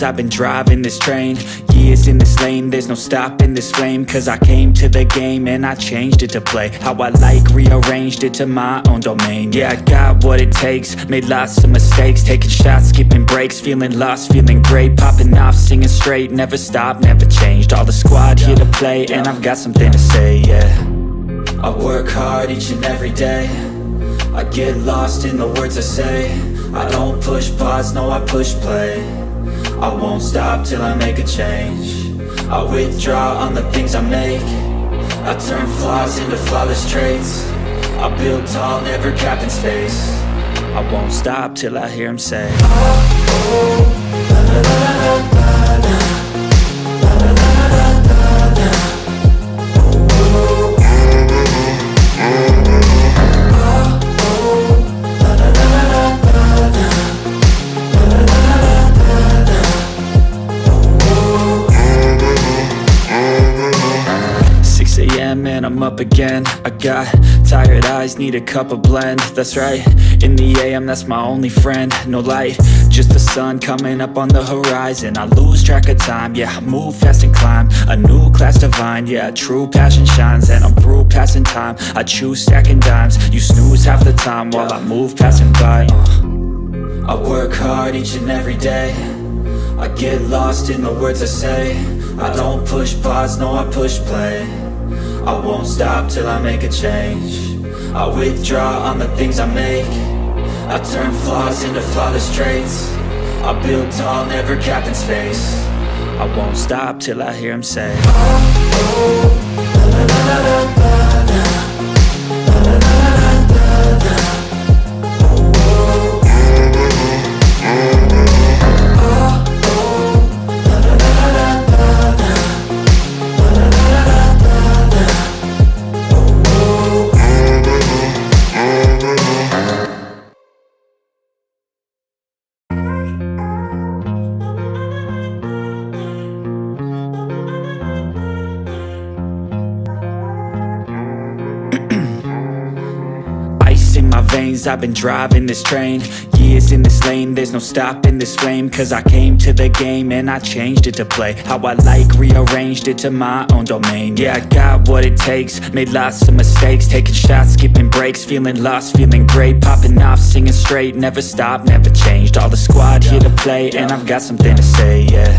veins, I've been driving this train. Years in this lane, there's no stopping this flame. Cause I came to the game and I changed it to play how I like, rearranged it to my own domain. Yeah, I got what it takes, made lots of mistakes, taking shots, skipping breaks, feeling lost, feeling great, popping off, singing straight, never stopped, never changed. All the squad here to play and I've got something to say, yeah. I work hard each and every day, I get lost in the words I say. I don't push pause, no, I push play. I won't stop till I make a change. I withdraw on the things I make. I turn flaws into flawless traits. I build tall, never capped in space. I won't stop till I hear him say, oh, oh, la, la, la, la, la, la, la, la, la, la, la, la, la. And I'm up again. I got tired eyes, need a cup of blend. That's right, in the AM, that's my only friend. No light, just the sun coming up on the horizon. I lose track of time, yeah, I move fast and climb a new class divine, yeah, true passion shines. And I'm through passing time, I choose stacking dimes. You snooze half the time while I move passing by. I work hard each and every day, I get lost in the words I say. I don't push pause, no, I push play. I won't stop till I make a change. I withdraw on the things I make. I turn flaws into flawless traits. I build tall, never capped in space. I won't stop till I hear him say, oh, oh, la, la, la, la, la, la, la, la, la, la, la, la. I've been driving this train, years in this lane, there's no stopping this flame. Cause I came to the game and I changed it to play how I like, rearranged it to my own domain. Yeah, I got what it takes, made lots of mistakes, taking shots, skipping breaks, feeling lost, feeling great, popping off, singing straight, never stopped, never changed. All the squad here to play and I've got something to say, yeah.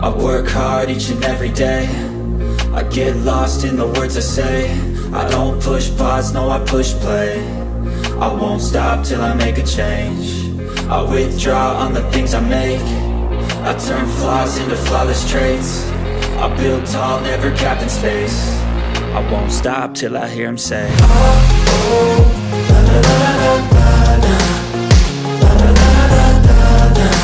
I work hard each and every day, I get lost in the words I say. I don't push pause, no, I push play. I won't stop till I make a change. I withdraw on the things I make. I turn flaws into flawless traits. I build tall, never capped in space. I won't stop till I hear him say, oh, oh, la, la, la, la, la, la, la, la, la, la, la, la.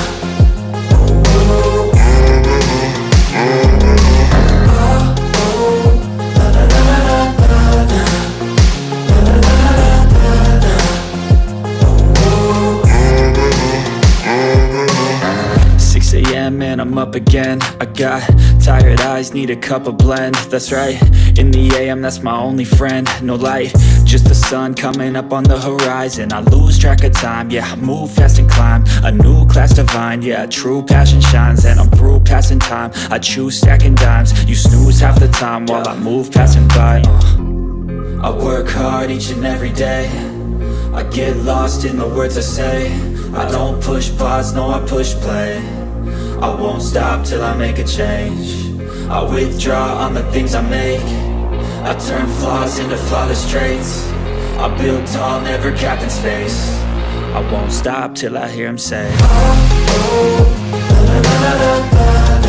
Man, I'm up again. I got tired eyes, need a cup of blend. That's right, in the AM, that's my only friend. No light, just the sun coming up on the horizon. I lose track of time, yeah, I move fast and climb a new class divine, yeah, true passion shines. And I'm through passing time, I choose stacking dimes. You snooze half the time while I move passing by. I work hard each and every day, I get lost in the words I say. I don't push pause, no, I push play. I won't stop till I make a change. I withdraw on the things I make. I turn flaws into flawless traits. I build tall, never capped in space. I won't stop till I hear him say, oh, oh, la, la, la, la, la,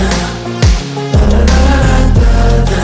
la, la, la, la, la, la, la.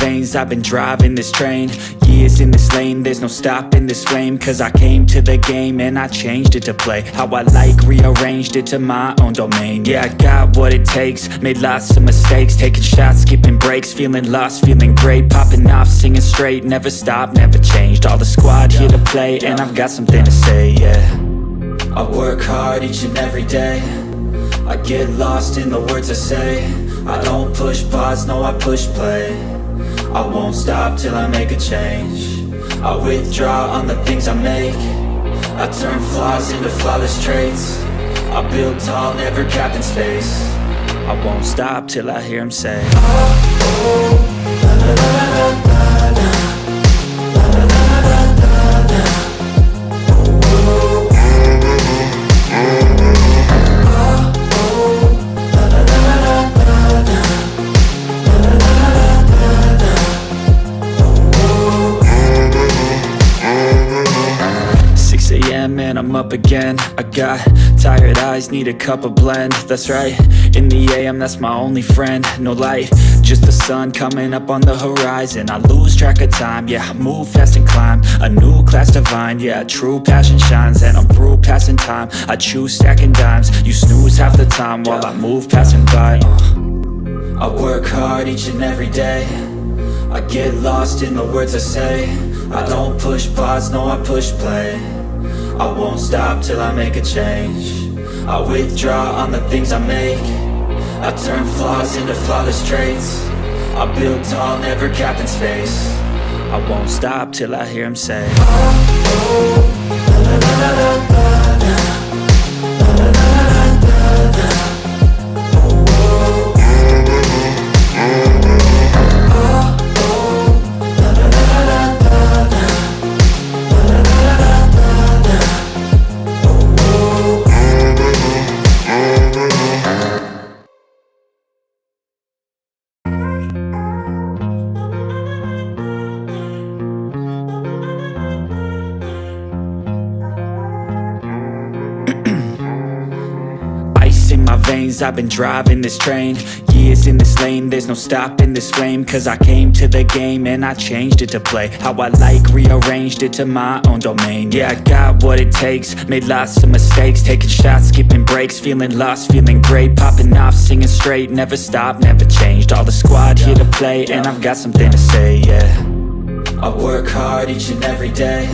veins, I've been driving this train. Years in this lane, there's no stopping this flame. Cause I came to the game and I changed it to play how I like, rearranged it to my own domain. Yeah, I got what it takes, made lots of mistakes, taking shots, skipping breaks, feeling lost, feeling great, popping off, singing straight, never stopped, never changed. All the squad here to play and I've got something to say, yeah. I work hard each and every day, I get lost in the words I say. I don't push pause, no I push play. I won't stop till I make a change. I withdraw on the things I make. I turn flaws into flawless traits. I build tall, never capped in space. I won't stop till I hear him say, oh, oh, la, la, la, la, la, la, la, la, la, la, la, la, la. And I'm up again. I got tired eyes, need a cup of blend. That's right, in the AM, that's my only friend. No light, just the sun coming up on the horizon. I lose track of time, yeah, I move fast and climb a new class divine, yeah, true passion shines. And I'm through passing time, I choose stacking dimes. You snooze half the time while I move passing by. I work hard each and every day, I get lost in the words I say. I don't push pause, no I push play. I won't stop till I make a change. I withdraw on the things I make. I turn flaws into flawless traits. I build tall, never capped in space. I won't stop till I hear him say, oh, oh, la, la, la, la, la, la, la, la, la, la, la, la, la. I've been driving this train, years in this lane, there's no stopping this flame. Cause I came to the game and I changed it to play how I like, rearranged it to my own domain. Yeah, I got what it takes, made lots of mistakes, taking shots, skipping breaks, feeling lost, feeling great, popping off, singing straight, never stopped, never changed. All the squad here to play and I've got something to say, yeah. I work hard each and every day,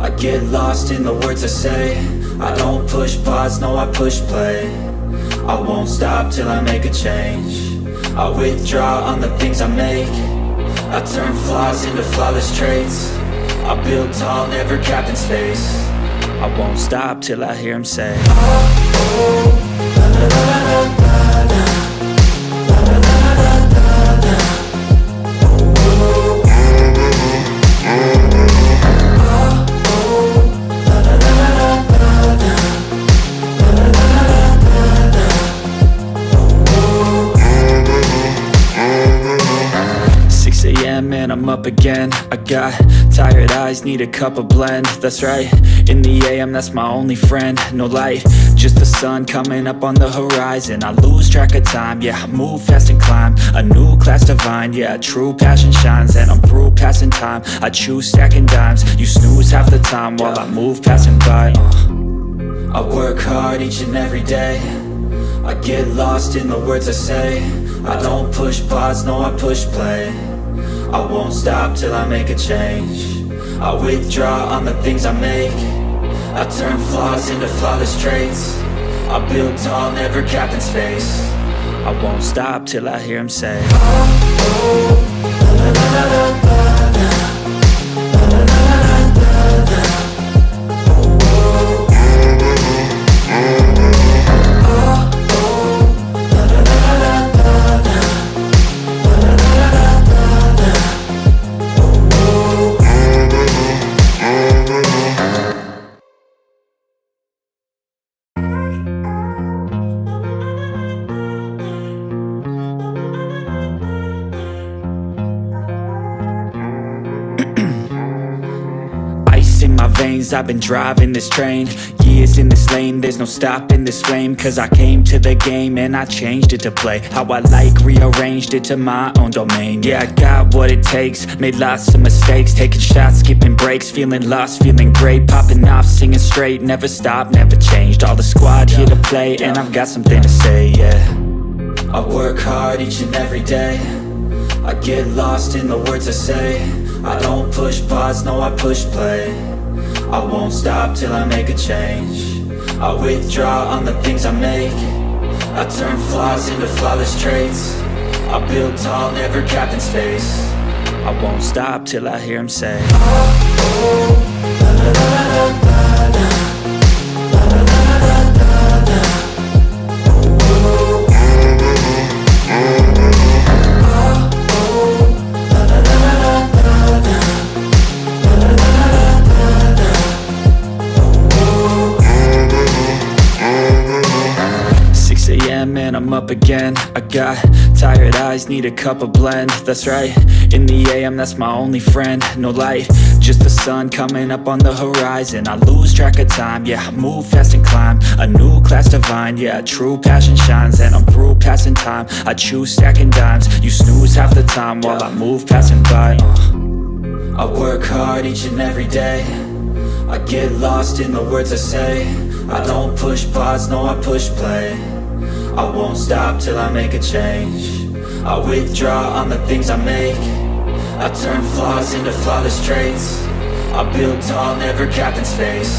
I get lost in the words I say. I don't push pause, no I push play. I won't stop till I make a change. I withdraw on the things I make. I turn flaws into flawless traits. I build tall, never capped in space. I won't stop till I hear him say, oh, oh, la, la, la, la, la, la, la, la, la, la, la, la, la. And I'm up again. I got tired eyes, need a cup of blend. That's right, in the AM, that's my only friend. No light, just the sun coming up on the horizon. I lose track of time, yeah, I move fast and climb a new class divine, yeah, true passion shines. And I'm through passing time, I choose stacking dimes. You snooze half the time while I move passing by. I work hard each and every day, I get lost in the words I say. I don't push pause, no I push play. I won't stop till I make a change. I withdraw on the things I make. I turn flaws into flawless traits. I build tall, never capped in space. I won't stop till I hear him say, oh, oh, la, la, la, la, la, la, la, la, la, la, la, la. I've been driving this train, Years in this lane, there's no stopping this flame. Cause I came to the game and I changed it to play how I like, rearranged it to my own domain. Yeah, I got what it takes, made lots of mistakes, taking shots, skipping breaks, feeling lost, feeling great, popping off, singing straight, never stopped, never changed. All the squad here to play, and I've got something to say, yeah. I work hard each and every day, I get lost in the words I say. I don't push pause, no I push play. I won't stop till I make a change. I withdraw on the things I make. I turn flaws into flawless traits. I build tall, never capped in space. I won't stop till I hear him say, oh, oh, la, la, la, la, la, la, la, la, la, la, la, la. Oh, oh, la, la, la, la, la, la, la, la, la, la, la. Oh, 6 a.m. and I'm up again. I got tired eyes, need a cup of blend. That's right, in the AM, that's my only friend. No light, just the sun coming up on the horizon. I lose track of time, yeah, I move fast and climb a new class divine, yeah, true passion shines. And I'm through passing time, I choose stacking dimes. You snooze half the time while I move passing by. I work hard each and every day, I get lost in the words I say. I don't push pause, no I push play. I won't stop till I make a change. I withdraw on the things I make. I turn flaws into flawless traits. I build tall, never capped in space.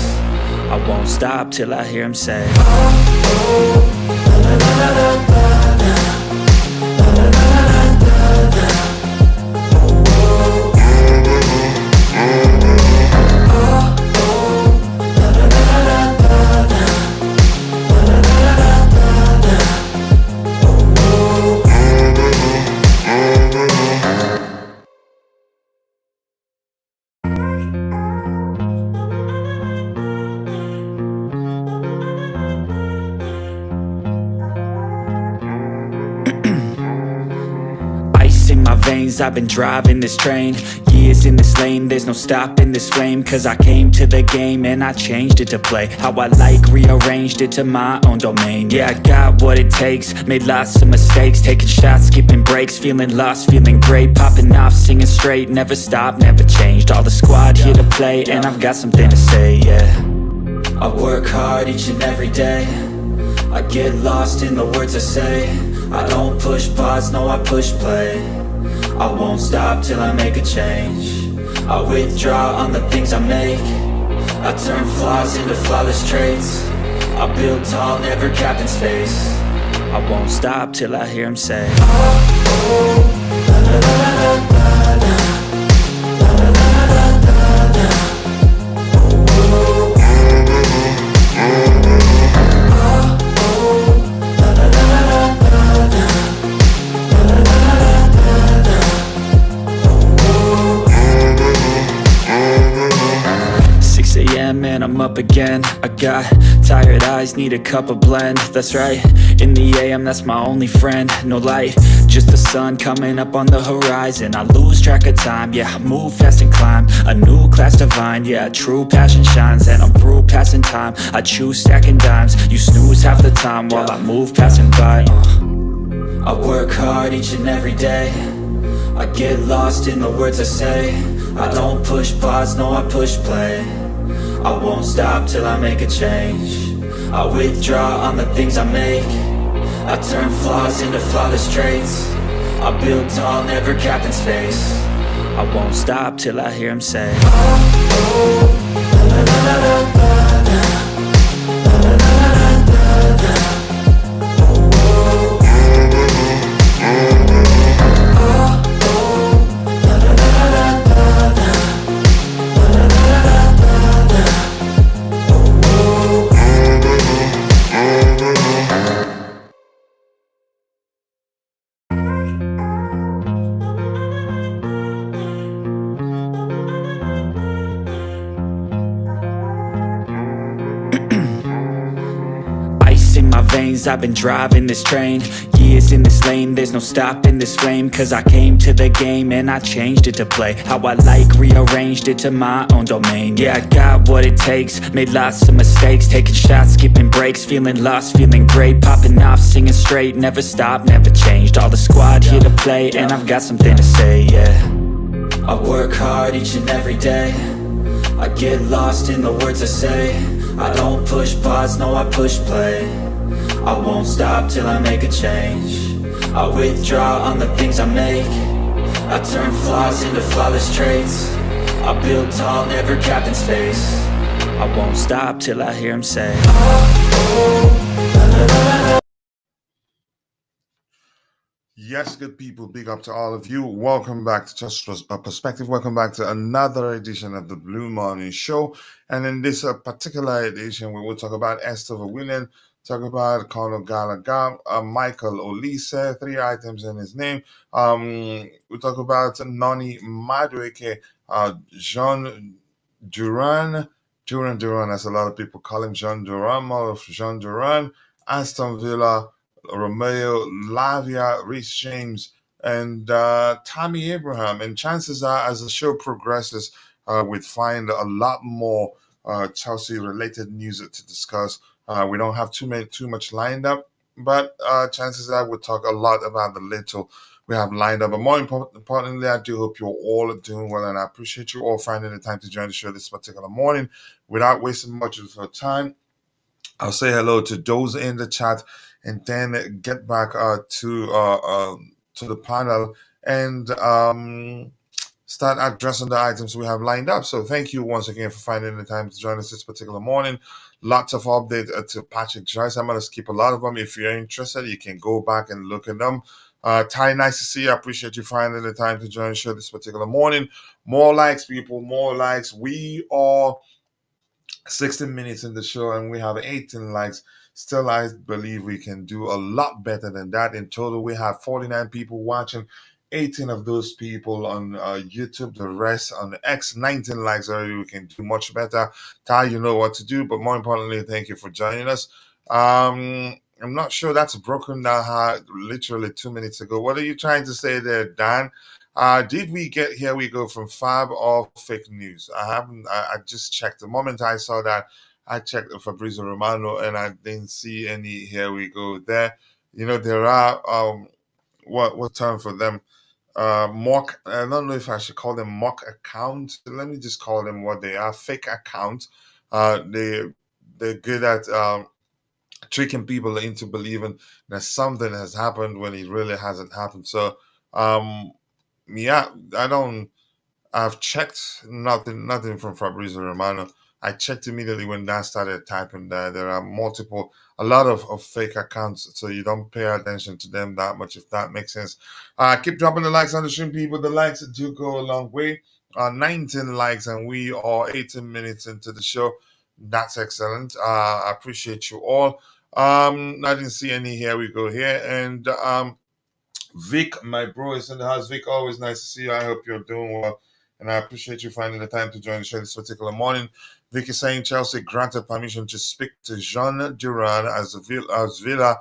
I won't stop till I hear him say, oh, oh, la, la, la, la, la, la, la, la, la, la, la, la. Oh, oh, la, la, la, la, la, la, la. 'Cause I've been driving this train, years in this lane, there's no stopping this flame. Cause I came to the game and I changed it to play how I like, rearranged it to my own domain. Yeah, I got what it takes, made lots of mistakes, taking shots, skipping breaks, feeling lost, feeling great, popping off, singing straight, never stopped, never changed. All the squad here to play, and I've got something to say, yeah. I work hard each and every day, I get lost in the words I say. I don't push pause, no I push play. I won't stop till I make a change. I withdraw on the things I make. I turn flaws into flawless traits. I build tall, never capped in space. I won't stop till I hear him say, oh, oh, la, la, la, la, la, la, la, la, la, la, la, la. Oh, oh, la, la, la, la, la, la, la, la, la, la, la. 6 a.m. and I'm up again. I got tired eyes, need a cup of blend. That's right, in the AM, that's my only friend. No light, just the sun coming up on the horizon. I lose track of time, yeah, I move fast and climb a new class divine, yeah, true passion shines. And I'm through passing time, I choose stacking dimes. You snooze half the time while I move passing by. I work hard each and every day, I get lost in the words I say. I don't push pause, no I push play. I won't stop till I make a change. I withdraw on the things I make. I turn flaws into flawless traits. I build tall, never capped in space. I won't stop till I hear him say, oh, oh, la, la, la, la, la, la, la, la, la, la, la, la. years I've been driving this train, years in this lane, there's no stopping this flame. Cause I came to the game and I changed it to play how I like, rearranged it to my own domain. Yeah, I got what it takes, made lots of mistakes, taking shots, skipping breaks, feeling lost, feeling great, popping off, singing straight, never stopped, never changed. All the squad here to play, and I've got something to say, yeah. I work hard each and every day, I get lost in the words I say. I don't push pause, no I push play. I won't stop till I make a change. I withdraw on the things I make. I turn flaws into flawless traits. I build tall, never capped in space. I won't stop till I hear him say, Yes, good people, big up to all of you. Welcome back to Just a Perspective. Welcome back to another edition of the Blue Morning Show. And in this particular edition, we will talk about Esther Willian, talk about Conor Gallagher, Michael Olise, 3 items in his name. We talk about Noni Madueke, Jhon Duran, as a lot of people call him, Jhon Duran, more of Jhon Duran, Aston Villa, Romeo Lavia, Reece James, and Tammy Abraham. And chances are, as the show progresses, we'd find a lot more Chelsea-related news to discuss. We don't have too much lined up, but chances are we'll talk a lot about the little we have lined up. But more importantly, I do hope you're all doing well, and I appreciate you all finding the time to join the show this particular morning. Without wasting much of your time, I'll say hello to those in the chat, and then get back to the panel and start addressing the items we have lined up. So thank you once again for finding the time to join us this particular morning. Lots of updates to Patrick Joyce. I'm going to skip a lot of them. If you're interested, you can go back and look at them. Ty, nice to see you. I appreciate you finding the time to join the show this particular morning. More likes, people, more likes. We are 16 minutes in the show and we have 18 likes. Still, I believe we can do a lot better than that. In total, we have 49 people watching, 18 of those people on YouTube, the rest on X, 19 likes already. We can do much better. Ty, you know what to do, but more importantly, thank you for joining us. I'm not sure that's broken down literally 2 minutes ago. What are you trying to say there, Dan? Did we get Here We Go from Fab or fake news? I haven't. I just checked. The moment I saw that, I checked Fabrizio Romano and I didn't see any Here We Go there. You know, there are what term for them? Mock. I don't know if I should call them mock accounts. Let me just call them what they are: fake accounts. They're good at tricking people into believing that something has happened when it really hasn't happened. So, yeah, I've checked nothing from Fabrizio Romano. I checked immediately when Dan started typing that there are a lot of fake accounts, so you don't pay attention to them that much, if that makes sense. Keep dropping the likes on the stream, people. The likes do go a long way. 19 likes, and we are 18 minutes into the show. That's excellent. I appreciate you all. I didn't see any Here We Go here, and Vic, my bro, is in the house. Vic, always nice to see you. I hope you're doing well, and I appreciate you finding the time to join the show this particular morning. Vic is saying Chelsea granted permission to speak to Jhon Duran as Villa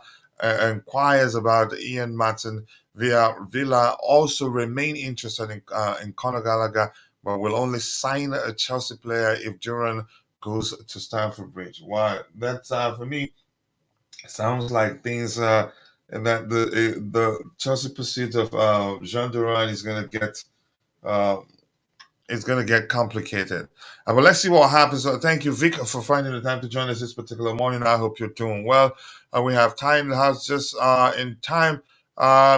inquires about Ian Maatsen. Villa also remain interested in Conor Gallagher, but will only sign a Chelsea player if Duran goes to Stamford Bridge. Why? That's for me. Sounds like things and that the Chelsea pursuit of Jhon Duran is going to get uh, complicated. But let's see what happens. Thank you, Vic, for finding the time to join us this particular morning. I hope you're doing well. We have time in the house just in time.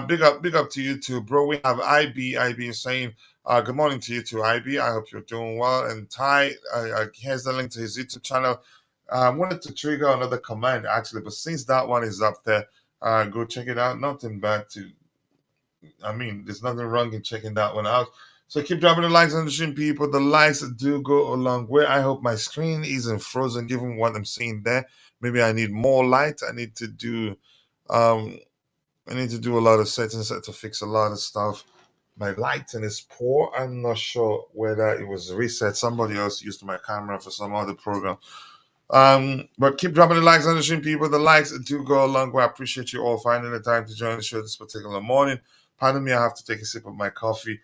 Big up to you too, bro. We have IB saying good morning to you too, IB. I hope you're doing well. And Ty, here's the link to his YouTube channel. I wanted to trigger another command actually, but since that one is up there, go check it out. Nothing bad there's nothing wrong in checking that one out. So keep dropping the likes on the stream, people. The likes do go a long way. I hope my screen isn't frozen given what I'm seeing there. Maybe I need more light. I need to do a lot of settings to fix a lot of stuff. My lighting is poor. I'm not sure whether it was reset. Somebody else used my camera for some other program. But keep dropping the likes on the stream, people. The likes do go a long way. I appreciate you all finding the time to join the show this particular morning. Pardon me, I have to take a sip of my coffee.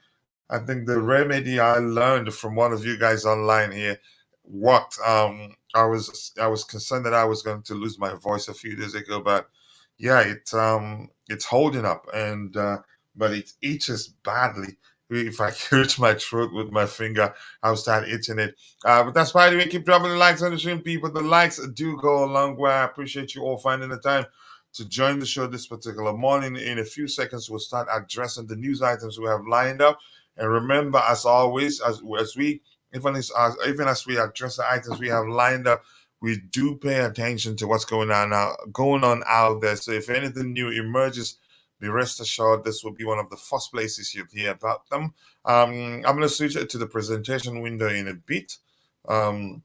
I think the remedy I learned from one of you guys online here worked. I was concerned that I was going to lose my voice a few days ago, but yeah, it's holding up, and but it itches badly. If I reach my throat with my finger, I'll start itching it. But that's why we keep dropping the likes on the stream, people. The likes do go a long way. I appreciate you all finding the time to join the show this particular morning. In a few seconds, we'll start addressing the news items we have lined up. And remember, as always, as we even as we address the items we have lined up, we do pay attention to what's going on out there. So if anything new emerges, be rest assured this will be one of the first places you'll hear about them. I'm going to switch it to the presentation window in a bit, and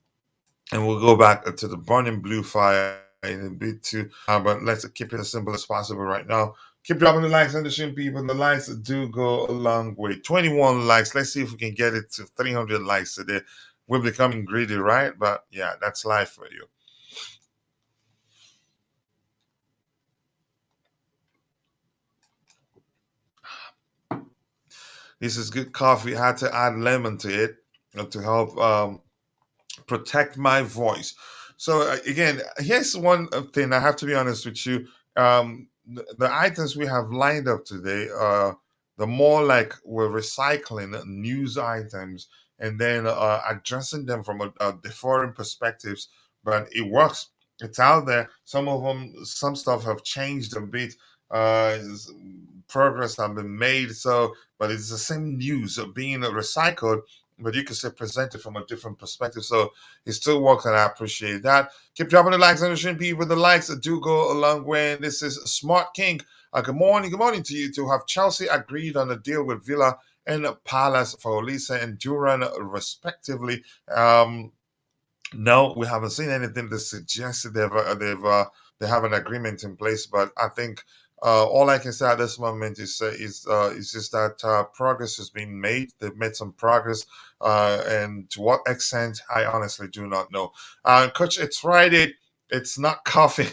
we'll go back to the burning blue fire in a bit too. But let's keep it as simple as possible right now. Keep dropping the likes on the stream, people. The likes do go a long way. 21 likes. Let's see if we can get it to 300 likes today. We're becoming greedy, right? But yeah, that's life for you. This is good coffee. I had to add lemon to it to help protect my voice. So again, here's one thing I have to be honest with you. The items we have lined up today, the more like we're recycling news items and then addressing them from different perspectives. But it works. It's out there. Some of them, some stuff have changed a bit. Progress have been made. So, but it's the same news being recycled, but you can still present it from a different perspective. So it still works, and I appreciate that. Keep dropping the likes on the stream, people. The likes do go a long way. And this is Smart King. Good morning. Good morning to you. To have Chelsea agreed on a deal with Villa and Palace for Olise and Duran, respectively. No, we haven't seen anything that suggests that they have an agreement in place. But I think all I can say at this moment is just that progress has been made. They've made some progress, and to what extent, I honestly do not know. Coach, it's Friday. It's not coffee.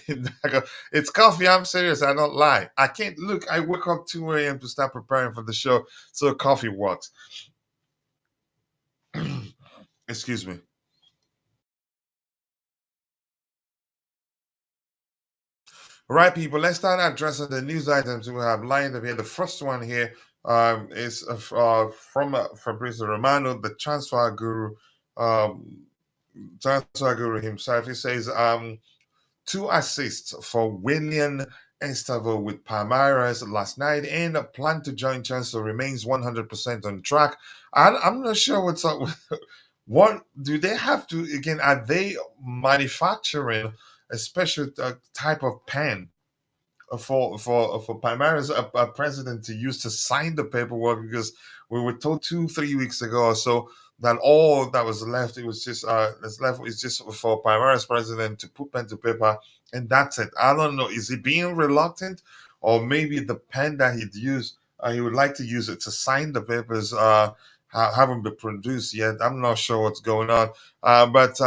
It's coffee. I'm serious. I don't lie. I can't look. I wake up 2 a.m. to start preparing for the show, so coffee works. Excuse me. All right, people, let's start addressing the news items we have lined up here. The first one here is from Fabrizio Romano, the transfer guru himself. He says, 2 assists for Willian Estavo with Palmeiras last night, and a plan to join Chelsea remains 100% on track. I'm not sure what's up with what do they have to again? Are they manufacturing a special type of pen for Palmeiras a president to use to sign the paperwork? Because we were told 2-3 weeks ago or so that all that was left is just for Palmeiras president to put pen to paper, and that's it. I don't know. Is he being reluctant, or maybe the pen that he'd use he would like to use it to sign the papers haven't been produced yet. I'm not sure what's going on, but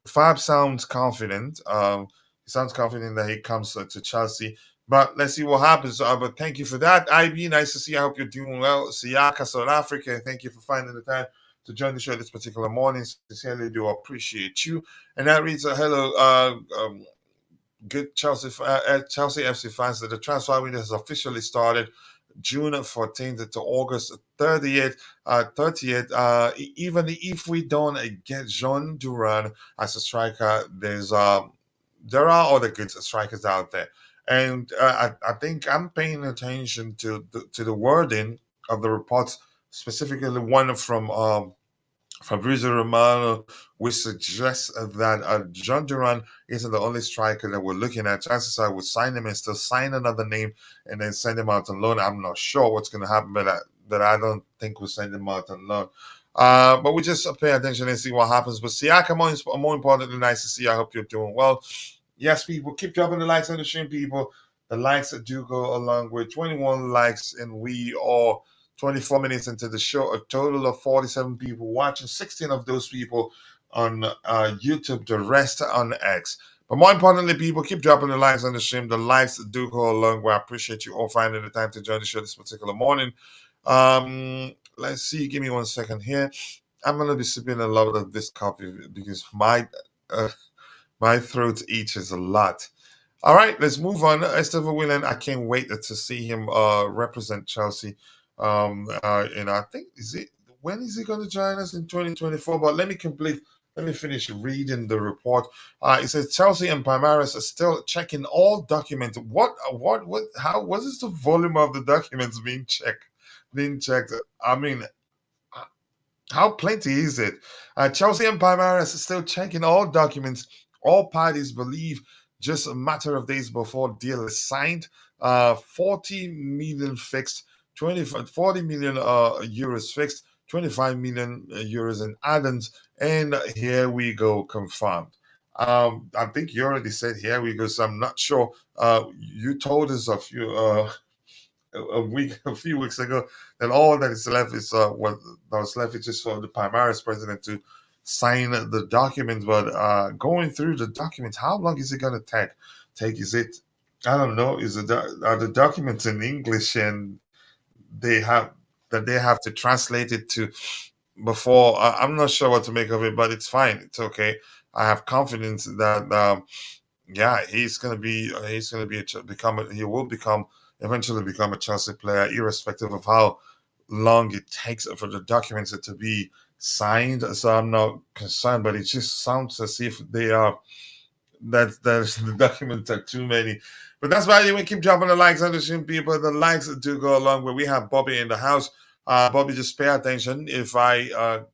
Fab sounds confident. He sounds confident that he comes to Chelsea. But let's see what happens. But thank you for that, IB. Nice to see you. I hope you're doing well. Siaka, South Africa. Thank you for finding the time to join the show this particular morning. Sincerely do appreciate you. And that reads a hello, good Chelsea FC fans. That the transfer window has officially started. June 14th to August 30th. Even if we don't get Jhon Duran as a striker, there are other good strikers out there, and I think I'm paying attention to the wording of the reports, specifically one from Fabrizio Romano, which suggests that Jhon Duran isn't the only striker that we're looking at. Chances are we'll sign him and still sign another name and then send him out on loan. I'm not sure what's going to happen, but I don't think we'll send him out on loan. But we just pay attention and see what happens. But Siaka, more importantly, nice to see you. I hope you're doing well. Yes, people, keep dropping the likes on the stream, people. The likes that do go along with 21 likes, and we are 24 minutes into the show. A total of 47 people watching. 16 of those people on YouTube, the rest on X. But more importantly, people, keep dropping the likes on the stream. The likes do go a long way. I appreciate you all finding the time to join the show this particular morning. Let's see. Give me 1 second here. I'm gonna be sipping a lot of this coffee because uh, my throat itches a lot. All right, let's move on. Esteban Willian, I can't wait to see him represent Chelsea. I think is it when is he going to join us in 2024? But let me finish reading the report. It says Chelsea and Palmeiras are still checking all documents. What? How? What is the volume of the documents being checked? Being checked. I mean, how plenty is it? Chelsea and Palmeiras are still checking all documents. All parties believe just a matter of days before deal is signed. 40 million fixed, 40 million euros fixed, 25 million euros in add-ons, and here we go, confirmed. I think you already said here we go, so I'm not sure. You told us a few weeks ago, that all that is left is what that was left is just for the Palmeiras president to sign the documents. But going through the documents, how long is it going to take? Is it? I don't know. Are the documents in English and they have they have to translate it to before? I'm not sure what to make of it, but it's fine. It's okay. I have confidence that yeah, he will become eventually become a Chelsea player, irrespective of how long it takes for the documents to be signed. So I'm not concerned, but it just sounds as if they are that the documents are too many. But that's why we keep dropping the likes on the stream, people. The likes do go along where we have Bobby in the house. Bobby, just pay attention. If I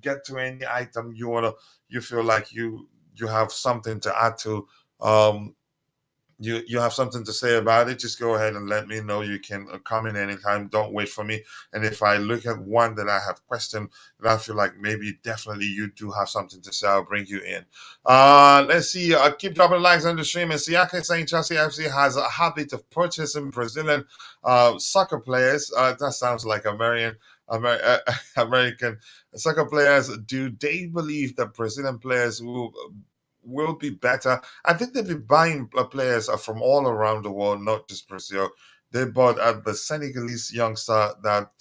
get to any item you feel like you have something to add to, um, you have something to say about it, just go ahead and let me know. You can comment anytime. Don't wait for me. And if I look at one that I have questioned, that I feel like maybe definitely you do have something to say, I'll bring you in. Let's see. Keep dropping likes on the stream. And Siaka saying Chelsea FC has a habit of purchasing Brazilian soccer players. That sounds like American soccer players. Do they believe that Brazilian players will be better? I think they've been buying players from all around the world, not just Brazil. They bought the Senegalese youngster that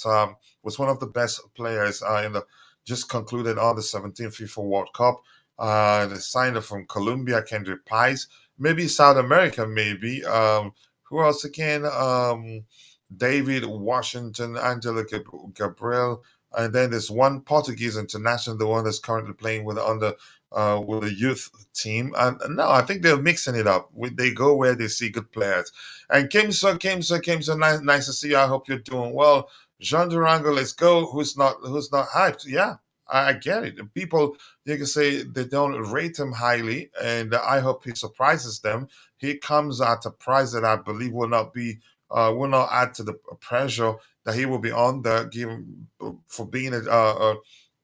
was one of the best players in the just concluded on the 17th FIFA World Cup. They signed it from Colombia, Kendrick Pies. Maybe South America, maybe. Who else again? David Washington, Angela Gabriel. And then there's one Portuguese international, the one that's currently playing with a youth team. And no, I think they're mixing it up. They go where they see good players. And Kimso, nice to see you. I hope you're doing well. Jhon Durango, let's go. Who's not hyped? Yeah, I get it. People, you can say they don't rate him highly, and I hope he surprises them. He comes at a price that I believe will not add to the pressure that he will be under, given for being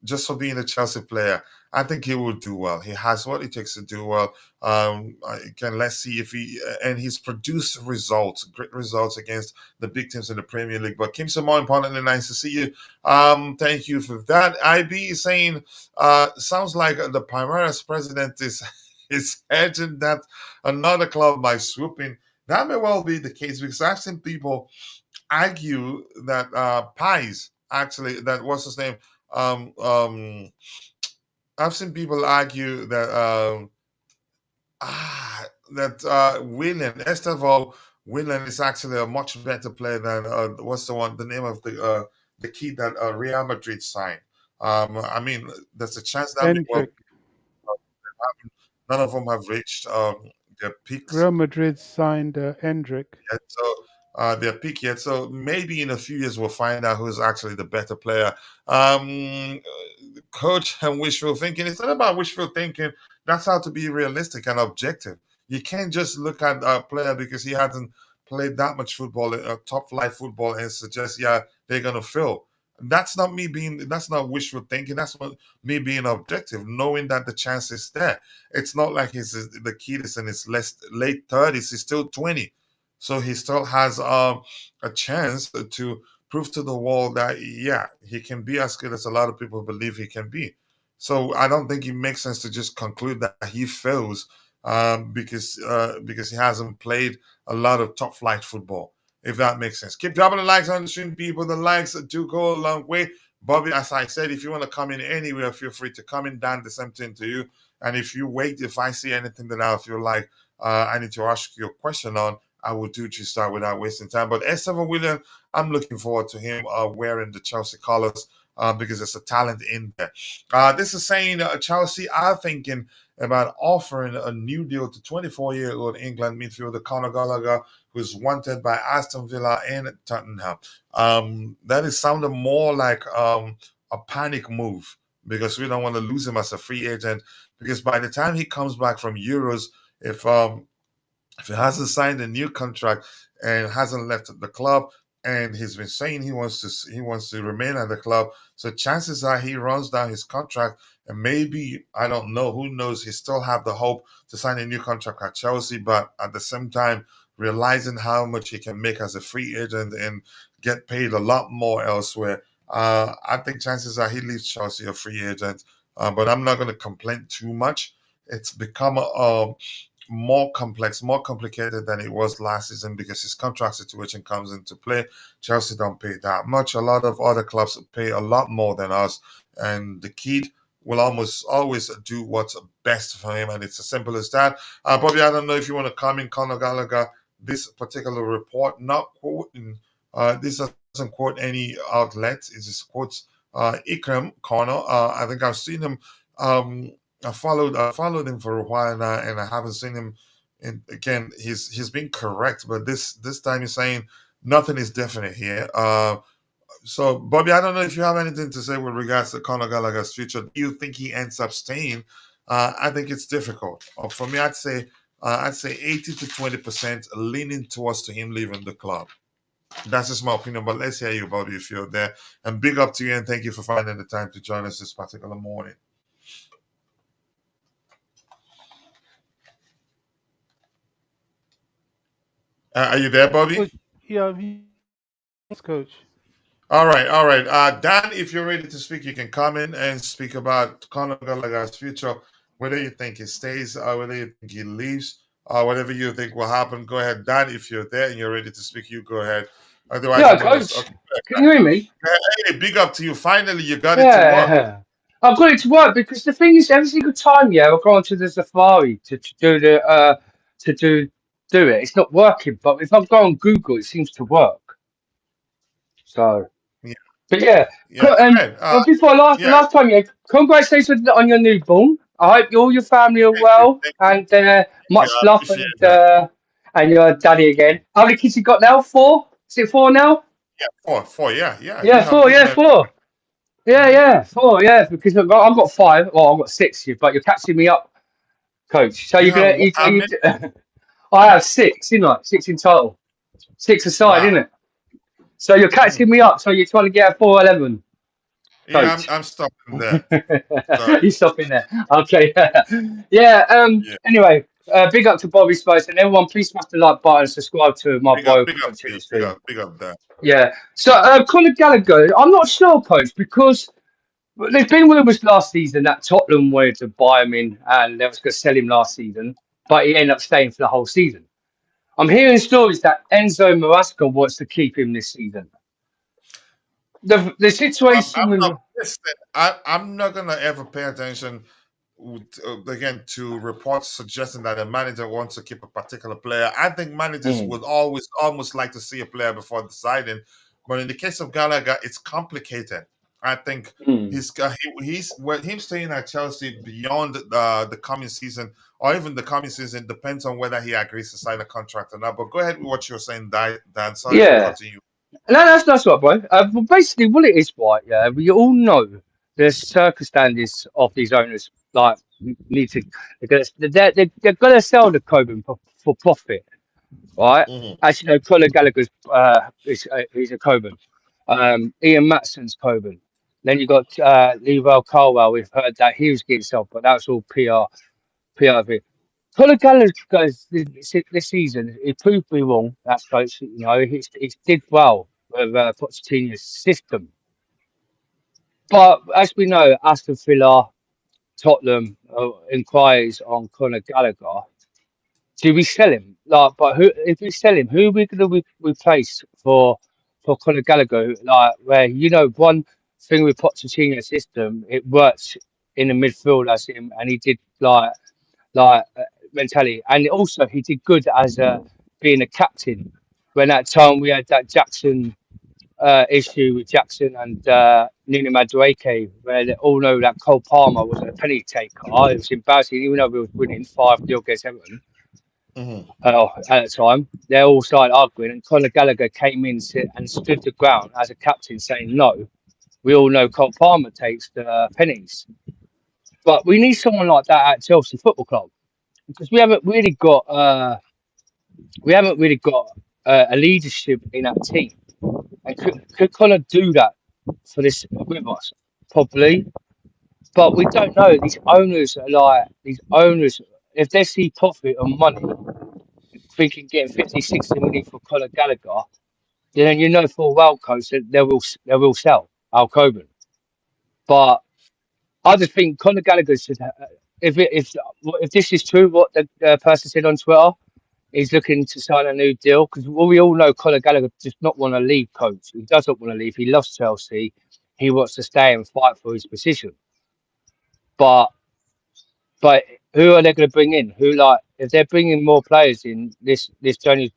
just for being a Chelsea player. I think he will do well. He has what it takes to do well. Let's see if and he's produced great results against the big teams in the Premier League. But Kimson, more importantly, nice to see you. Thank you for that. IB is saying, sounds like the Palmeiras president is hedging that another club by swooping. That may well be the case because I've seen people argue that Pies actually, that what's his name? Um, um, I've seen people argue that Willian, Estevao Willian is actually a much better player than what's the name of the kid that Real Madrid signed. I mean, there's a chance that Hendrick. none of them have reached their peaks. Real Madrid signed Hendrick. Yet, so their peak yet. So maybe in a few years we'll find out who's actually the better player. Coach and wishful thinking. It's not about wishful thinking. That's how to be realistic and objective. You can't just look at a player because he hasn't played that much football, top flight football, and suggest, yeah, they're gonna fail. That's not wishful thinking. That's what me being objective, knowing that the chance is there. It's not like the kid is in his late 30s. He's still 20, so he still has a chance to prove to the world that yeah, he can be as good as a lot of people believe he can be. So I don't think it makes sense to just conclude that he fails because he hasn't played a lot of top flight football. If that makes sense. Keep dropping the likes on the stream, people. The likes do go a long way. Bobby, as I said, if you want to come in anywhere, feel free to come in. Dan, the same thing to you. And if you wait, if I see anything that I feel like I need to ask you a question on, I will do just that without wasting time. But S7 Willian, I'm looking forward to him wearing the Chelsea colours because there's a talent in there. This is saying Chelsea are thinking about offering a new deal to 24-year-old England midfielder Conor Gallagher, who's wanted by Aston Villa and Tottenham. That is sounding more like a panic move because we don't want to lose him as a free agent. Because by the time he comes back from Euros, if he hasn't signed a new contract and hasn't left the club, and he's been saying he wants to remain at the club, so chances are he runs down his contract, and maybe, I don't know, who knows, he still have the hope to sign a new contract at Chelsea, but at the same time realizing how much he can make as a free agent and get paid a lot more elsewhere. I think chances are he leaves Chelsea a free agent, but I'm not going to complain too much. It's become a more complex, more complicated than it was last season because his contract situation comes into play. Chelsea don't pay that much. A lot of other clubs pay a lot more than us, and the kid will almost always do what's best for him, and it's as simple as that. Bobby, I don't know if you want to comment, Conor Gallagher. This particular report, not quoting, this doesn't quote any outlets. It just quotes Ikram Conor. I think I've seen him. I followed him for a while now, and I haven't seen him. And again, he's been correct, but this time he's saying nothing is definite here. So Bobby, I don't know if you have anything to say with regards to Conor Gallagher's future. Do you think he ends up staying? I think it's difficult. For me, I'd say 80 to 20% leaning towards to him leaving the club. That's just my opinion, but let's hear you, Bobby, if you're there. And big up to you, and thank you for finding the time to join us this particular morning. Are you there, Bobby? Yeah, coach. All right. Dan, if you're ready to speak, you can come in and speak about Conor Gallagher's future, whether you think he stays or whether you think he leaves, or whatever you think will happen. Go ahead, Dan. If you're there and you're ready to speak, you go ahead. Otherwise, Yeah, I'm going to. coach. Okay. Can you hear me? Hey, big up to you. Finally, you got it to work. Yeah. I've got it to work because the thing is, every single time, yeah, I've gone to the Safari to do the to do it. It's not working, but if I go on Google, it seems to work. So, Yeah. but yeah, Yeah. Go ahead. before Yeah. last time, yeah, congratulations on your newborn. I hope all your family are Thank you. well Thank and you. much I love appreciate that. and your daddy again. How many kids you got now? 4? Is it 4 now? Yeah. Four. Yeah. Yeah, You have 4. good Yeah, men. 4. Yeah, Mhm. 4, yeah, because I've got 5. Well, I've got 6 here, but you're catching me up, coach. So You you're have gonna, how many? I have 6, you know, 6 in total, 6 aside, isn't Wow. it? So you're Mhm. catching me up. So you're trying to get a 4-11, Yeah, coach. I'm stopping there. Sorry. You stop in there, okay? Yeah. Yeah. Anyway, big up to Bobby Spice and everyone. Please smash the like button and subscribe to my Big up, boy big up to you. continuously. Big up that. Yeah. So Conor Gallagher, I'm not sure, coach, because. But there's been rumours last season that Tottenham wanted to buy him in and they was going to sell him last season, but he ended up staying for the whole season. I'm hearing stories that Enzo Maresca wants to keep him this season. The situation I'm with not listen, I'm not gonna ever pay attention again to reports suggesting that a manager wants to keep a particular player. I think managers Mm, would always almost like to see a player before deciding, but in the case of Gallagher, it's complicated. I think mm. he's well, him staying at Chelsea beyond the coming season or even the coming season depends on whether he agrees to sign a contract or not. But go ahead with what you're saying, Dan. Sorry for Yeah, cutting you. no, that's right, bro. Well, basically, what it is, right? Yeah, we all know the circumstances of these owners. Like, need to they're gonna sell the Coburn for profit, right? Mhm. As you know, Conor Gallagher's he's a Coburn. Ian Maatsen's Coburn. Then you got Levi Colwil. We've heard that he was getting sold, but that's all PR. Conor Gallagher goes this season. He proved me wrong. That's coach. You know, he did well with Pochettino's system. But as we know, Aston Villa. Tottenham inquiries on Conor Gallagher, do we sell him? Like, but who? If we sell him, who are we going to replace for Conor Gallagher? Like, where one thing with Pochettino's system, it works in the midfield as him, and he did like mentality, and also he did good as being a captain. When that time we had that Jackson issue with Jackson and Nuno Madueke, where they all know that Cole Palmer was a penalty taker. It was embarrassing, even though we were winning 5-0 against Everton at the time. They all started arguing, and Conor Gallagher came in and stood the ground as a captain, saying, "No, we all know Cole Palmer takes the pennies, but we need someone like that at Chelsea Football Club because we haven't really got a leadership in that team." And could Connor do that for this with us? Probably. But we don't know. These owners, if they see profit and money, thinking getting 50, 60 million for Conor Gallagher, then for a well coach that they will sell Al Coburn. But I just think Conor Gallagher should, if this is true, what the person said on Twitter, he's looking to sign a new deal because we all know Conor Gallagher does not want to leave. Coach, he doesn't want to leave. He loves Chelsea. He wants to stay and fight for his position. But who are they going to bring in? If they're bringing more players in this journey,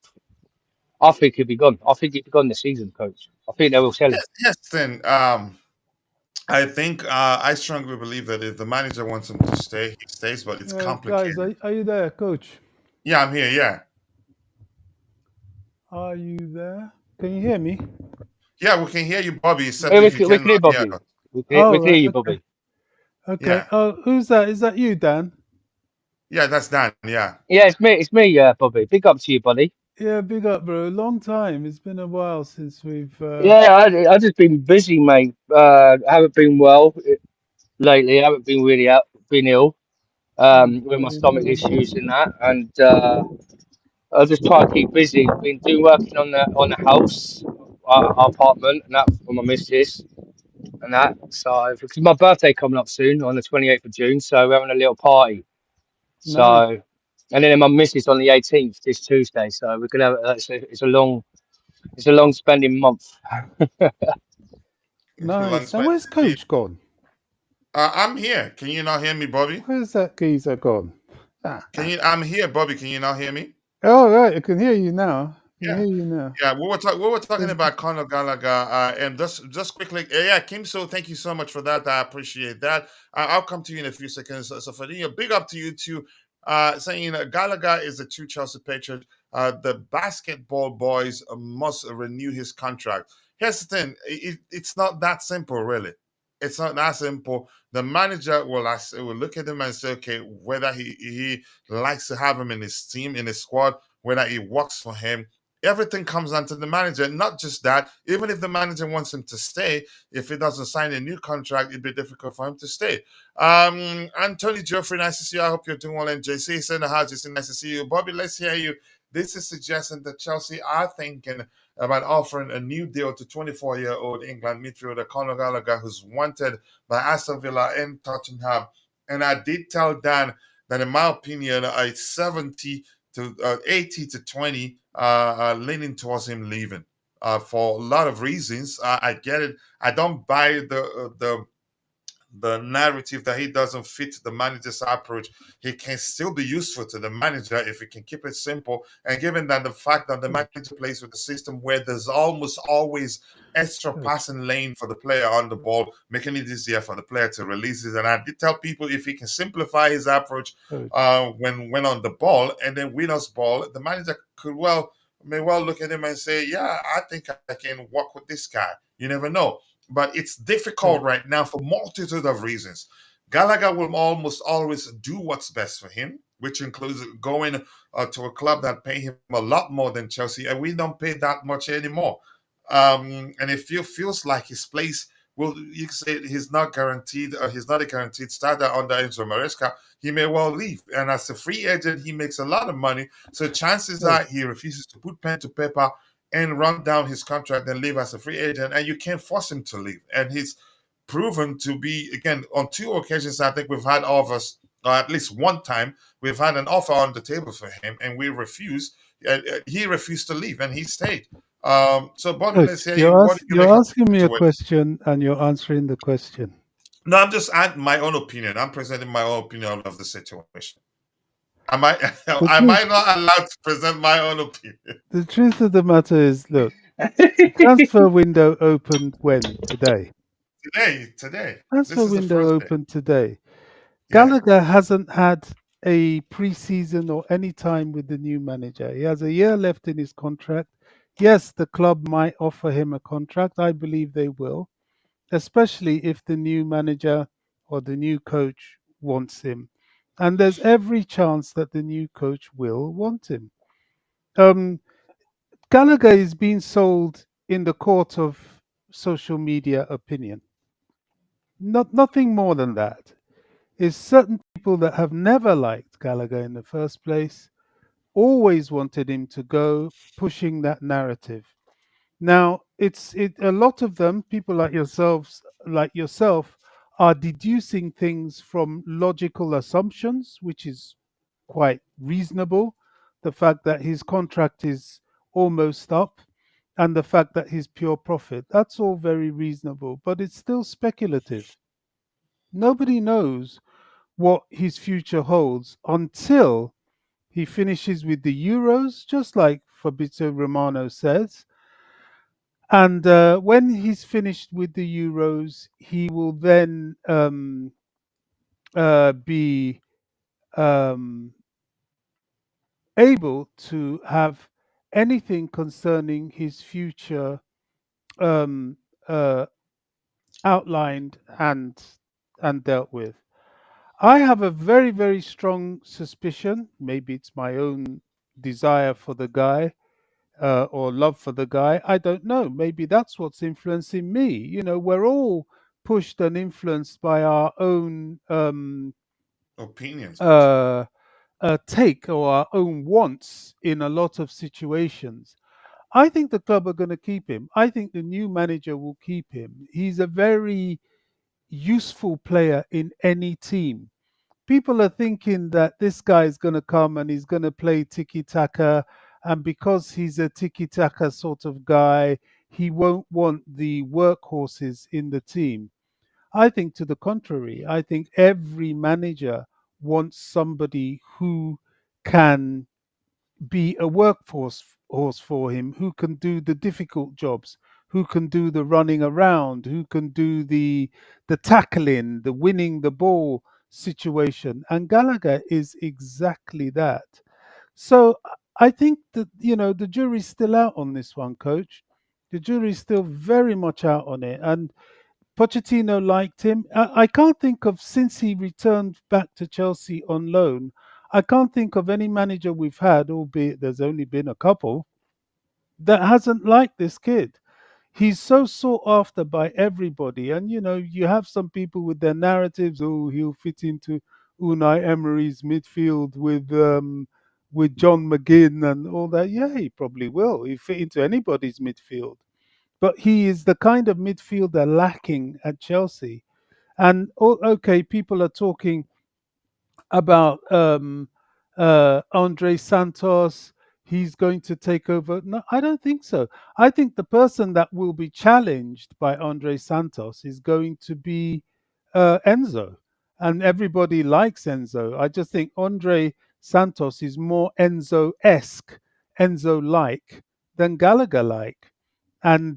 I think he'll be gone. I think he'll be gone this season, Coach. I think they will sell him. Yes, then I think I strongly believe that if the manager wants him to stay, he stays. But it's complicated. Guys, are you there, Coach? Yeah, I'm here. Yeah. Are you there? Can you hear me? Yeah, we can hear you, Bobby. Except We if you can hear cannot Bobby. hear us. We can hear you, okay. Bobby. Okay. Yeah. Oh, who's that? Is that you, Dan? Yeah, that's Dan. Yeah. Yeah, it's me. It's me, Bobby. Big up to you, buddy. Yeah, big up, bro. Long time. It's been a while since we've. Yeah, I just been busy, mate. Haven't been well lately. Haven't been really out. Been ill. With my stomach issues and that, and I just try to keep busy. Been working on the house, our apartment, and that for my missus and that. So because my birthday coming up soon on the 28th of June, so we're having a little party. So, Nice. and then my missus on the 18th this Tuesday. So we're gonna have it's a long spending month. Nice. And where's Coach gone? I'm here. Can you not hear me, Bobby? Where's that geezer gone? I'm here, Bobby. Can you not hear me? Oh, right. I can hear you now. Yeah. Yeah, we were talking about Conor Gallagher, and just quickly, Kim. So thank you so much for that. I appreciate that. I'll come to you in a few seconds. So for you, big up to you too. Saying Gallagher is a true Chelsea patriot. The basketball boys must renew his contract. Here's the thing: it's not that simple, really. It's not that simple. The manager will look at him and say, okay, whether he likes to have him in his team, in his squad, whether it works for him. Everything comes down to the manager. Not just that, even if the manager wants him to stay, if he doesn't sign a new contract, it'd be difficult for him to stay. Anthony Geoffrey, nice to see you. I hope you're doing well. And JC is in the house. JC, nice to see you. Bobby, let's hear you. This is suggesting that Chelsea are thinking about offering a new deal to 24-year-old England midfielder Conor Gallagher, who's wanted by Aston Villa and Tottenham. And I did tell Dan that, in my opinion, it's 70 to 80 to 20, leaning towards him leaving for a lot of reasons. I get it. I don't buy the narrative that he doesn't fit the manager's approach. He can still be useful to the manager if he can keep it simple. And given that the fact that the manager plays with a system where there's almost always extra passing lane for the player on the ball, making it easier for the player to release it. And I did tell people if he can simplify his approach when on the ball and then win us ball, the manager may well look at him and say, yeah, I think I can work with this guy. You never know. But it's difficult right now for multitude of reasons. Gallagher will almost always do what's best for him, which includes going to a club that pay him a lot more than Chelsea, and we don't pay that much anymore. And it feels like his place you can say he's not guaranteed, he's not a guaranteed starter under Enzo Maresca. He may well leave. And as a free agent, he makes a lot of money. So chances are he refuses to put pen to paper and run down his contract and leave as a free agent, and you can't force him to leave. And his proven to be, again, on 2 occasions, I think we've had offers, or at least one time, we've had an offer on the table for him, and we refused. He refused to leave, and he stayed. So bottom Look, is here, what do you you're make of asking the me a situation? question and you're answering the question. No, I'm just adding my own opinion. I'm presenting my own opinion of the situation. Am I The am truth, I not allowed to present my own opinion? the truth of the matter is, look, the transfer window opened when? Today. Today. Transfer This is the window first day. opened today. Yeah. Gallagher hasn't had a pre-season or any time with the new manager. He has a year left in his contract. Yes, the club might offer him a contract. I believe they will, especially if the new manager or the new coach wants him. And there's every chance that the new coach will want him. Um, Gallagher is being sold in the court of social media opinion. Nothing more than that. Is certain people that have never liked Gallagher in the first place, always wanted him to go, pushing that narrative. Now, it's a lot of them, people like yourself, are deducing things from logical assumptions, which is quite reasonable. The fact that his contract is almost up and the fact that he's pure profit, that's all very reasonable, but it's still speculative. Nobody knows what his future holds until he finishes with the Euros, just like Fabrizio Romano says. And when he's finished with the Euros, he will then be um, able to have anything concerning his future um, uh, outlined and dealt with. I have a very, very strong suspicion. Maybe it's my own desire for the guy or love for the guy. I don't know. Maybe that's what's influencing me. You know, we're all pushed and influenced by our own Opinions, yes. uh, take or our own wants in a lot of situations. I think the club are going to keep him. I think the new manager will keep him. He's a very useful player in any team. People are thinking that this guy is going to come and he's going to play tiki taka, and because he's a tiki taka sort of guy, he won't want the workhorses in the team. I think to the contrary. I think every manager wants somebody who can be a workforce horse for him, who can do the difficult jobs, who can do the running around, who can do the tackling, the winning the ball situation. And Gallagher is exactly that. So I think that the jury's still out on this one, coach. The jury's still very much out on it. And Pochettino liked him. I can't think of, since he returned back to Chelsea on loan, I can't think of any manager we've had, albeit there's only been a couple, that hasn't liked this kid. He's so sought after by everybody. And you have some people with their narratives. Oh, he'll fit into Unai Emery's midfield with John McGinn and all that. Yeah, he probably will. He'll fit into anybody's midfield. But he is the kind of midfielder lacking at Chelsea. And okay, people are talking about Andre Santos. He's going to take over. No, I don't think so. I think the person that will be challenged by Andre Santos is going to be Enzo. And everybody likes Enzo. I just think Andre Santos is more Enzo esque, Enzo like than Gallagher like. And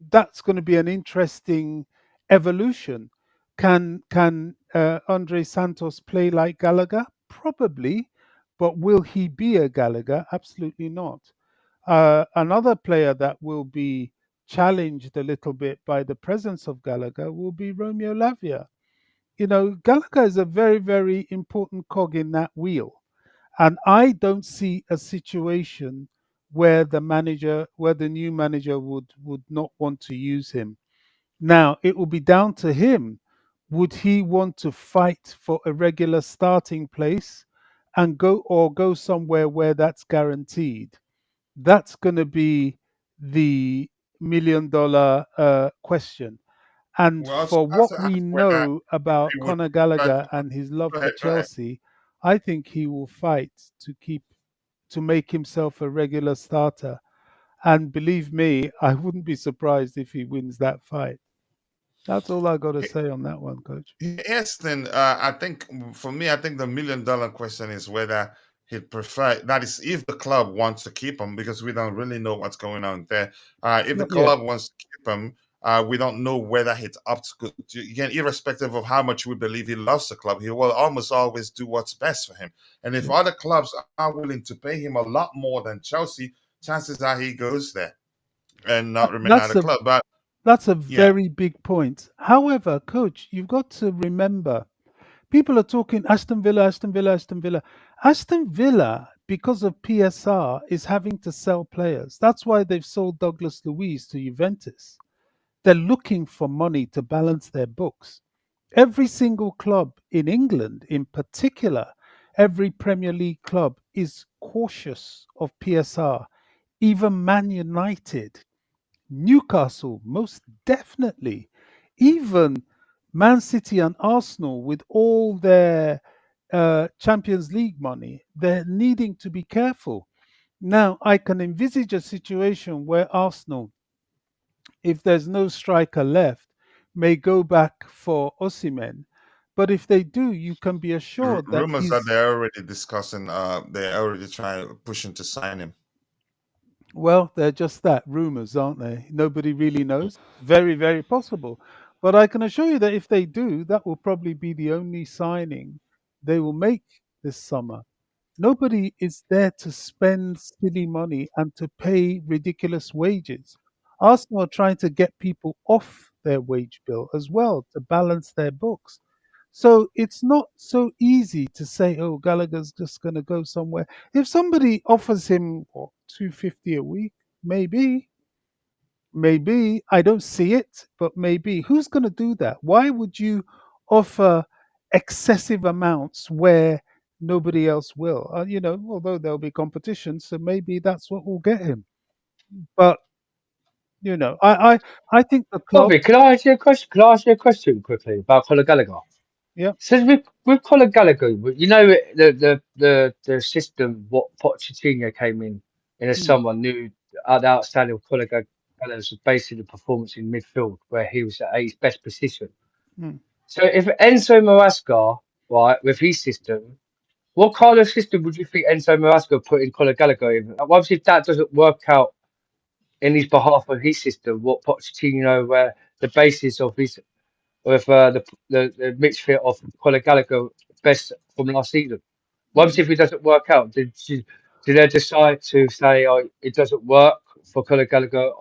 that's going to be an interesting evolution. Can Andre Santos play like Gallagher? Probably, but will he be a Gallagher? Absolutely not. Another player that will be challenged a little bit by the presence of Gallagher will be Romeo Lavia. Gallagher is a very, very important cog in that wheel. And I don't see a situation where the new manager would not want to use him. Now, it will be down to him. Would he want to fight for a regular starting place and go somewhere where that's guaranteed? That's going to be the million dollar question. And Well, so for I have what to we ask whether know about he would. Conor But Gallagher and his love go for ahead, go ahead. Chelsea, I think he will fight to make himself a regular starter. And believe me, I wouldn't be surprised if he wins that fight. That's all I got to say on that one, coach. Yes, then I think for me, I think the $1 million question is whether he'd prefer that is if the club wants to keep him because we don't really know what's going on there. If the Not yet. club wants to keep him, we don't know whether he's up again, irrespective of how much we believe he loves the club. He will almost always do what's best for him. And if Yeah. other clubs are willing to pay him a lot more than Chelsea, chances are he goes there and not remain at That's the a club. But that's a yeah, very big point. However, coach, you've got to remember people are talking Aston Villa, Aston Villa, Aston Villa. Aston Villa, because of PSR, is having to sell players. That's why they've sold Douglas Luiz to Juventus. They're looking for money to balance their books. Every single club in England, in particular, every Premier League club is cautious of PSR. Even Man United, Newcastle, most definitely, even Man City and Arsenal, with all their Champions League money, they're needing to be careful. Now, I can envisage a situation where Arsenal, if there's no striker left, may go back for Osimhen. But if they do, you can be assured that rumors that he's, they're already discussing, they're already trying pushing to sign him. well, they're just that rumors, aren't they? Nobody really knows. Very, very possible. But I can assure you that if they do, that will probably be the only signing they will make this summer. Nobody is there to spend silly money and to pay ridiculous wages. Arsenal are trying to get people off their wage bill as well to balance their books. So it's not so easy to say, oh, Gallagher's just going to go somewhere. If somebody offers him what, 250 a week, maybe, maybe I don't see it, but maybe who's going to do that? Why would you offer excessive amounts where nobody else will? Although there'll be competition, so maybe that's what will get him. But I think the club, Bobby, can I ask you a question? Can I ask you a question quickly about Conor Gallagher? yeah, So with Conor Gallagher, you know the system what Pochettino came in as mm, someone new, the outstanding of Conor Gallagher was basically the performance in midfield where he was at his best position. mm, So if Enzo Maresca, right, with his system, what kind of system would you think Enzo Maresca put in Conor Gallagher in? Obviously, if that doesn't work out in his behalf of his system, what Pochettino, where the basis of his with the midfield of Conor Gallagher best from last season. What mm. if it doesn't work out? Did they decide to say, oh, it doesn't work for Conor Gallagher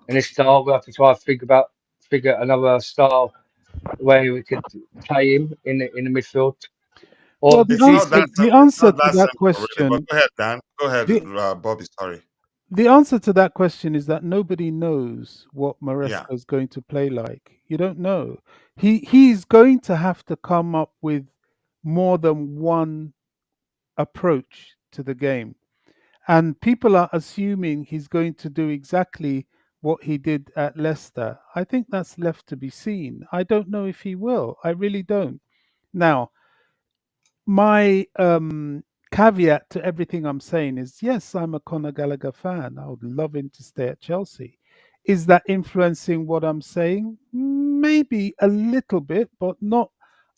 in his style? We have to try and figure another style where we could play him in the midfield. Well, Or the It's his not answer that system. the simple. It's answer not to that that simple, really. But question, go ahead, Dan. Go ahead, the Bobby. Sorry. the answer to that question is that nobody knows what Yeah. Maresca is going to play like. You don't know. He's going to have to come up with more than one approach to the game. And people are assuming he's going to do exactly what he did at Leicester. I think that's left to be seen. I don't know if he will. I really don't. Now, my caveat to everything I'm saying is yes, I'm a Conor Gallagher fan. I would love him to stay at Chelsea. Is that influencing what I'm saying? Maybe a little bit, but not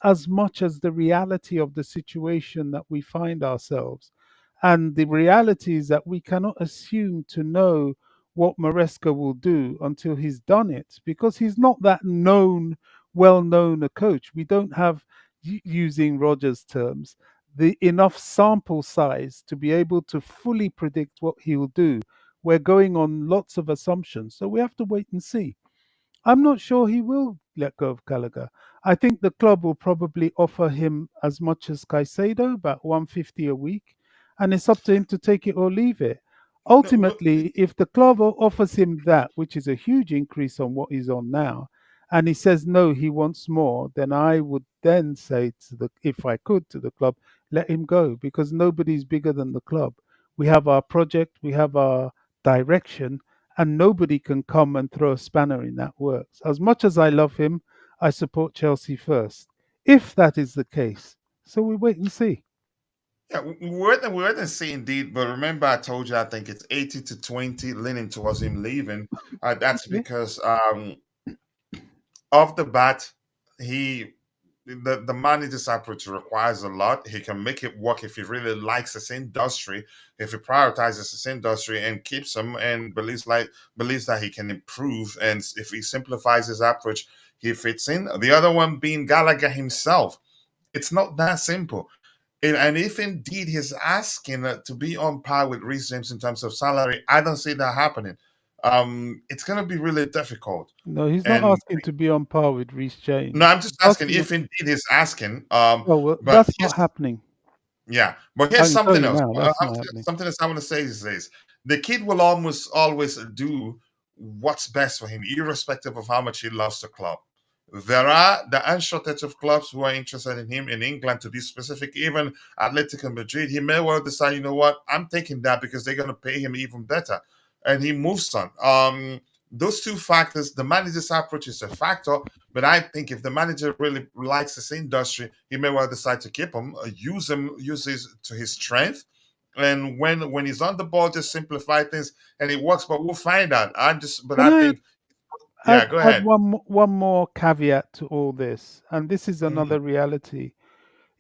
as much as the reality of the situation that we find ourselves. And the reality is that we cannot assume to know what Maresca will do until he's done it because he's not that well known a coach. We don't have using Rogers' terms, the enough sample size to be able to fully predict what he'll do. We're going on lots of assumptions, so we have to wait and see. I'm not sure he will let go of Gallagher. I think the club will probably offer him as much as Caicedo, about 150 a week, and it's up to him to take it or leave it. No, look, Ultimately, if the club offers him that, which is a huge increase on what he's on now, and he says no, he wants more, then I would then say to the, if I could, to the club, let him go because nobody's bigger than the club. We have our project, we have our direction, and nobody can come and throw a spanner in that works. As much as I love him, I support Chelsea first. If that is the case, so we wait and see. Yeah, we're the see indeed, but remember I told you I think it's 80 to 20 leaning towards him leaving. That's Okay. because off the bat, he the manager's approach requires a lot. He can make it work if he really likes this industry, if he prioritizes this industry and keeps him and believes that he can improve, and if he simplifies his approach, he fits in. The other one being Gallagher himself. It's not that simple. And if indeed he's asking to be on par with Reece James in terms of salary, I don't see that happening. It's going to be really difficult. No, he's not And asking to be on par with Reece no, James. I'm just He's asking asking. if indeed he's asking. Oh well, But that's here's not happening. yeah, but I here's can tell something you else. now, that's not happening. Something else I want to say is this: the kid will almost always do what's best for him, irrespective of how much he loves the club. There are the unshortage of clubs who are interested in him in England, to be specific, even Atletico Madrid. He may well decide, you know what, I'm taking that because they're going to pay him even better. And he moves on. Those two factors, the manager's approach is a factor, but I think if the manager really likes this industry, he may well decide to keep him, use his to his strength. And when he's on the ball, just simplify things and it works, but we'll find out. But Can I I think, add yeah, go add ahead. one more caveat to all this? And this is Mhm. another reality.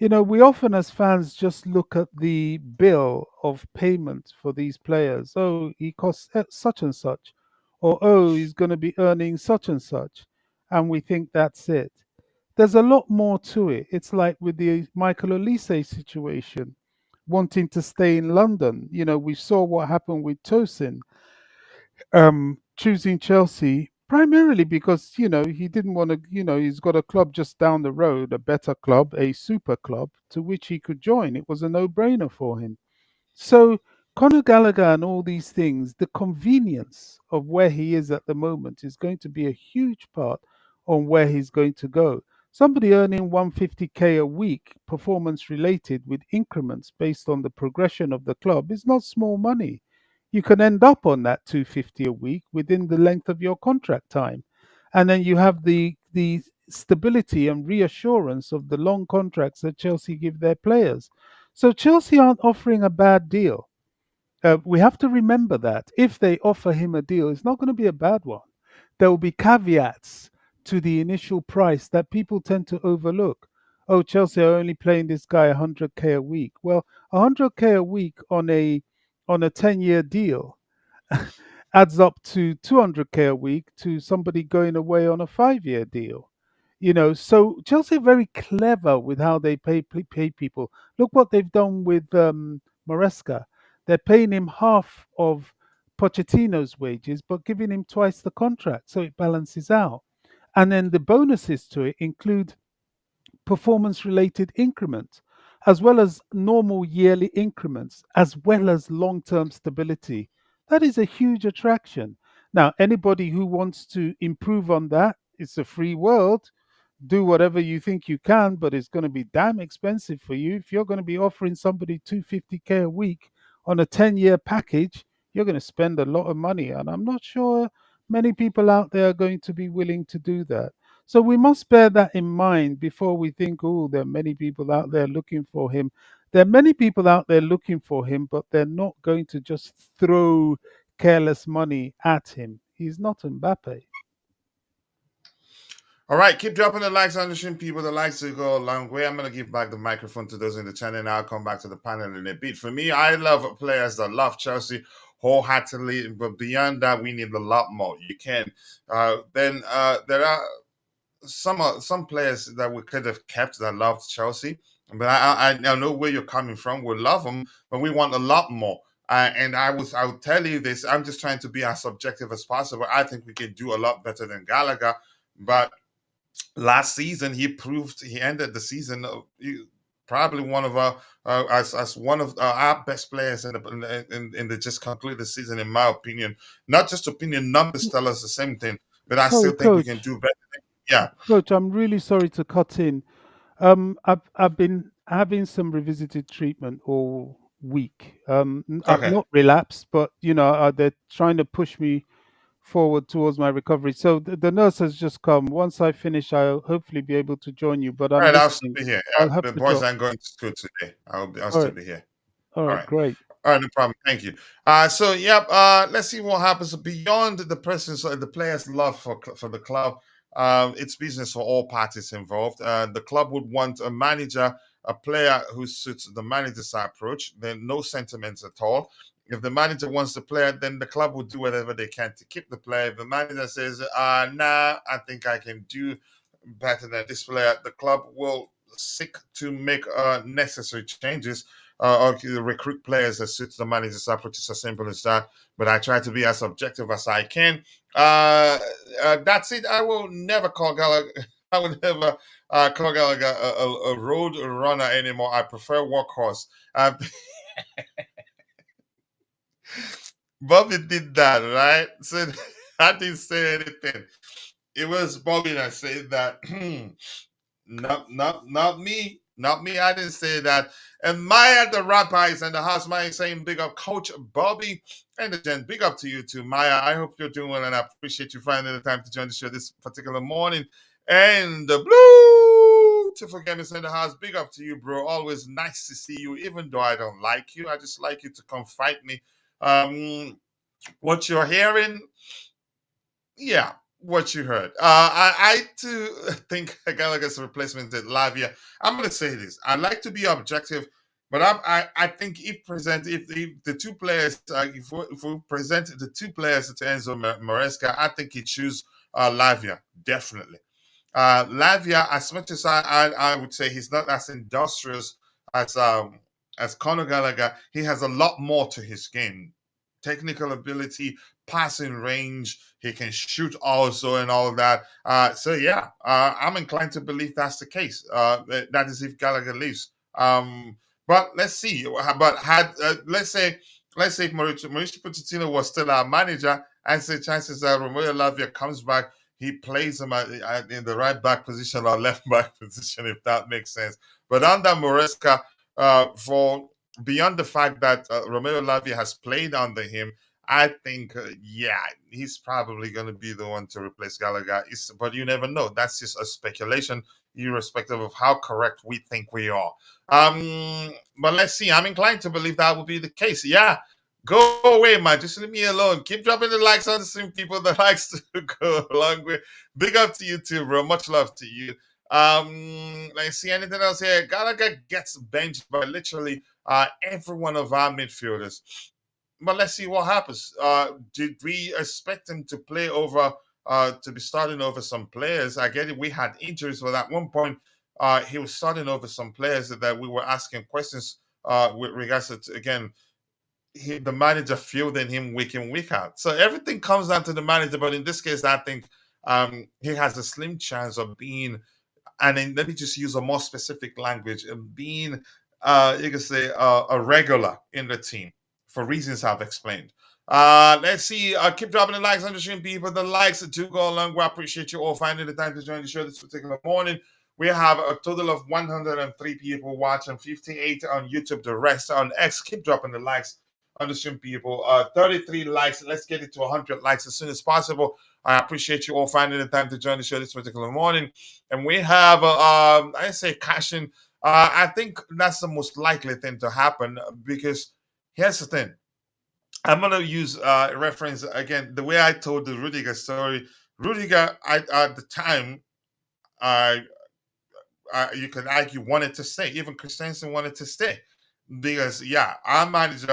We often as fans just look at the bill of payment for these players. Oh, he costs such and such, or oh, he's going to be earning such and such, and we think that's it. There's a lot more to it. It's like with the Michael Olise situation, wanting to stay in London. We saw what happened with Tosin choosing Chelsea primarily because he didn't want to. He's got a club just down the road, a better club, a super club to which he could join. It was a no-brainer for him. So Conor Gallagher and all these things, the convenience of where he is at the moment is going to be a huge part on where he's going to go. Somebody earning 150K a week, performance related with increments based on the progression of the club, is not small money. You can end up on that 250 a week within the length of your contract time. And then you have the stability and reassurance of the long contracts that Chelsea give their players. So Chelsea aren't offering a bad deal. We have to remember that if they offer him a deal, it's not going to be a bad one. There will be caveats to the initial price that people tend to overlook. Oh, Chelsea are only playing this guy 100K a week. Well, 100K a week on a 10-year deal adds up to 200K a week to somebody going away on a 5-year deal. So Chelsea are very clever with how they pay people. Look what they've done with Maresca. They're paying him half of Pochettino's wages, but giving him twice the contract, so it balances out. And then the bonuses to it include performance related increments, as well as normal yearly increments, as well as long term stability. That is a huge attraction. Now, anybody who wants to improve on that, it's a free world. Do whatever you think you can, but it's going to be damn expensive for you. If you're going to be offering somebody 250K a week on a 10-year package, you're going to spend a lot of money. And I'm not sure many people out there are going to be willing to do that. So we must bear that in mind before we think, oh, there are many people out there looking for him. There are many people out there looking for him, but they're not going to just throw careless money at him. He's not Mbappe. All right, keep dropping the likes on the stream, people. The likes to go a long way. I'm gonna give back the microphone to those in the channel, and I'll come back to the panel in a bit. For me, I love players that love Chelsea wholeheartedly, but beyond that, we need a lot more. You can. Then there are some players that we could have kept that loved Chelsea, but I know where you're coming from. We love them, but we want a lot more. And I will tell you this. I'm just trying to be as subjective as possible. I think we can do a lot better than Gallagher, but last season he proved he ended the season probably one of our as one of our best players in the just concluded season, in my opinion. Not just opinion, numbers tell us the same thing, but I Sorry, still think we can coach. do better. Yeah. Coach, I'm really sorry to cut in. I've been having some revisited treatment all week. I've Okay. not relapsed, but they're trying to push me forward towards my recovery. So the nurse has just come. Once I finish, I'll hopefully be able to join you. But All I'm right, I'll still listening. be here. I'll have The to boys drop. aren't going to school today. I'll All still right. be here. All All right. right. Great. All right, no problem. Thank you. So yep. Let's see what happens beyond the presence of the players' love for the club. It's business for all parties involved. The club would want a manager, a player who suits the manager's approach. Then no sentiments at all. If the manager wants the player, then the club will do whatever they can to keep the player. If the manager says, "Nah, I think I can do better than this player," the club will seek to make necessary changes or recruit players that suits the manager's approach. It's as simple as that. But I try to be as objective as I can. That's it. I will never call Gallagher. I will never call Gallagher a road runner anymore. I prefer workhorse. Bobby did that, right? So I didn't say anything. It was Bobby that said that. Not me. Not me. I didn't say that. And Maya the rapper is in the house. Maya saying big up Coach Bobby and the Jen. Big up to you too, Maya. I hope you're doing well and I appreciate you finding the time to join the show this particular morning. And the blue to forget me in the house. Big up to you, bro. Always nice to see you, even though I don't like you. I just like you to come fight me. What you're hearing, yeah, what you heard. I too think Gallagher's replacement is Lavia. I'm going to say this. I like to be objective, but I think if the two players, if we present the two players to Enzo Maresca, I think he choose Lavia definitely. Lavia, as much as I would say he's not as industrious as Conor Gallagher, he has a lot more to his game. Technical ability, passing range, he can shoot also and all that. So yeah, I'm inclined to believe that's the case. That is if Gallagher leaves. But let's see. But had let's say if Mauricio Pochettino was still our manager, I'd say chances are Romeo Lavia comes back, he plays him in the right back position or left back position, if that makes sense. But under Moresca, for beyond the fact that Romeo Lavia has played under him, I think, yeah, he's probably going to be the one to replace Gallagher. But you never know. That's just a speculation, irrespective of how correct we think we are. But let's see. I'm inclined to believe that will be the case. Yeah, go away, man. Just leave me alone. Keep dropping the likes on the same people that likes to go along with. Big up to you too, bro. Much love to you. Let's see anything else here. Gallagher gets benched by literally every one of our midfielders. But let's see what happens. Did we expect him to play over, to be starting over some players? I get it. We had injuries, but at one point, he was starting over some players that we were asking questions with regards to, again, the manager fielding him week in, week out. So everything comes down to the manager. But in this case, I think he has a slim chance of being, and then let me just use a more specific language, of being, you can say, a regular in the team for reasons I've explained. Let's see. Keep dropping the likes on the stream, people. The likes do go along. We appreciate you all finding the time to join the show this particular morning. We have a total of 103 people watching, 58 on YouTube, the rest on X. Keep dropping the likes on the stream, people. 33 likes. Let's get it to 100 likes as soon as possible. I appreciate you all finding the time to join the show this particular morning. And we have, I say, cashing. I think that's the most likely thing to happen because here's the thing. I'm going to use reference again, the way I told the Rudiger story. Rudiger, at the time, you could argue wanted to stay. Even Christensen wanted to stay because, yeah, our manager,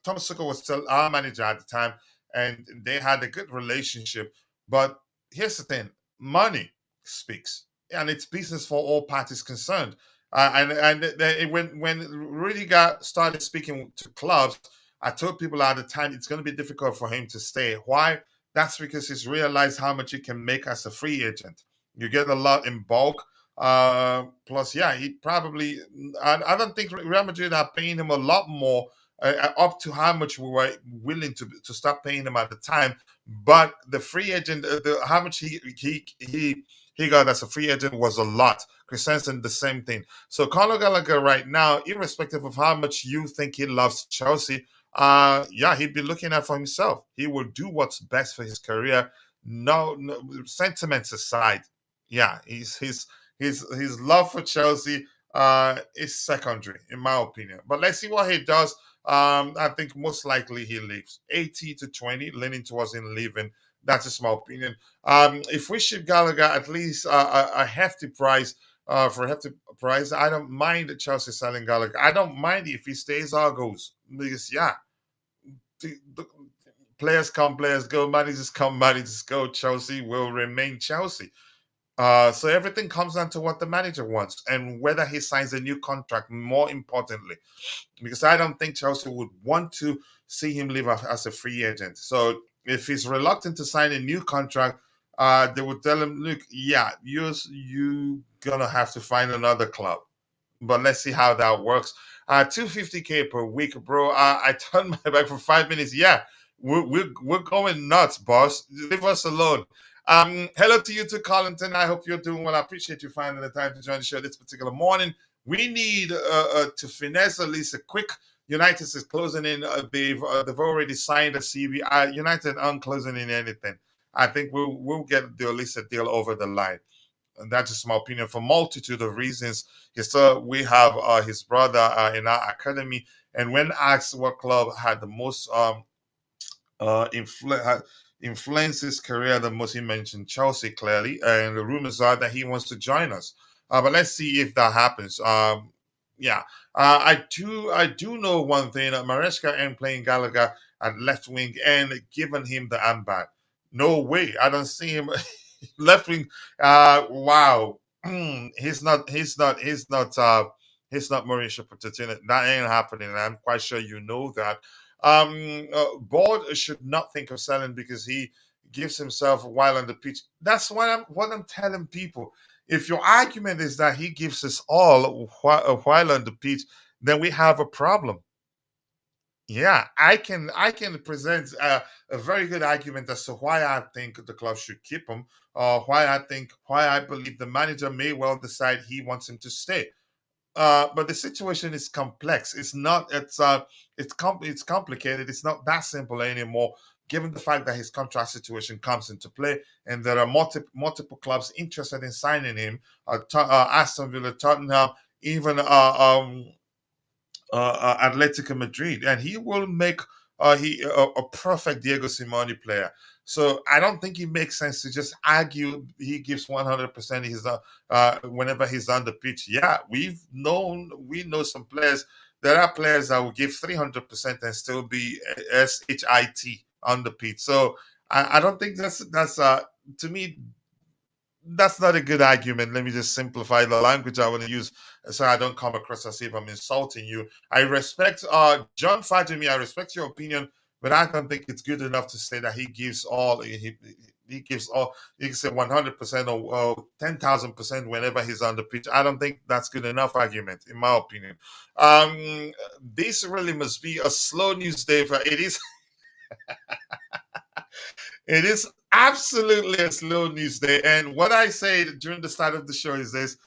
Thomas Tuchel was still our manager at the time, and they had a good relationship. But here's the thing: money speaks, and it's business for all parties concerned. When Rudiger started speaking to clubs, I told people at the time it's going to be difficult for him to stay. Why? That's because he's realized how much he can make as a free agent. You get a lot in bulk. Plus, yeah, he probably. I don't think Real Madrid are paying him a lot more, up to how much we were willing to start paying him at the time. But the free agent, how much he got as a free agent was a lot. Christensen, the same thing. So Conor Gallagher right now, irrespective of how much you think he loves Chelsea, yeah, he'd be looking out for himself. He will do what's best for his career. No sentiments aside, yeah, his love for Chelsea is secondary, in my opinion. But let's see what he does. I think most likely he leaves. 80-20, leaning towards him leaving. That's just my opinion. If we ship Gallagher at least a hefty price, for a hefty price, I don't mind Chelsea selling Gallagher. I don't mind if he stays or goes, because yeah, the players come, players go, managers come, managers go. Chelsea will remain Chelsea. So everything comes down to what the manager wants and whether he signs a new contract. More importantly, because I don't think Chelsea would want to see him leave as a free agent. So if he's reluctant to sign a new contract, they would tell him, "Look, yeah, you gonna have to find another club." But let's see how that works. 250K per week, bro. I turned my back for 5 minutes. Yeah, we're going nuts, boss. Leave us alone. Hello to you too, Collington. I hope you're doing well. I appreciate you finding the time to join the show this particular morning. We need to finesse at least a quick. United is closing in. They've already signed a CV. United aren't closing in anything. I think we'll get the Olise deal over the line. And that's just my opinion for multitude of reasons. We have his brother in our academy, and when asked what club had the most influenced his career the most, he mentioned Chelsea clearly, and the rumors are that he wants to join us. But let's see if that happens. Yeah, I do know one thing. Maresca ain't playing Gallagher at left wing and giving him the armband. No way. I don't see him left wing. Wow. He's not Mauricio Pochettino. That ain't happening. I'm quite sure you know that. Board should not think of selling because he gives himself a while on the pitch. That's what I'm telling people. If your argument is that he gives us all a while on the pitch, then we have a problem. Yeah, I can present a very good argument as to why I think the club should keep him, why I believe the manager may well decide he wants him to stay. But the situation is complex. It's complicated. It's not that simple anymore. Given the fact that his contract situation comes into play, and there are multiple clubs interested in signing him, Aston Villa, Tottenham, even Atletico Madrid, and he will make a perfect Diego Simeone player. So I don't think it makes sense to just argue he gives 100% his whenever he's on the pitch. Yeah, we know some players. There are players that will give 300% and still be shit on the pitch. So I don't think that's to me that's not a good argument. Let me just simplify the language I want to use so I don't come across as if I'm insulting you. I respect Jhon Fajimi, I respect your opinion, but I don't think it's good enough to say that he gives all he gives all he can say 100% or 10,000% whenever he's on the pitch. I don't think that's good enough argument, in my opinion. This really must be a slow news day for it is. It is absolutely a slow news day. And what I said during the start of the show is this: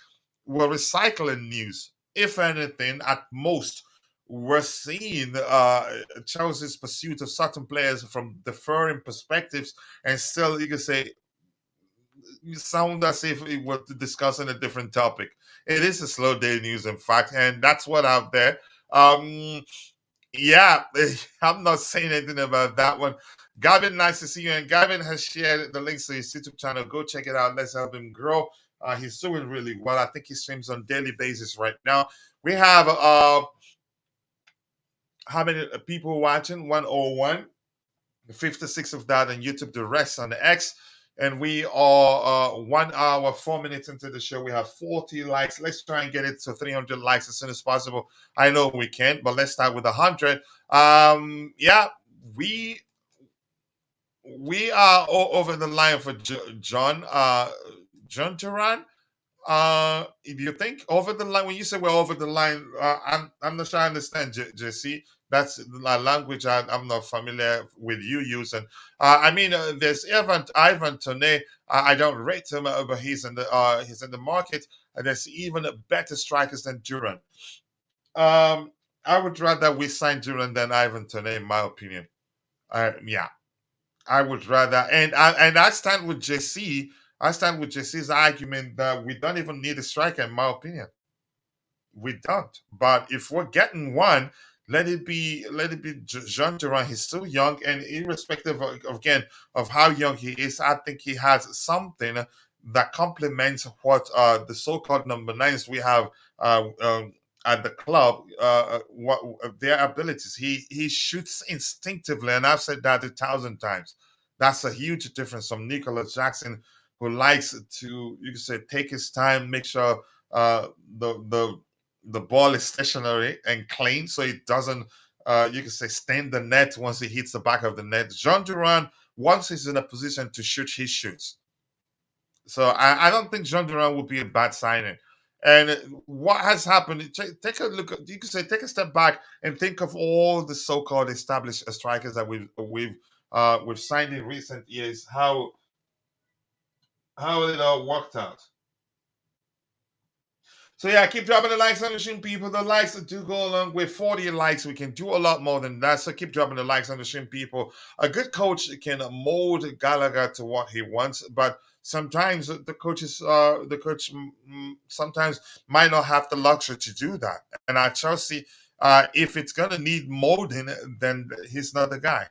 we're recycling news. If anything, at most, we're seeing Chelsea's pursuit of certain players from differing perspectives, and still, you can say, you sound as if we were discussing a different topic. It is a slow day news, in fact, and that's what out there. Yeah, I'm not saying anything about that one. Gavin, nice to see you. And Gavin has shared the links to his YouTube channel. Go check it out. Let's help him grow. He's doing really well. I think he streams on daily basis right now. We have how many people watching? 101. 56 of that on YouTube. The rest on the X. And we are 1 hour, 4 minutes into the show. We have 40 likes. Let's try and get it to 300 likes as soon as possible. I know we can't, but let's start with 100. Yeah, we are over the line for Jhon. Jhon Duran. If you think over the line, when you say we're over the line, I'm not sure I understand, JC. That's a language I'm not familiar with you using. I mean, there's Ivan Toney. I don't rate him, but he's in the market. And there's even better strikers than Duran. I would rather we sign Duran than Ivan Toney, in my opinion. Yeah, I would rather, and I stand with JC. I stand with JC's argument that we don't even need a striker, in my opinion. We don't. But if we're getting one, let it be Jhon Duran. He's still young, and irrespective again of how young he is, I think he has something that complements what the so-called number nines we have at the club, what their abilities. He shoots instinctively, and I've said that 1,000 times. That's a huge difference from Nicholas Jackson, who likes to, you could say, take his time, make sure the ball is stationary and clean, so it doesn't, you can say, stain the net once he hits the back of the net. Jhon Duran, once he's in a position to shoot, he shoots. So I don't think Jhon Duran would be a bad signing. And what has happened? Take a look. You can say take a step back and think of all the so-called established strikers that we've signed in recent years. How it all worked out. So yeah, keep dropping the likes on the stream, people. The likes do go along with 40 likes. We can do a lot more than that. So keep dropping the likes on the stream, people. A good coach can mold Gallagher to what he wants, but sometimes the coach sometimes might not have the luxury to do that. And at Chelsea, if it's gonna need molding, then he's not the guy.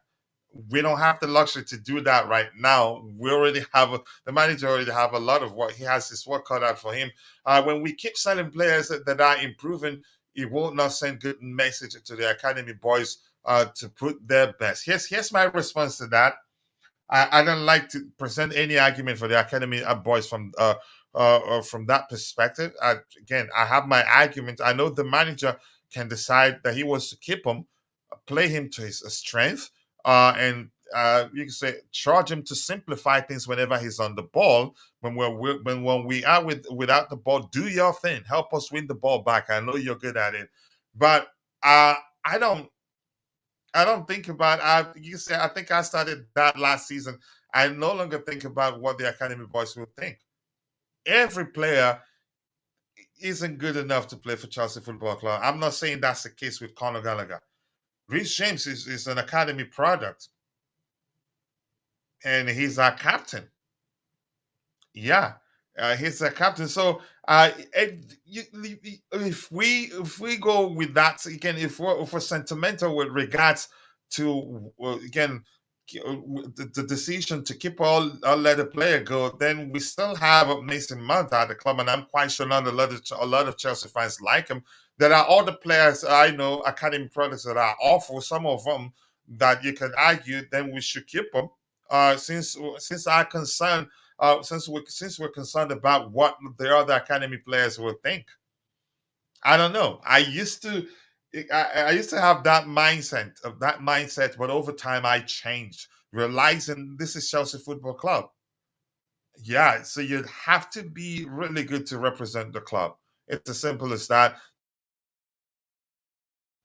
We don't have the luxury to do that right now. We already have the manager already have a lot of work. He has his work cut out for him. When we keep selling players that are improving, it will not send good message to the academy boys to put their best. Here's my response to that. I don't like to present any argument for the academy boys from that perspective. Again, I have my argument. I know the manager can decide that he wants to keep him, play him to his strength, and you can say charge him to simplify things whenever he's on the ball. When we are without the ball, do your thing. Help us win the ball back. I know you're good at it, but I don't think about. You say I think I started that last season. I no longer think about what the academy boys will think. Every player isn't good enough to play for Chelsea Football Club. I'm not saying that's the case with Conor Gallagher. Reece James is an academy product, and he's our captain. Yeah, he's a captain. So if we go with that again, if we're sentimental with regards to again the decision to keep all let a player go, then we still have Mason Mount at the club, and I'm quite sure not a lot of Chelsea fans like him. There are other players I know, academy products, that are awful. Some of them that you can argue, then we should keep them. Since I'm concerned, since we're concerned about what the other academy players will think. I don't know. I used to have that mindset, but over time I changed, realizing this is Chelsea Football Club. Yeah, so you'd have to be really good to represent the club. It's as simple as that.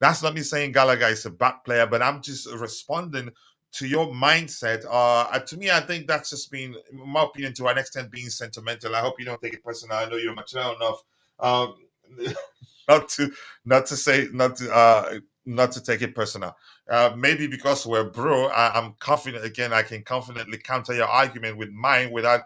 That's not me saying Gallagher is a bad player, but I'm just responding to your mindset. To me, I think that's just been, in my opinion, to an extent, being sentimental. I hope you don't take it personal. I know you're mature enough um, not to not to take it personal. Maybe because we're bro, I'm confident. Again, I can confidently counter your argument with mine without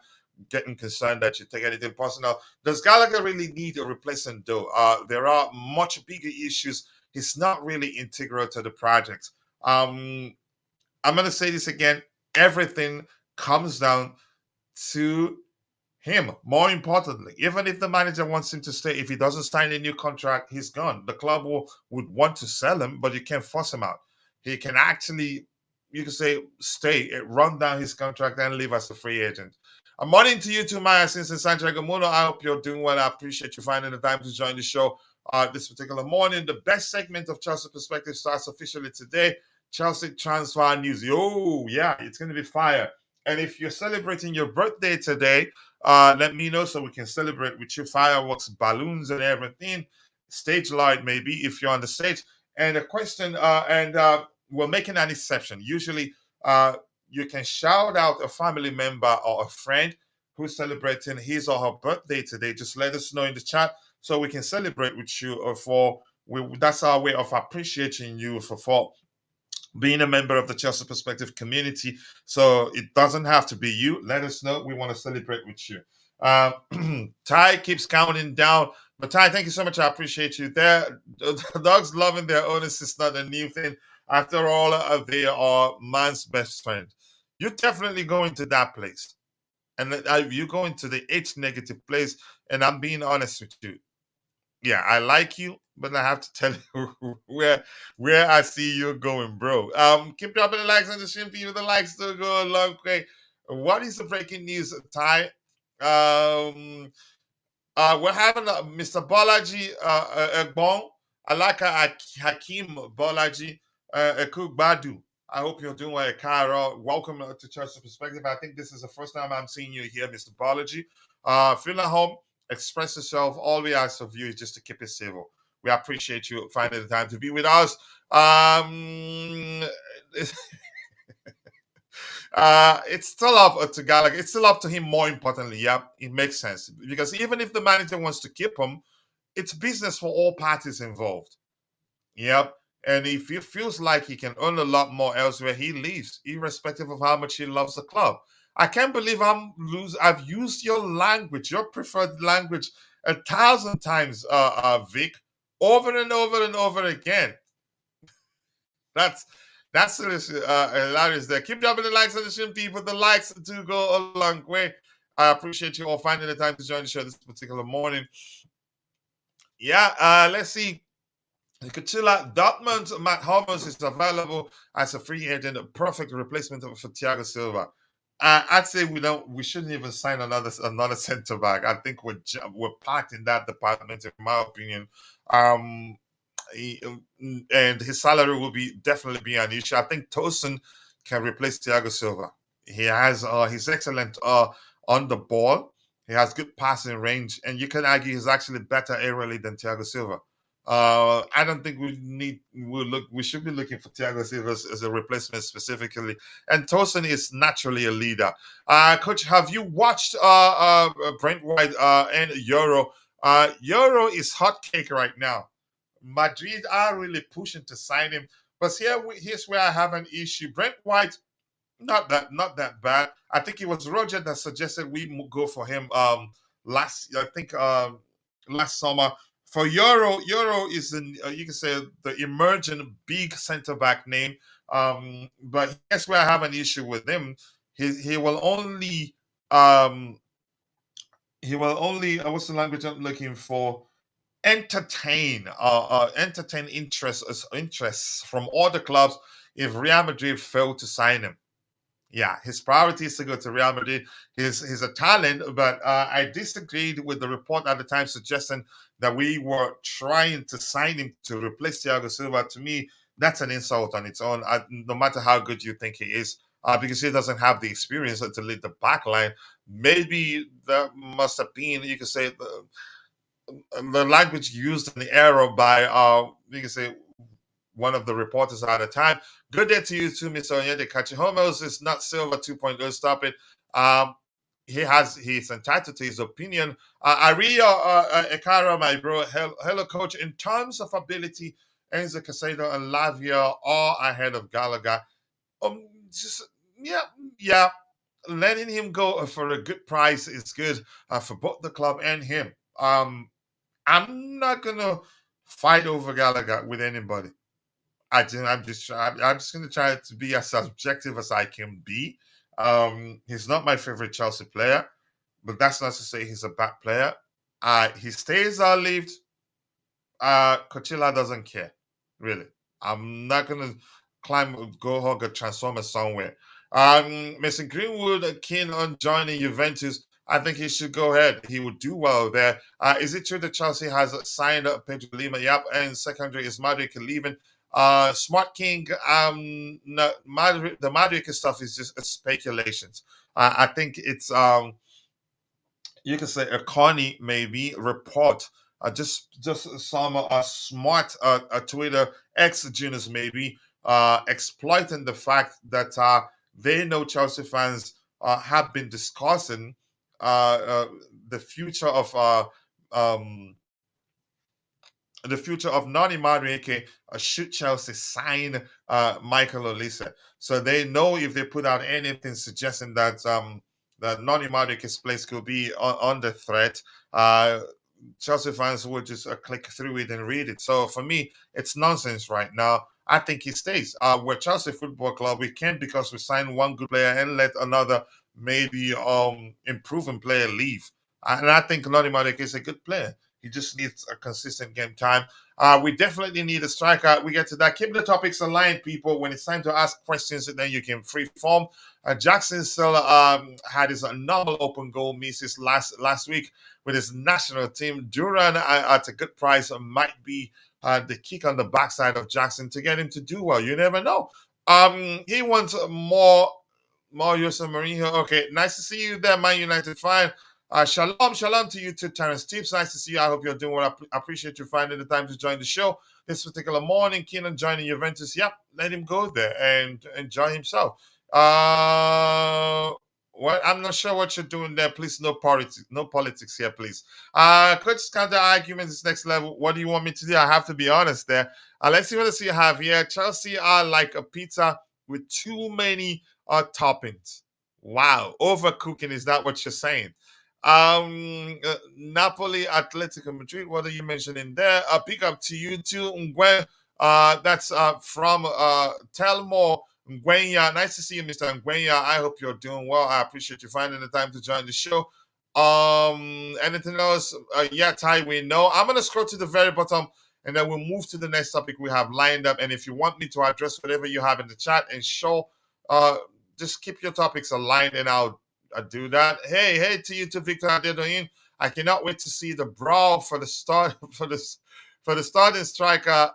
getting concerned that you take anything personal. Does Gallagher really need a replacement, though? There are much bigger issues. He's not really integral to the project. I'm going to say this again. Everything comes down to him. More importantly, even if the manager wants him to stay, if he doesn't sign a new contract, he's gone. The club would want to sell him, but you can't force him out. He can actually, you can say, stay, run down his contract, and leave as a free agent. I'm morning to you too, Maya, since in Santiago Muno. I hope you're doing well. I appreciate you finding the time to join the show this particular morning. The best segment of Chelsea Perspective starts officially today. Chelsea transfer news. Oh, yeah, it's going to be fire. And if you're celebrating your birthday today, let me know so we can celebrate with you. Fireworks, balloons, and everything. Stage light, maybe, if you're on the stage. And a question, we're making an exception. Usually, you can shout out a family member or a friend who's celebrating his or her birthday today. Just let us know in the chat so we can celebrate with you for That's our way of appreciating you for being a member of the Chelsea Perspective community. So it doesn't have to be you. Let us know. We want to celebrate with you. Ty keeps counting down. But Ty, thank you so much. I appreciate you. The dogs loving their owners is not a new thing. After all, they are man's best friend. You definitely go into that place. And you go into the H negative place. And I'm being honest with you. Yeah, I like you, but I have to tell you where I see you going, bro. Keep dropping the likes on the stream for you. The likes still go a long way. What is the breaking news, Ty? We're having Mr. Bolaji Egbon, Alaka Hakim Bolaji Ekugbadu. I hope you're doing well, Kara. Welcome to Church Perspective. I think this is the first time I'm seeing you here, Mr. Bolaji. Feel at home, express yourself. All we ask of you is just to keep it civil. We appreciate you finding the time to be with us. It's still up to Gallagher. It's still up to him, more importantly. Yeah, it makes sense. Because even if the manager wants to keep him, it's business for all parties involved. Yep. And if he feels like he can earn a lot more elsewhere, he leaves, irrespective of how much he loves the club. I can't believe I've used your language, your preferred language, 1,000 times, Vic, over and over and over again. That's seriously hilarious there. Keep dropping the likes on the stream, people. The likes do go a long way. I appreciate you all finding the time to join the show this particular morning. Yeah, let's see. Kachila, Dortmund, Matt Hummels is available as a free agent, a perfect replacement for Thiago Silva. I'd say we shouldn't even sign another centre back. I think we're packed in that department, in my opinion. And his salary will definitely be an issue. I think Tosin can replace Thiago Silva. He has he's excellent on the ball. He has good passing range, and you can argue he's actually better aerially than Thiago Silva. I don't think we should be looking for Thiago Silva as a replacement specifically. And Tosin is naturally a leader. Coach, have you watched Brent White and Euro? Euro is hot cake right now. Madrid are really pushing to sign him, but here's where I have an issue. Brent White, not that bad. I think it was Roger that suggested we go for him last summer. For Euro is you can say the emerging big centre back name. But here's where I have an issue with him. He will only what's the language I'm looking for? Entertain interests from other clubs if Real Madrid fail to sign him. Yeah, his priority is to go to Real Madrid. He's a talent, but I disagreed with the report at the time suggesting that we were trying to sign him to replace Thiago Silva. To me, that's an insult on its own, no matter how good you think he is, because he doesn't have the experience to lead the back line. Maybe that must have been, you could say, the language used in the era by you can say one of the reporters at the time. Good day to you too, Mr. Onyede Kachi. Hummels is not Silva 2.0. Stop it. He's entitled to his opinion. Aria Ekara, my bro. Hello, coach. In terms of ability, Enzo Casado and Lavia are ahead of Gallagher. Yeah. Letting him go for a good price is good for both the club and him. I'm not gonna fight over Gallagher with anybody. I'm just gonna try to be as objective as I can be. He's not my favorite Chelsea player, but that's not to say he's a bad player. He stays or leaves. Coachella doesn't care, really. I'm not gonna go hug a transformer somewhere. Mason Greenwood keen on joining Juventus. I think he should go ahead. He would do well there. Is it true that Chelsea has signed up Pedro Lima? Yep. And secondary is Madrid leaving. Smart King. No, the Madrid stuff is just speculations. I think it's you can say a corny maybe report. Just some smart Twitter ex-genius maybe exploiting the fact that they know Chelsea fans have been discussing the future of the future of Nani Madueke should Chelsea sign Michael Olise. So they know if they put out anything suggesting that that Nani Madueke's place could be under threat, Chelsea fans will just click through it and read it. So for me, it's nonsense right now. I think he stays. We're Chelsea Football Club. We can't, because we signed one good player and let another maybe improving player leave. And I think Nani Madueke is a good player. He just needs a consistent game time. We definitely need a striker. We get to that. Keep the topics aligned, people. When it's time to ask questions, then you can free form. Jackson still had his normal open goal misses last week with his national team. Duran at a good price might be the kick on the backside of Jackson to get him to do well. You never know. He wants more Jose Mourinho. Okay, nice to see you there, Man United fan. Shalom to you too, Terrence Tips. Nice to see you. I hope you're doing well. I appreciate you finding the time to join the show this particular morning. Keenan joining Juventus. Yep, let him go there and enjoy himself. Well, I'm not sure what you're doing there. Please, no politics here, please. Coach's counter argument is next level. What do you want me to do? I have to be honest there. Let's see what you have here. Chelsea are like a pizza with too many toppings. Wow, overcooking, is that what you're saying? Napoli, Atletico Madrid. What are you mentioning there? Big up to you too, Ngwe. That's from Telmo Ngwenya. Nice to see you, Mr. Ngwenya. I hope you're doing well. I appreciate you finding the time to join the show. Anything else? Yeah, Ty, we know. I'm gonna scroll to the very bottom and then we'll move to the next topic we have lined up. And if you want me to address whatever you have in the chat and show, just keep your topics aligned and I'll do that. Hey to you too, Victor Adedoyin. I cannot wait to see the brawl for the starting striker,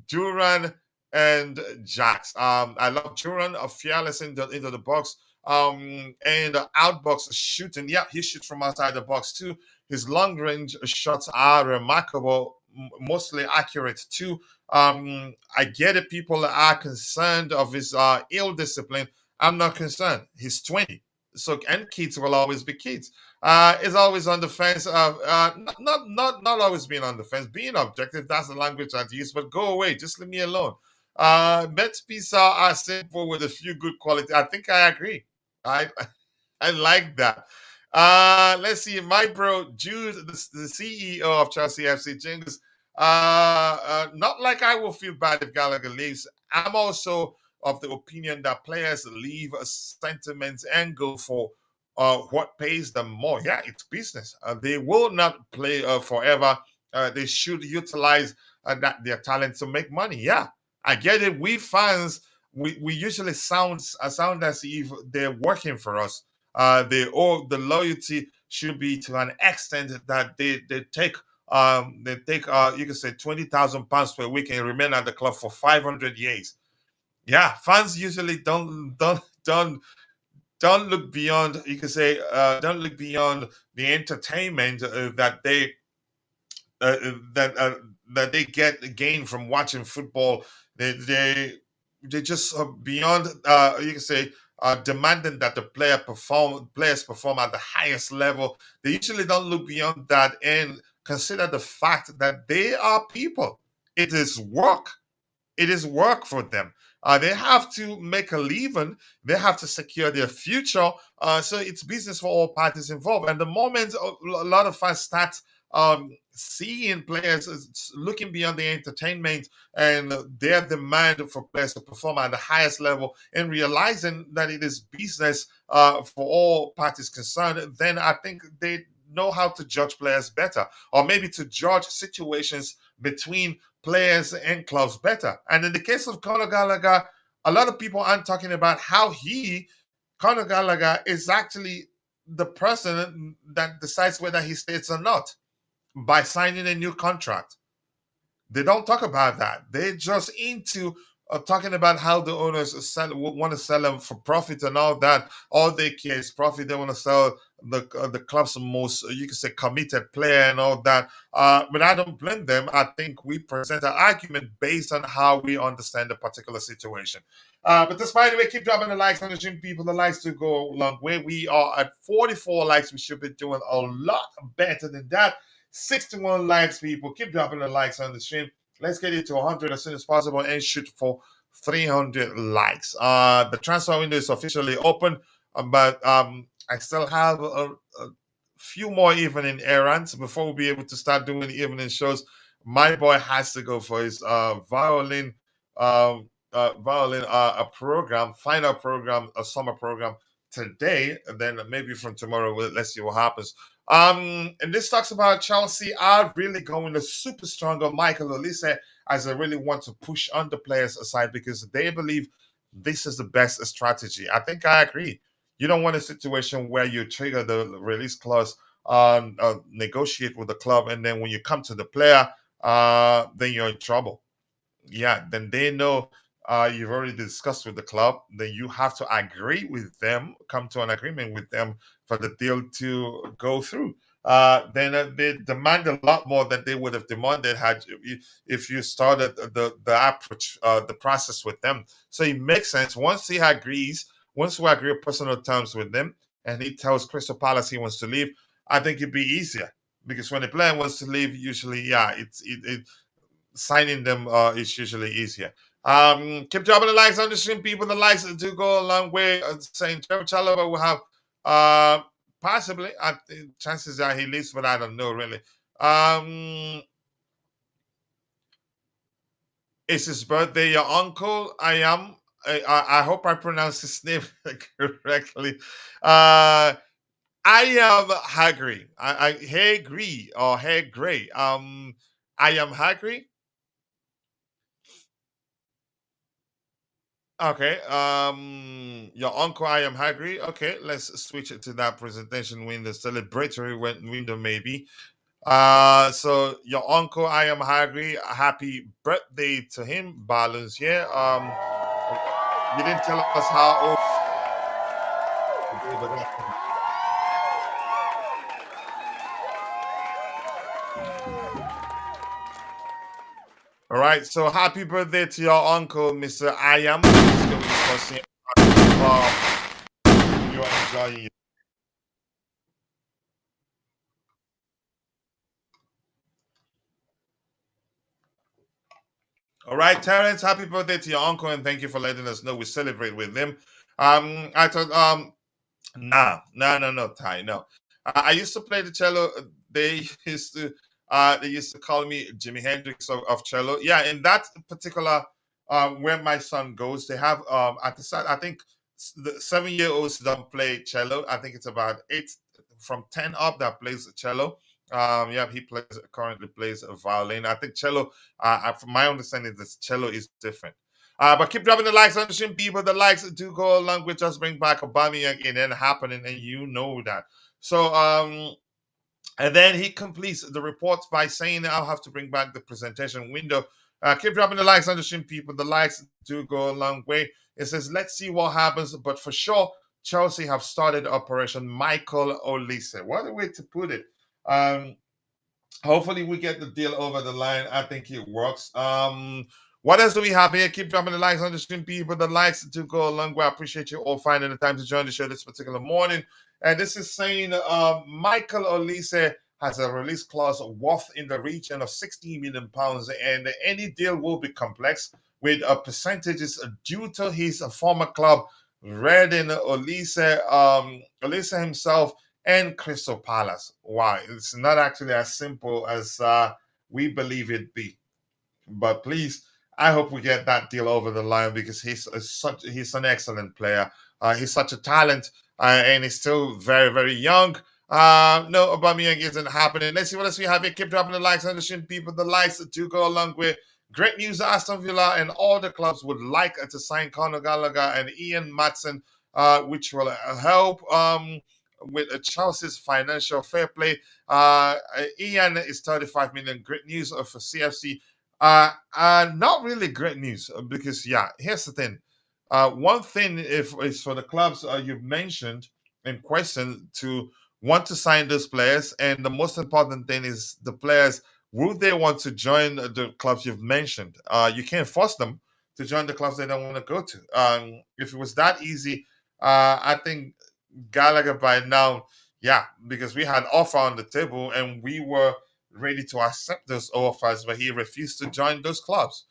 Duran and Jax. I love Duran, fearless into the box, and outbox shooting. Yeah, he shoots from outside the box too. His long range shots are remarkable, mostly accurate too. I get it. People are concerned of his ill discipline. I'm not concerned. He's 20. So, and kids will always be kids. Is always on the fence. Not always being on the fence. Being objective, that's the language I'd use. But go away. Just leave me alone. Mets pizza are simple with a few good quality. I think I agree. I like that. Let's see. My bro Jude, the CEO of Chelsea FC, Jingles. Not like I will feel bad if Gallagher leaves. I'm also of the opinion that players leave sentiments and go for what pays them more. Yeah, it's business. They will not play forever. They should utilize their talent to make money. Yeah, I get it. We fans, we usually sound as if they're working for us. The loyalty should be to an extent that they take you can say £20,000 per week and remain at the club for 500 years. Yeah, fans usually don't look beyond. You can say don't look beyond the entertainment that they get from watching football. They just beyond. You can say demanding that the players perform at the highest level. They usually don't look beyond that and consider the fact that they are people. It is work. It is work for them. They have to make a living. They have to secure their future. So it's business for all parties involved. And the moment a lot of us start seeing players looking beyond the entertainment and their demand for players to perform at the highest level and realizing that it is business for all parties concerned, then I think they know how to judge players better, or maybe to judge situations between players and clubs better. And in the case of Conor Gallagher, a lot of people aren't talking about how Conor Gallagher, is actually the person that decides whether he stays or not by signing a new contract. They don't talk about that. They're just into talking about how the owners want to sell them for profit and all that. All they care is profit. They want to sell the club's most, you can say, committed player and all that. But I don't blame them. I think we present an argument based on how we understand the particular situation. But despite the way, keep dropping the likes on the gym, people. The likes to go a long way. We are at 44 likes. We should be doing a lot better than that. 61 likes, people. Keep dropping the likes on the stream. Let's get it to 100 as soon as possible and shoot for 300 likes. The transfer window is officially open, but I still have a few more evening errands before we'll be able to start doing evening shows. My boy has to go for his violin a program, final program, a summer program today, and then maybe from tomorrow let's see what happens. And this talks about Chelsea are really going to super strong on Michael Olise, as they really want to push on the players aside because they believe this is the best strategy. I think I agree. You don't want a situation where you trigger the release clause, negotiate with the club, and then when you come to the player, then you're in trouble. Yeah, then they know you've already discussed with the club, then you have to agree with them, come to an agreement with them for the deal to go through. Then they demand a lot more than they would have demanded if you started the approach, the process with them. So it makes sense. Once he agrees, once we agree on personal terms with them, and he tells Crystal Palace he wants to leave, I think it'd be easier because when a player wants to leave, usually, yeah, signing them is usually easier. Keep dropping the likes on the stream, people. The likes do go a long way. Saying Trevoh Chalobah will have possibly chances are he leaves, but I don't know really. It's his birthday. Your uncle, I hope I pronounced his name correctly. I am Hagri. I Hagri or Hagray. I am Hagri. Okay. Your uncle, I am hungry. Okay, let's switch it to that presentation window, celebratory window, maybe. So your uncle, I am hungry. Happy birthday to him. Balloons here. You didn't tell us how old. All right. So happy birthday to your uncle, Mr. I am. You're enjoying it. All right, Terrence, happy birthday to your uncle, and thank you for letting us know we celebrate with him. I thought, no, Ty, no. I used to play the cello. They used to call me Jimi Hendrix of cello. Yeah, in that particular, where my son goes, they have at the side. I think the 7-year-olds don't play cello. I think it's about 8 from 10 up that plays cello. Yeah, he currently plays a violin. I think cello. From my understanding, this cello is different. But keep dropping the likes on the stream, people. The likes do go along with just bring back Aubameyang and then happening, and you know that. So and then he completes the reports by saying, I'll have to bring back the presentation window. Keep dropping the likes on the stream, people. The likes do go a long way. It says, let's see what happens. But for sure, Chelsea have started Operation Michael Olise. What a way to put it. Hopefully we get the deal over the line. I think it works. What else do we have here? Keep dropping the likes on the stream, people. The likes do go a long way. I appreciate you all finding the time to join the show this particular morning. And this is saying Michael Olise has a release clause worth in the region of £16 million, and any deal will be complex with percentages due to his former club, Reading. Olise himself and Crystal Palace. Wow, it's not actually as simple as we believe it be. But please, I hope we get that deal over the line because he's an excellent player. He's such a talent, and he's still very, very young. No, Aubameyang isn't happening. Let's see what else we have here. Keep dropping the likes on the stream, people. The likes do go along with great news. Aston Villa and all the clubs would like to sign Conor Gallagher and Ian Maatsen, which will help with Chelsea's financial fair play. Ian is 35 million. Great news for CFC. Not really great news because, yeah, here's the thing. One thing is for the clubs you've mentioned in question to want to sign those players, and the most important thing is the players, would they want to join the clubs you've mentioned? You can't force them to join the clubs they don't want to go to. If it was that easy, I think Gallagher by now, yeah, because we had offer on the table and we were ready to accept those offers, but he refused to join those clubs.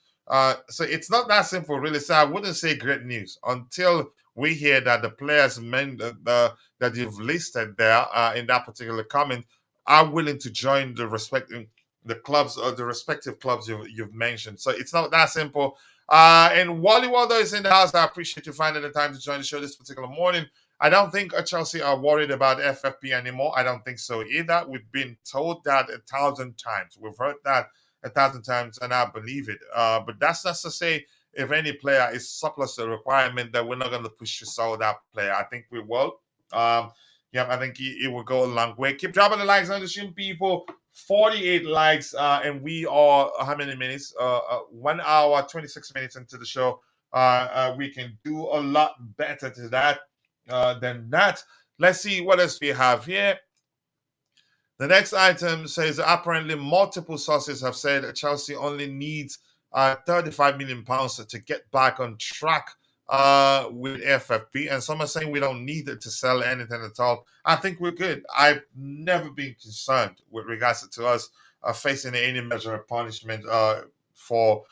So it's not that simple, really. So I wouldn't say great news until we hear that the players that you've listed there in that particular comment are willing to join the clubs or the respective clubs you've mentioned. So it's not that simple. And Wally Waldo is in the house. I appreciate you finding the time to join the show this particular morning. I don't think Chelsea are worried about FFP anymore. I don't think so either. We've been told that 1,000 times. We've heard that 1,000 times, and I believe it. But that's not to say if any player is surplus to requirement that we're not going to push to sell that player. I think we will. Yeah, I think it will go a long way. Keep dropping the likes on the stream, people. 48 likes, and we are how many minutes? 1 hour, 26 minutes into the show. We can do a lot better to that than that. Let's see what else we have here. The next item says apparently multiple sources have said that Chelsea only needs 35 million pounds to get back on track with FFP, and some are saying we don't need it to sell anything at all. I think we're good. I've never been concerned with regards to us facing any measure of punishment for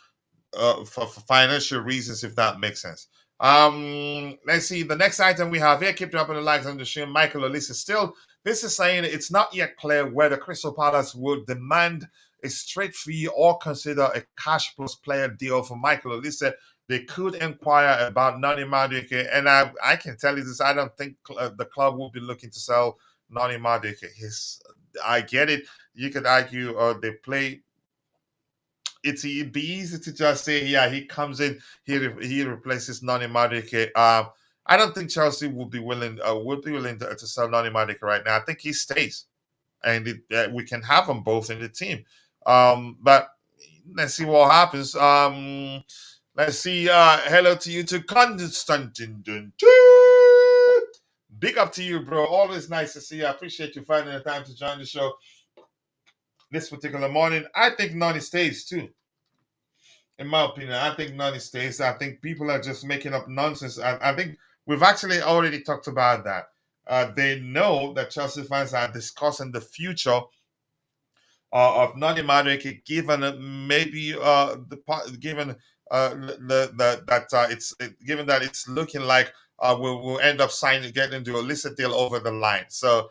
financial reasons, if that makes sense. Let's see. The next item we have here, keep dropping the likes on the stream. Michael Olise still. This is saying it's not yet clear whether Crystal Palace will demand a straight fee or consider a cash plus player deal for Michael Olise. They could inquire about Nani Madueke, and I can tell you this: I don't think the club will be looking to sell Nani Madueke. I get it. You could argue they play. It'd be easy to just say, yeah, he comes in, he replaces Nani Madueke. I don't think Chelsea would be willing to sell Nani Madueke right now. I think he stays, and we can have them both in the team. But let's see what happens. Let's see. Hello to you to Constantine. Big up to you, bro. Always nice to see you. I appreciate you finding the time to join the show this particular morning. I think Nani stays too. In my opinion, I think Nani stays. I think people are just making up nonsense. I think we've actually already talked about that. They know that Chelsea fans are discussing the future of Nani Madueke, given given that it's looking like we'll end up getting into a listed deal over the line. So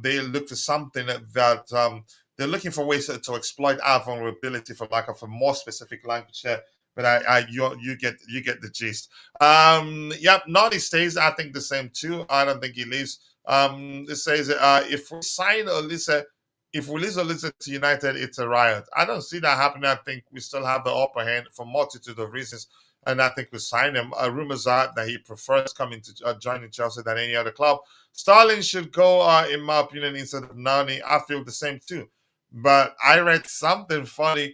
they look for something that they're looking for ways to exploit our vulnerability, for lack of a more specific language here. But you get the gist. Yep, Nani stays. I think the same too. I don't think he leaves. It says if we sign Olise. If we lose Olise to United, it's a riot. I don't see that happening. I think we still have the upper hand for multitude of reasons, and I think we sign him. Rumors are that he prefers coming to joining Chelsea than any other club. Sterling should go, in my opinion, instead of Nani. I feel the same too. But I read something funny.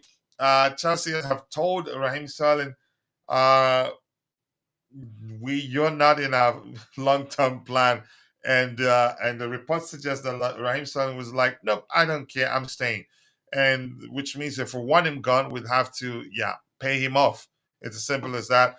Chelsea have told Raheem Sterling, you're not in our long-term plan. And the report suggests that Raheem Sterling was like, nope, I don't care, I'm staying. And which means if we want him gone, we'd have to, pay him off. It's as simple as that.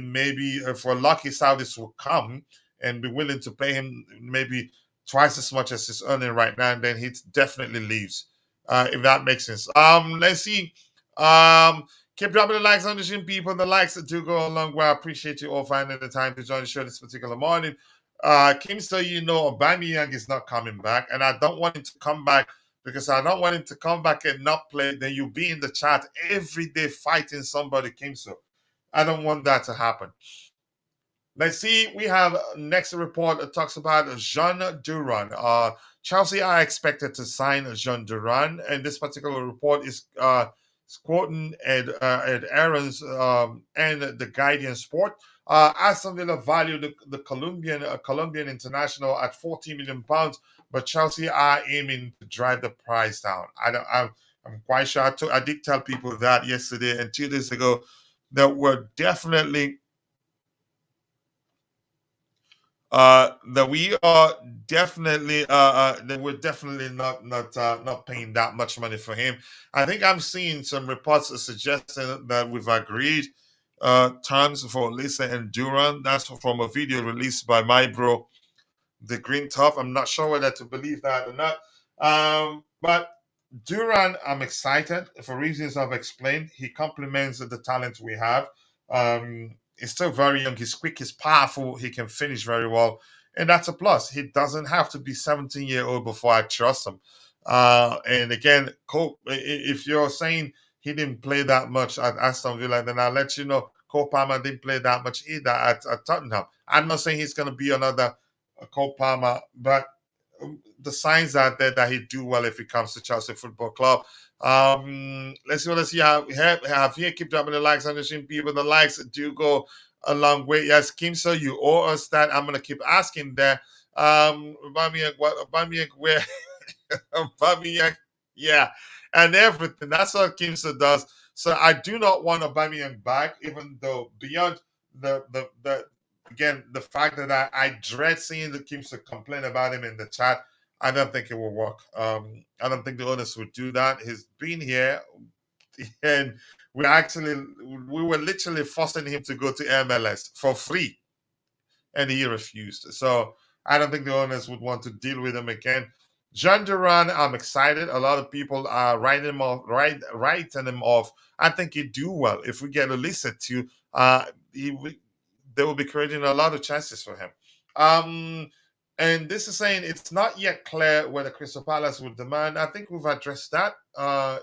Maybe if we're lucky, Saudis will come and be willing to pay him maybe twice as much as he's earning right now, and then he definitely leaves. If that makes sense. Let's see. Keep dropping the likes on the stream, people. The likes that do go a long way. I appreciate you all finding the time to join the show this particular morning. Kimster, Aubameyang is not coming back, and I don't want him to come back because I don't want him to come back and not play. Then you'll be in the chat every day fighting somebody, Kimster. I don't want that to happen. Let's see. We have next report that talks about Jhon Duran. Chelsea are expected to sign Jhon Duran, and this particular report is quoting Ed Aarons and the Guardian Sport. Aston Villa valued the Colombian international at £40 million, but Chelsea are aiming to drive the price down. I'm quite sure. I did tell people that yesterday and 2 days ago that we're definitely that we're definitely not paying that much money for him. I think I'm seeing some reports suggesting that we've agreed terms for Olise and Duran. That's from a video released by my bro, the Green Tough. I'm not sure whether to believe that or not. But Duran, I'm excited for reasons I've explained. He complements the talent we have. He's still very young. He's quick. He's powerful. He can finish very well, and that's a plus. He doesn't have to be 17-year-old before I trust him. And again, if you're saying he didn't play that much at Aston Villa, then I'll let you know Cole Palmer didn't play that much either at Tottenham. I'm not saying he's going to be another Cole Palmer, but the signs are there that he'd do well if he comes to Chelsea Football Club. Let's see have here. Keep dropping the likes on the stream, people. The likes do go a long way. Yes, Kim, so you owe us that. I'm gonna keep asking there. Aubameyang, where Aubameyang, yeah, and everything. That's what Kimsa does. So I do not want Aubameyang back, even though beyond the again, the fact that I dread seeing the Kimster complain about him in the chat, I don't think it will work. I don't think the owners would do that. He's been here, and we were literally forcing him to go to MLS for free, and he refused. So I don't think the owners would want to deal with him again. Jhon Duran, I'm excited. A lot of people are writing him off. I think he'd do well if we get Olise too. They will be creating a lot of chances for him. And this is saying it's not yet clear whether Crystal Palace would demand. I think we've addressed that.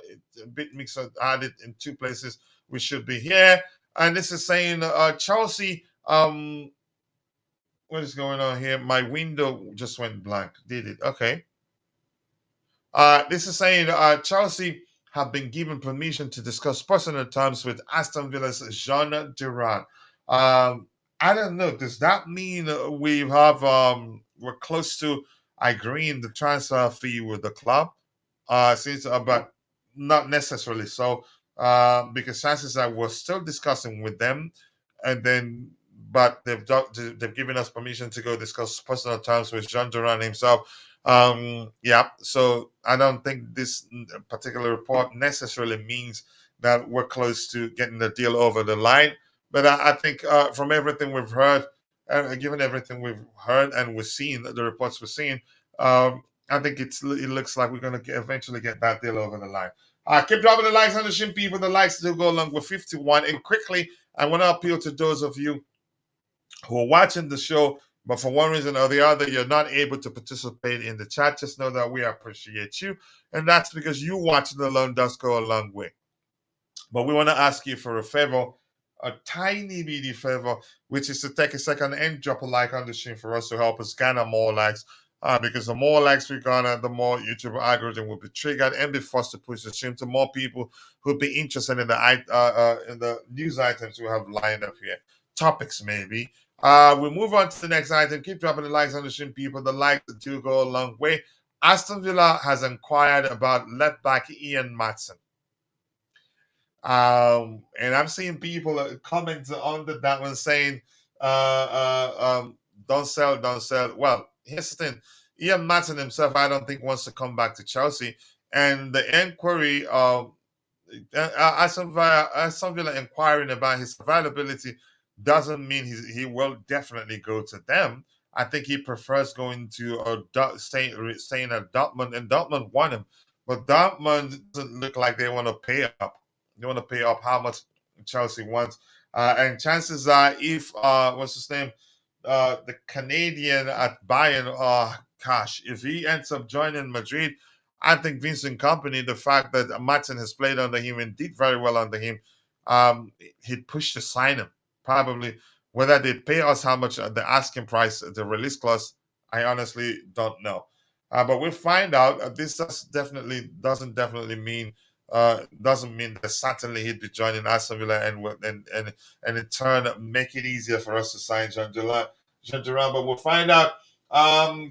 It's a bit mixed added in two places. We should be here. And this is saying Chelsea. What is going on here? My window just went blank. Did it? Okay. This is saying Chelsea have been given permission to discuss personal terms with Aston Villa's Jhon Duran. I don't know. Does that mean we have we're close to agreeing the transfer fee with the club? But not necessarily so, because chances are we're still discussing with them, and then but they've given us permission to go discuss personal terms with Jhon Duran himself. Yeah, so I don't think this particular report necessarily means that we're close to getting the deal over the line. But I think from everything we've heard, given everything we've heard and we've seen, the reports we've seen, I think it looks like we're going to eventually get that deal over the line. Keep dropping the likes on the stream, people. The likes do go along with 51. And quickly, I want to appeal to those of you who are watching the show, but for one reason or the other, you're not able to participate in the chat. Just know that we appreciate you. And that's because you watching alone does go a long way. But we want to ask you for a favor, a tiny bitty favor, which is to take a second and drop a like on the stream for us to help us garner more likes. Because the more likes we garner, the more YouTube algorithm will be triggered and be forced to push the stream to more people who'll be interested in the news items we have lined up here. Topics, maybe. We'll move on to the next item. Keep dropping the likes on the stream, people. The likes do go a long way. Aston Villa has inquired about left back Ian Maatsen. And I'm seeing people comment under that one saying, don't sell. Well, here's the thing. Ian Maatsen himself, I don't think wants to come back to Chelsea. And the inquiry, Aston Villa inquiring about his availability doesn't mean he will definitely go to them. I think he prefers going to staying at Dortmund, and Dortmund want him. But Dortmund doesn't look like they want to pay up. They want to pay up how much Chelsea wants. And chances are, if what's his name, the Canadian at Bayern, if he ends up joining Madrid, I think Vincent Kompany, the fact that Maatsen has played under him and did very well under him, he'd push to sign him. Probably. Whether they pay us how much the asking price, the release clause, I honestly don't know. But we'll find out. This doesn't mean that certainly he'd be joining Aston Villa and in turn make it easier for us to sign Jhon Duran. But we'll find out.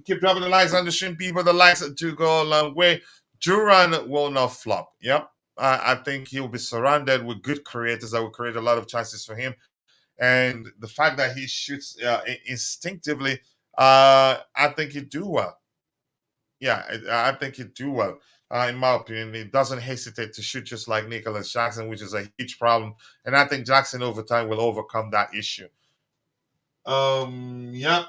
Keep dropping the likes on the stream, people. The likes do go a long way. Duran will not flop. Yep. I think he'll be surrounded with good creators that will create a lot of chances for him. And the fact that he shoots instinctively, I think he'd do well. Yeah, I think he'd do well. In my opinion, he doesn't hesitate to shoot just like Nicholas Jackson, which is a huge problem. And I think Jackson over time will overcome that issue. Yeah.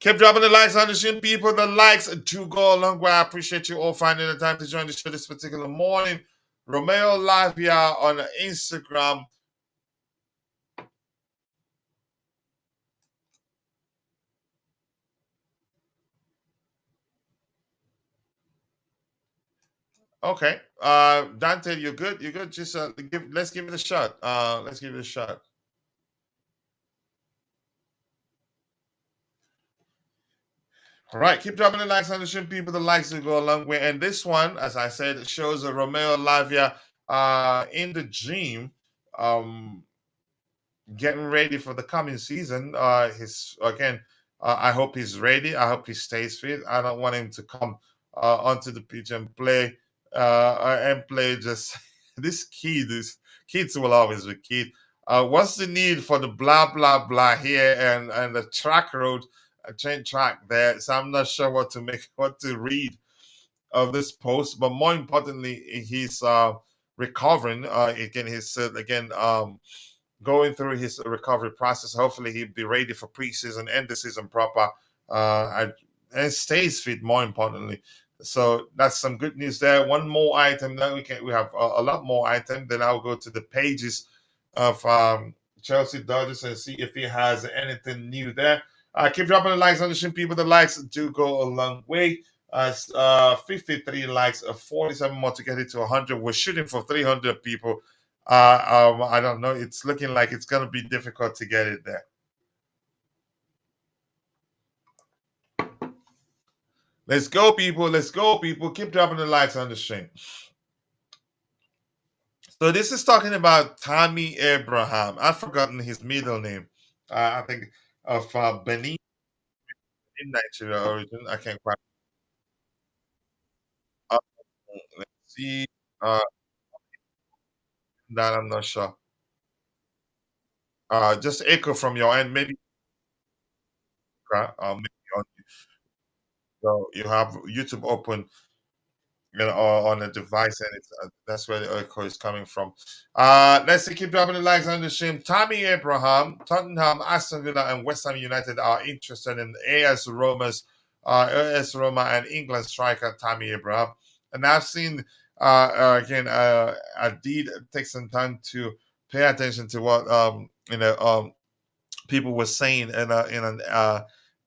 Keep dropping the likes on the stream, people. The likes do go a long way. I appreciate you all finding the time to join the show this particular morning. Romeo Lavia on Instagram. Okay. Dante, you're good. You're good. Just let's give it a shot. Let's give it a shot. All right, keep dropping the likes on the stream, people. The likes will go a long way. And this one, as I said, shows a Romeo Lavia in the gym, getting ready for the coming season. His again, I hope he's ready. I hope he stays fit. I don't want him to come onto the pitch and play just this kid. This kids will always be kid. What's the need for the blah blah blah here and the track road, train track there? So I'm not sure what to read of this post. But more importantly, he's recovering. Again, he's again going through his recovery process. Hopefully, he'll be ready for preseason and the season proper, and stays fit. More importantly, so that's some good news there. One more item that we have a lot more items. Then I'll go to the pages of Chelsea Dodgers and see if he has anything new there. Keep dropping the likes on the stream, people. The likes do go a long way. 53 likes, 47 more to get it to 100. We're shooting for 300 people. I don't know. It's looking like it's going to be difficult to get it there. Let's go, people. Let's go, people. Keep dropping the likes on the stream. So this is talking about Tammy Abraham. I've forgotten his middle name. I think of Benin in Nigeria origin. I can't quite. Uh, let's see. Uh, that I'm not sure. Just echo from your end, maybe. Maybe on, so you have YouTube open, on a device, and that's where the echo is coming from. Let's see, keep dropping the likes on the stream. Tammy Abraham, Tottenham, Aston Villa, and West Ham United are interested in AS Roma and England striker Tammy Abraham. And I've seen again, I did take some time to pay attention to what people were saying in an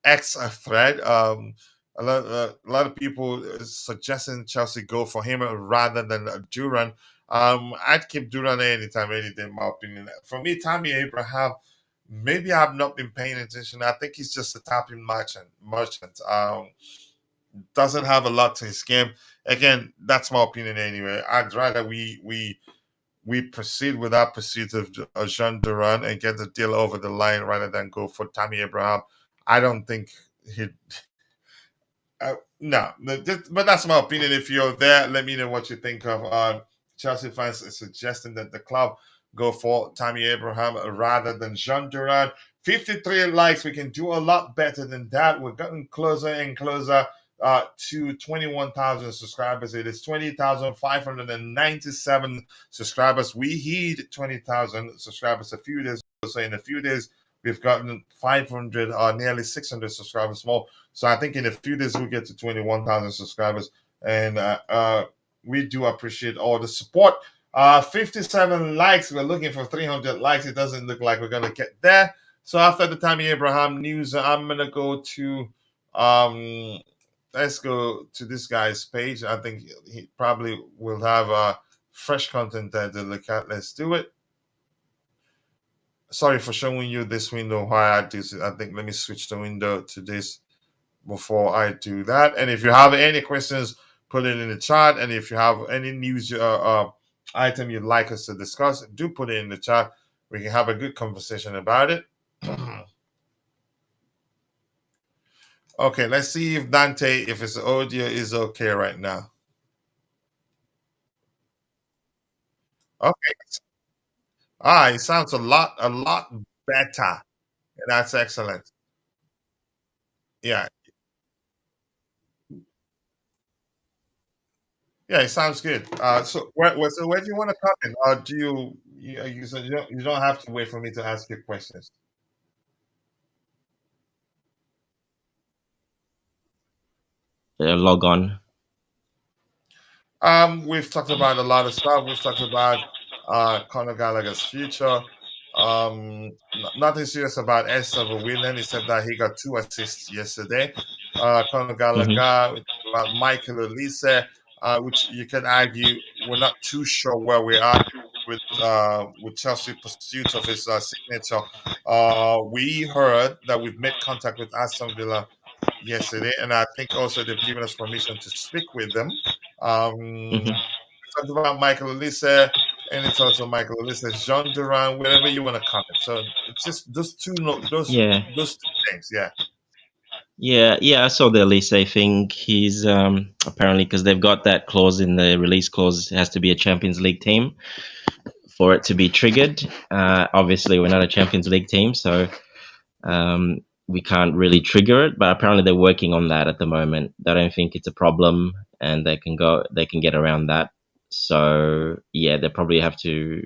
X thread. A lot of people suggesting Chelsea go for him rather than Duran. I'd keep Duran anytime, any day, in my opinion. For me, Tammy Abraham, maybe I've not been paying attention. I think he's just a tapping merchant. Doesn't have a lot to his game. Again, that's my opinion anyway. I'd rather we proceed with our pursuit of Jhon Duran and get the deal over the line rather than go for Tammy Abraham. I don't think he. No, but that's my opinion. If you're there, let me know what you think of. Chelsea fans are suggesting that the club go for Tammy Abraham rather than Jhon Duran. 53 likes. We can do a lot better than that. We're getting closer and closer to 21,000 subscribers. It is 20,597 subscribers. We hit 20,000 subscribers a few days ago. So in a few days, we've gotten 500 or nearly 600 subscribers more. So I think in a few days we'll get to 21,000 subscribers, and we do appreciate all the support. 57 likes. We're looking for 300 likes. It doesn't look like we're gonna get there. So after the Tammy Abraham news, I'm gonna go to let's go to this guy's page. I think he probably will have fresh content there to look at. Let's do it. Sorry for showing you this window while I do this. I think let me switch the window to this before I do that. And if you have any questions, put it in the chat. And if you have any news item you'd like us to discuss, do put it in the chat. We can have a good conversation about it. Okay, let's see if Dante, if his audio is okay right now. Okay. It sounds a lot better. That's excellent. Yeah. Yeah, it sounds good. So where do you want to come in? Do you said you don't have to wait for me to ask you questions. log on? We've talked about a lot of stuff. We've talked about Conor Gallagher's future. Nothing serious about Esther Willian, except that he got 2 assists yesterday. Conor Gallagher, we talked about Michael Olise, which you can argue we're not too sure where we are with Chelsea pursuit of his signature. We heard that we've made contact with Aston Villa yesterday, and I think also they've given us permission to speak with them. Mhm. Talked about Michael Olise, and it's also Michael Olise, Jhon Duran, wherever you want to comment. So it's just those two, Yeah. those two things. Yeah. Yeah. I saw the Elise thing. He's apparently, because they've got that clause in the release clause, it has to be a Champions League team for it to be triggered. Obviously, we're not a Champions League team, so we can't really trigger it. But apparently, they're working on that at the moment. They don't think it's a problem, and they can get around that. So yeah, they probably have to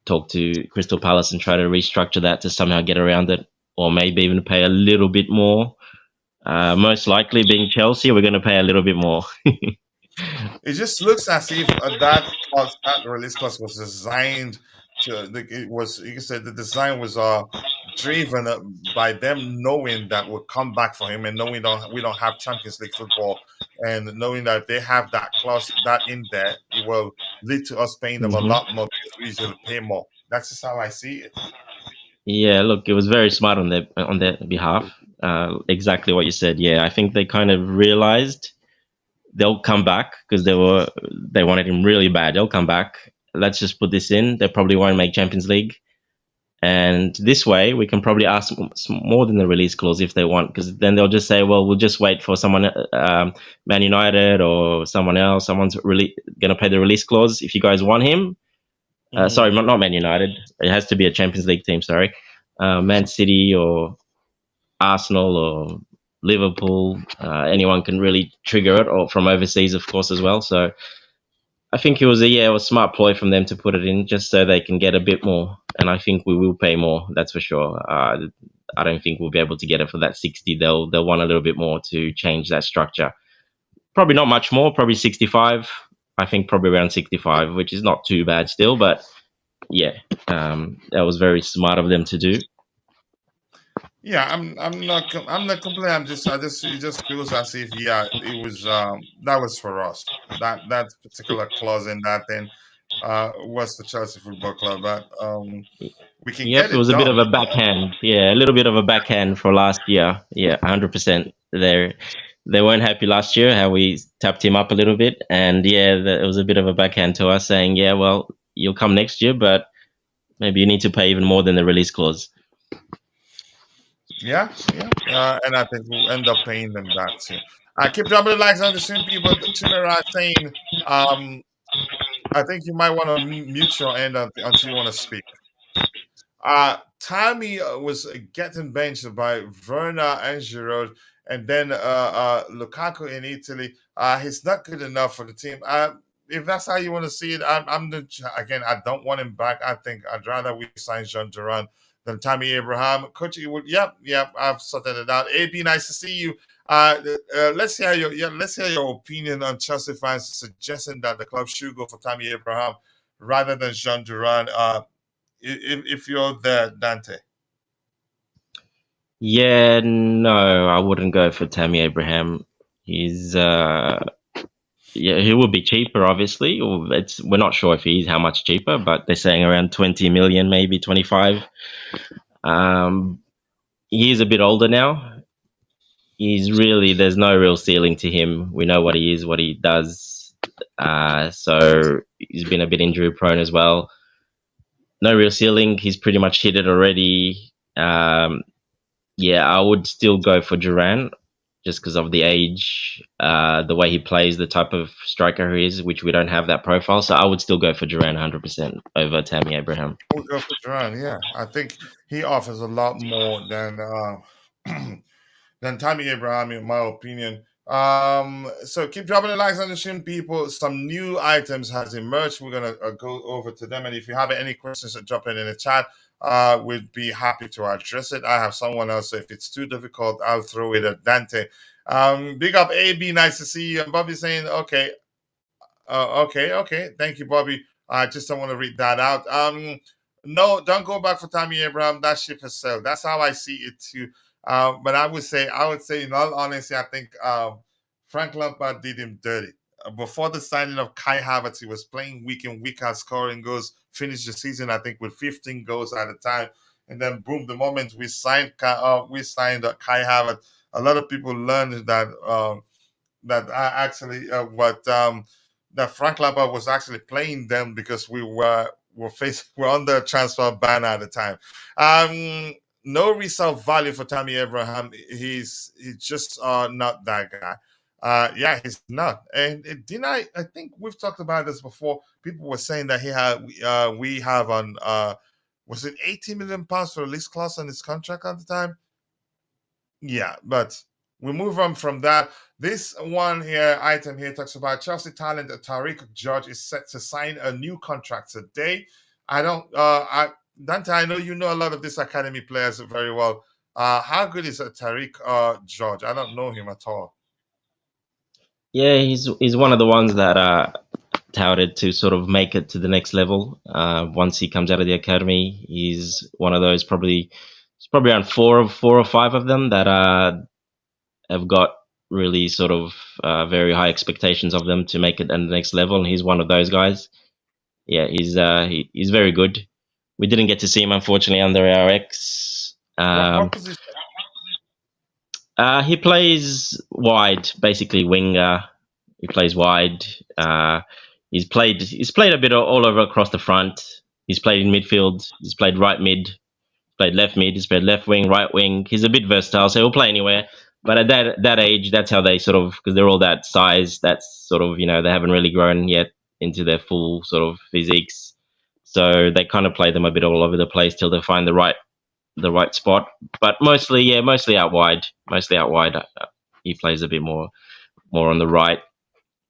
talk to Crystal Palace and try to restructure that to somehow get around it, or maybe even pay a little bit more. Most likely, being Chelsea, we're going to pay a little bit more. It just looks as if that release clause was designed to. It was, you can say, the design was driven by them knowing that we'll come back for him, and knowing we don't have Champions League football, and knowing that they have that clause that in there, it will lead to us paying them a lot more because we usually pay more. That's just how I see it. Yeah, look, it was very smart on their behalf. Exactly what you said. Yeah, I think they kind of realized they'll come back because they wanted him really bad. They'll come back. Let's just put this in. They probably won't make Champions League, and this way we can probably ask more than the release clause if they want, because then they'll just say, well, we'll just wait for someone, Man United or someone else. Someone's really going to pay the release clause if you guys want him. Sorry, not Man United. It has to be a Champions League team. Sorry, Man City or Arsenal or Liverpool. Anyone can really trigger it, or from overseas, of course, as well. So I think it was a smart ploy from them to put it in just so they can get a bit more. And I think we will pay more. That's for sure. I don't think we'll be able to get it for that 60. They'll want a little bit more to change that structure. Probably not much more. Probably 65. I think probably around 65, which is not too bad still. But yeah, that was very smart of them to do. Yeah, I'm not complaining. It just feels as if it was that was for us. That particular clause in that thing was the Chelsea Football Club, but we can Yep, get it was it a bit done. of a backhand. Yeah, a little bit of a backhand for last year. Yeah, 100%. They weren't happy last year how we tapped him up a little bit, and yeah, it was a bit of a backhand to us, saying, yeah, well, you'll come next year, but maybe you need to pay even more than the release clause. Yeah. And I think we'll end up paying them that too. I keep dropping the likes on the stream, people. Chimera saying, I think you might want to mute your end until you want to speak. Tammy was getting benched by Werner and Giroud, and then Lukaku in Italy. He's not good enough for the team. If that's how you want to see it, again, I don't want him back. I think I'd rather we sign Jhon Duran than Tammy Abraham. Coach, yep, I've sorted it out. AB, nice to see you. Let's hear your opinion on Chelsea fans suggesting that the club should go for Tammy Abraham rather than Jhon Duran. If you're there, Dante. Yeah, no, I wouldn't go for Tammy Abraham. He's he would be cheaper, obviously. We're not sure if he's how much cheaper, but they're saying around 20 million, maybe 25. He is a bit older now. There's no real ceiling to him. We know what he is, what he does. So he's been a bit injury prone as well. No real ceiling. He's pretty much hit it already. I would still go for Duran just because of the age, the way he plays, the type of striker he is, which we don't have that profile. So I would still go for Duran 100% over Tammy Abraham. We'll go for Duran, yeah. I think he offers a lot more than Tammy Abraham, in my opinion. So keep dropping the likes on the stream, people. Some new items has emerged. We're gonna go over to them, and if you have any questions, drop it in the chat. We'd be happy to address it. I have someone else, so if it's too difficult, I'll throw it at Dante. Big up AB, nice to see you. And Bobby saying, okay, okay. Thank you, Bobby. I just don't want to read that out. No, don't go back for Tammy Abraham. That ship has sailed. That's how I see it too. But I would say, in all honesty, I think Frank Lampard did him dirty. Before the signing of Kai Havertz, he was playing week in, week out, scoring goals. Finished the season, I think, with 15 goals at a time. And then, boom! The moment we signed Kai Havertz, a lot of people learned that that Frank Lampard was actually playing them because we're under a transfer ban at the time. No resale value for Tammy Abraham. He's just not that guy. Yeah, he's not. And didn't I think we've talked about this before. People were saying that we have on was it 80 million pounds for release clause on his contract at the time? Yeah, but we move on from that. This item here talks about Chelsea talent Tariq George is set to sign a new contract today. Dante, I know you know a lot of these academy players very well. How good is Tariq George? I don't know him at all. Yeah, he's one of the ones that are touted to sort of make it to the next level. Once he comes out of the academy, he's one of those probably around four or five of them that have got really sort of very high expectations of them to make it at the next level, and he's one of those guys. Yeah, he's very good. We didn't get to see him, unfortunately, under our ex. What position? He plays wide, basically winger. He plays wide. He's played a bit all over across the front. He's played in midfield. He's played right mid. Played left mid. He's played left wing, right wing. He's a bit versatile, so he'll play anywhere. But at that age, that's how they sort of, because they're all that size. That's sort of, they haven't really grown yet into their full sort of physiques. So they kind of play them a bit all over the place till they find the right spot. But mostly out wide. He plays a bit more on the right.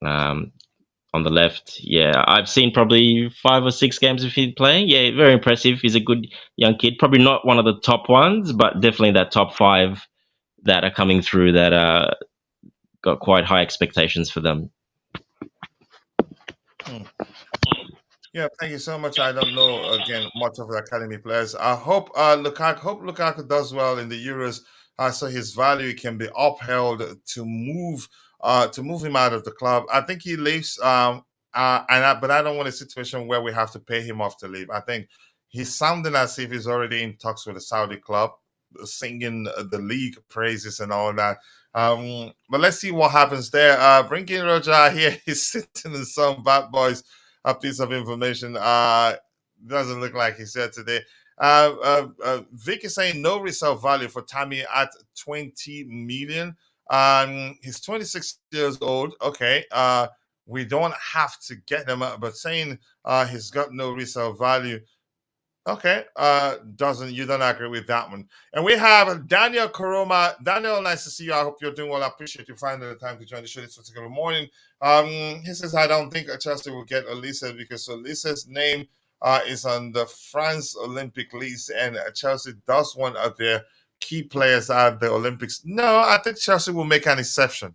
On the left, I've seen probably 5 or 6 games of him playing. Yeah, very impressive. He's a good young kid. Probably not one of the top ones, but definitely that top 5 that are coming through that got quite high expectations for them. Yeah, thank you so much. I don't know again much of the academy players. I hope Lukaku does well in the Euros, so his value can be upheld to move him out of the club. I think he leaves, but I don't want a situation where we have to pay him off to leave. I think he's sounding as if he's already in talks with a Saudi club, singing the league praises and all that. But let's see what happens there. Bringing Roger here, he's sitting in some bad boys. A piece of information. Doesn't look like he's here today. Vic is saying no resale value for Tammy at 20 million. He's 26 years old. Okay. We don't have to get him, but saying he's got no resale value. Okay. You don't agree with that one. And we have Daniel Koroma. Daniel, nice to see you. I hope you're doing well. I appreciate you finding the time to join the show this particular morning. He says, I don't think Chelsea will get Olise because Olise's name is on the France Olympic list, and Chelsea does want their key players at the Olympics. No, I think Chelsea will make an exception.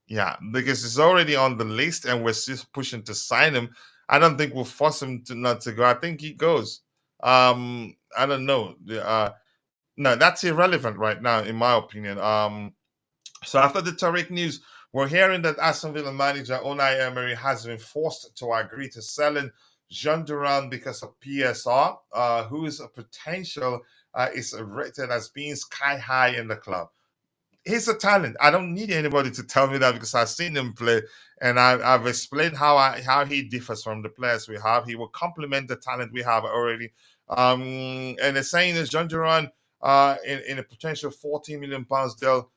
Yeah, because he's already on the list and we're still pushing to sign him. I don't think we'll force him not to go. I think he goes. I don't know. No, that's irrelevant right now, in my opinion. So after the Tariq news, we're hearing that Aston Villa manager Unai Emery has been forced to agree to selling Jhon Duran because of PSR, whose potential is rated as being sky high in the club. He's a talent. I don't need anybody to tell me that because I've seen him play, and I've explained how he differs from the players we have. He will complement the talent we have already. And they're saying is Jhon Duran in a potential £14 million deal.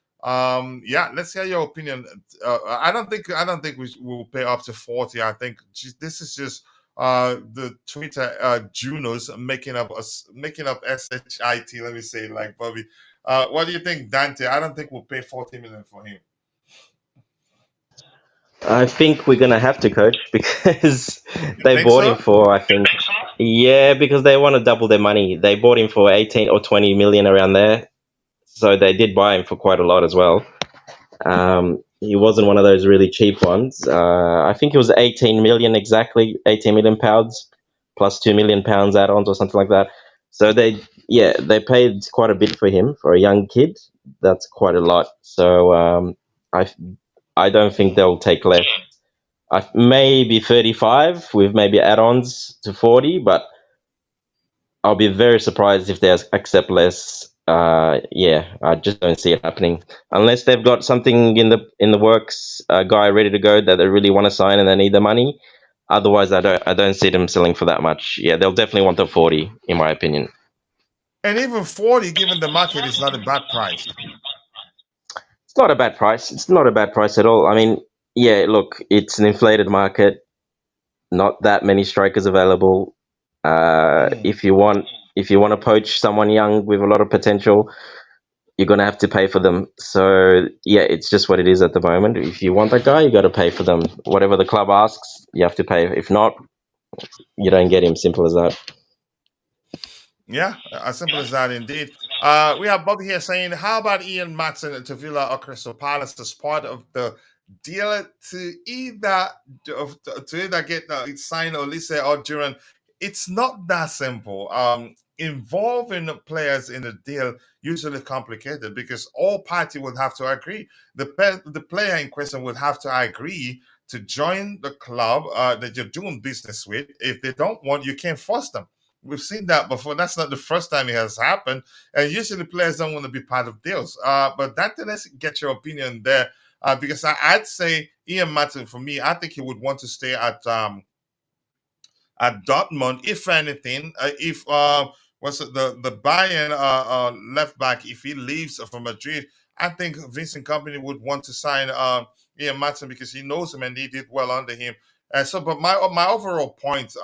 Let's hear your opinion. I don't think we will pay up to 40. I think this is just the Twitter Junos making up SHIT. Let me say it like Bobby. What do you think, Dante? I don't think we'll pay 40 million for him. I think we're gonna have to, coach, because they bought him for, I think, because they want to double their money. They bought him for 18 or 20 million around there. so they did buy him for quite a lot as well. He wasn't one of those really cheap ones. I think it was 18 million exactly, 18 million pounds plus 2 million pounds add-ons or something like that. So they paid quite a bit for him for a young kid. That's quite a lot. So I don't think they'll take less. Maybe 35 with maybe add-ons to 40, but I'll be very surprised if they accept less. I just don't see it happening unless they've got something in the works, a guy ready to go that they really want to sign and they need the money. Otherwise, I don't see them selling for that much. Yeah, they'll definitely want the 40, in my opinion. And even 40, given the market, is not a bad price. It's not a bad price. It's not a bad price at all. I mean, yeah, look, it's an inflated market. Not that many strikers available. If you want to poach someone young with a lot of potential, you're going to have to pay for them. So, yeah, it's just what it is at the moment. If you want that guy, you got to pay for them. Whatever the club asks, you have to pay. If not, you don't get him. Simple as that. Yeah, as simple as that indeed. We have Bobby here saying, how about Ian Maatsen to Villa or Crystal Palace as part of the deal to either get signed Olise or Duran? It's not that simple. Involving players in the deal usually complicated because all parties would have to agree. The player in question would have to agree to join the club that you're doing business with. If they don't want, you can't force them. We've seen that before. That's not the first time it has happened. And usually players don't want to be part of deals. But Dante, let's get your opinion there. Because I'd say Ian Maatsen, for me, I think he would want to stay at Dortmund, if anything. If what's it, the Bayern left back, if he leaves from Madrid, I think Vincent Kompany would want to sign Ian Maatsen because he knows him and he did well under him. But my overall point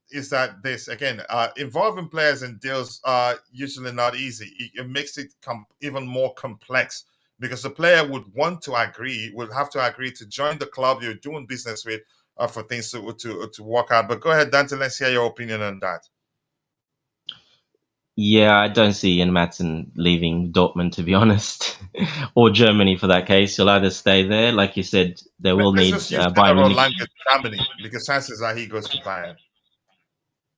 is that this again involving players in deals are usually not easy. It makes it even more complex because the player would have to agree to join the club you're doing business with for things to work out. But go ahead, Dante, let's hear your opinion on that. Yeah, I don't see Ian Maatsen leaving Dortmund, to be honest, or Germany for that case. He'll either stay there, like you said, they will need Bayern Munich. Language, Germany, because chances are he goes to Bayern.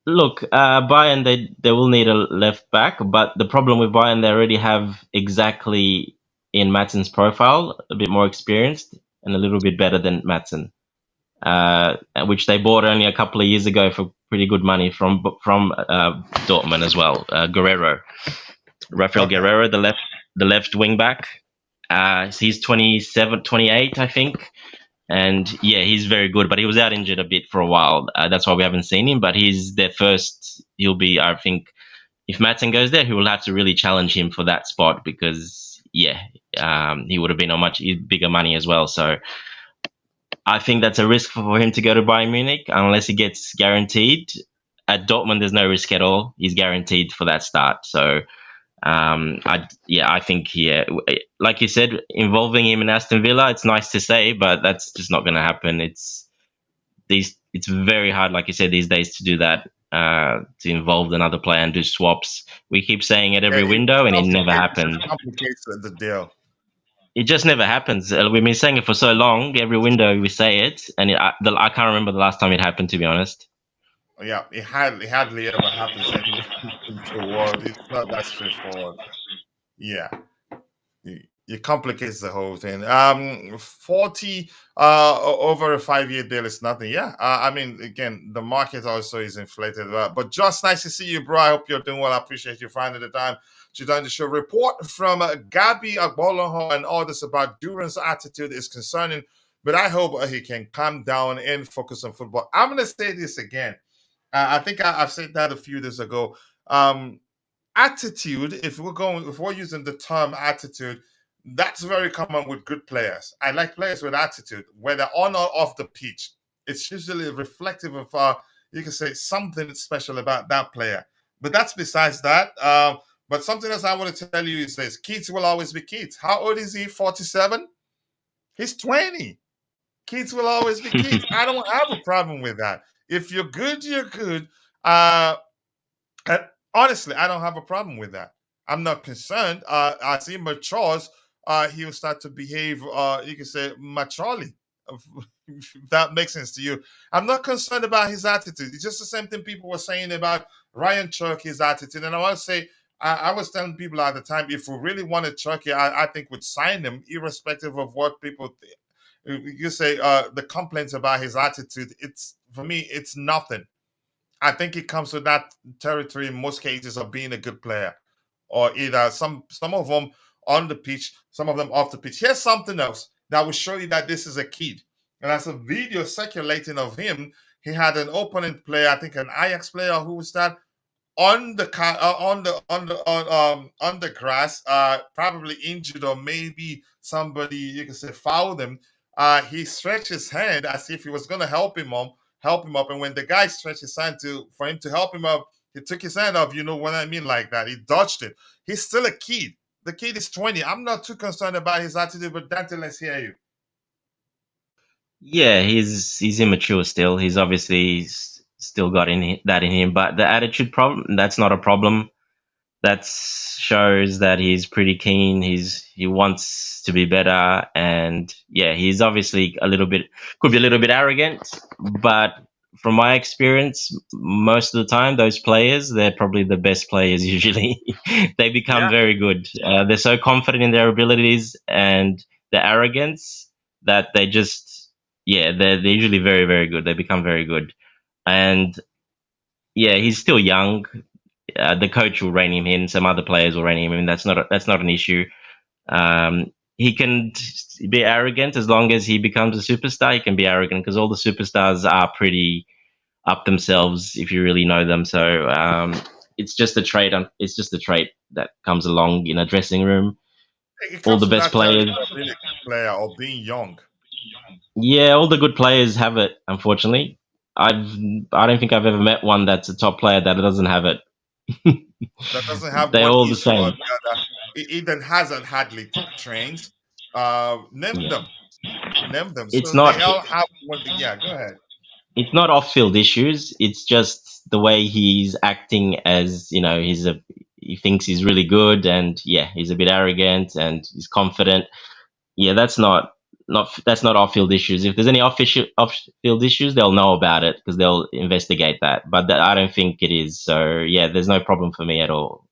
Look, Bayern, they will need a left back, but the problem with Bayern, they already have exactly Ian Maatsen's profile, a bit more experienced and a little bit better than Maatsen, which they bought only a couple of years ago for pretty good money from Dortmund as well. Rafael Guerrero, the left wing back. He's 27, 28, I think. And yeah, he's very good, but he was out injured a bit for a while. That's why we haven't seen him. But he's their first. He'll be, I think, if Maatsen goes there, he will have to really challenge him for that spot because he would have been on much bigger money as well. So I think that's a risk for him to go to Bayern Munich unless he gets guaranteed. At Dortmund, there's no risk at all. He's guaranteed for that start. So I think like you said, involving him in Aston Villa, it's nice to say, but that's just not going to happen. It's very hard, like you said, these days to do that, to involve another player and do swaps. We keep saying it every window, and it never happens. It complicates the deal. It just never happens. We've been saying it for so long. Every window we say it, and I can't remember the last time it happened, to be honest. Yeah, it hardly ever happens in the world. It's not that straightforward. Yeah, it complicates the whole thing. 40 over a 5-year deal is nothing. Yeah, I mean, again, the market also is inflated. But just nice to see you, bro. I hope you're doing well. I appreciate you finding the time to join the show. Report from Gabi Agbolonho and others about Duran's attitude is concerning, but I hope he can calm down and focus on football. I'm going to say this again. I think I've said that a few days ago. Attitude, if we're using the term attitude, that's very common with good players. I like players with attitude, whether on or off the pitch. It's usually reflective of, you can say, something special about that player. But that's besides that. But something else I want to tell you is this. Kids will always be kids. How old is he? 47? He's 20. Kids will always be kids. I don't have a problem with that. If you're good, you're good. And honestly, I don't have a problem with that. I'm not concerned. As he matures, he'll start to behave, you can say, maturely. If that makes sense to you. I'm not concerned about his attitude. It's just the same thing people were saying about Ryan Cherky's attitude. And I want to say, I was telling people at the time, if we really wanted Cherky, I think we'd sign him, irrespective of what people you say. The complaints about his attitude, it's for me, it's nothing. I think it comes with that territory in most cases of being a good player, or either some of them on the pitch, some of them off the pitch. Here's something else that will show you that this is a kid. And as a video circulating of him, he had an opponent player, I think an Ajax player, who was that on the on the grass, probably injured, or maybe somebody, you can say, fouled him. He stretched his hand as if he was going to help him up. And when the guy stretched his hand for him to help him up, he took his hand off. You know what I mean, like that. He dodged it. He's still a kid. The kid is 20. I'm not too concerned about his attitude, but Dante, let's hear you. Yeah, he's immature still. He's obviously still got that in him, but the attitude problem, that's not a problem. That shows that he's pretty keen. He wants to be better, and yeah, he's obviously could be a little bit arrogant, but from my experience, most of the time, those players, they're probably the best players usually. They become Yeah. very good. They're so confident in their abilities and their arrogance that they just, they're usually very, very good. They become very good. And yeah, he's still young. The coach will rein him in. Some other players will rein him in. That's not an issue. He can be arrogant as long as he becomes a superstar. He can be arrogant because all the superstars are pretty up themselves if you really know them. So it's just a trait. It's just a trait that comes along in a dressing room. It All comes the with best that territory players. of being a good player or being young. Yeah, all the good players have it. Unfortunately, I don't think I've ever met one that's a top player that doesn't have it. That doesn't have They're one all the issue or same. the other. Eden hasn't hardly trains. Name Yeah. them. Name them. It's So not they all have one. Yeah, go ahead. it's not off-field issues. It's just the way he's acting. As you know, he thinks he's really good, and yeah, he's a bit arrogant and he's confident. Yeah, that's not off-field issues. If there's any off-field issues, they'll know about it because they'll investigate that. But I don't think it is. So yeah, there's no problem for me at all.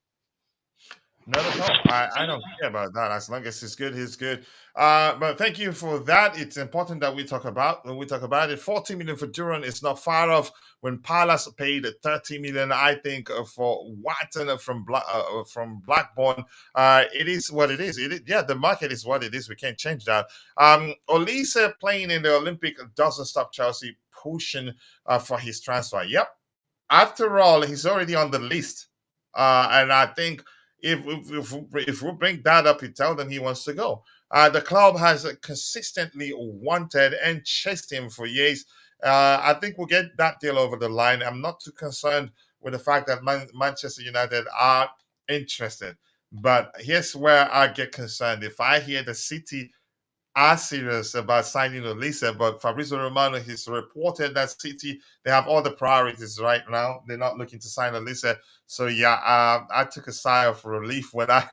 Not at all. I don't care about that. As long as he's good, he's good. But thank you for that. It's important that we talk about when we talk about it. 40 million for Duran is not far off. When Palace paid 30 million, I think, for Watson from Blackburn, it is what it is. Yeah, the market is what it is. We can't change that. Olise playing in the Olympic doesn't stop Chelsea pushing for his transfer. Yep. After all, he's already on the list, and I think if we bring that up, you tell them he wants to go. The club has consistently wanted and chased him for years. I think we'll get that deal over the line. I'm not too concerned with the fact that Manchester United are interested. But here's where I get concerned. If I hear the City are serious about signing Olise, but Fabrizio Romano has reported that City, they have all the priorities right now. They're not looking to sign Olise. So yeah, I took a sigh of relief when I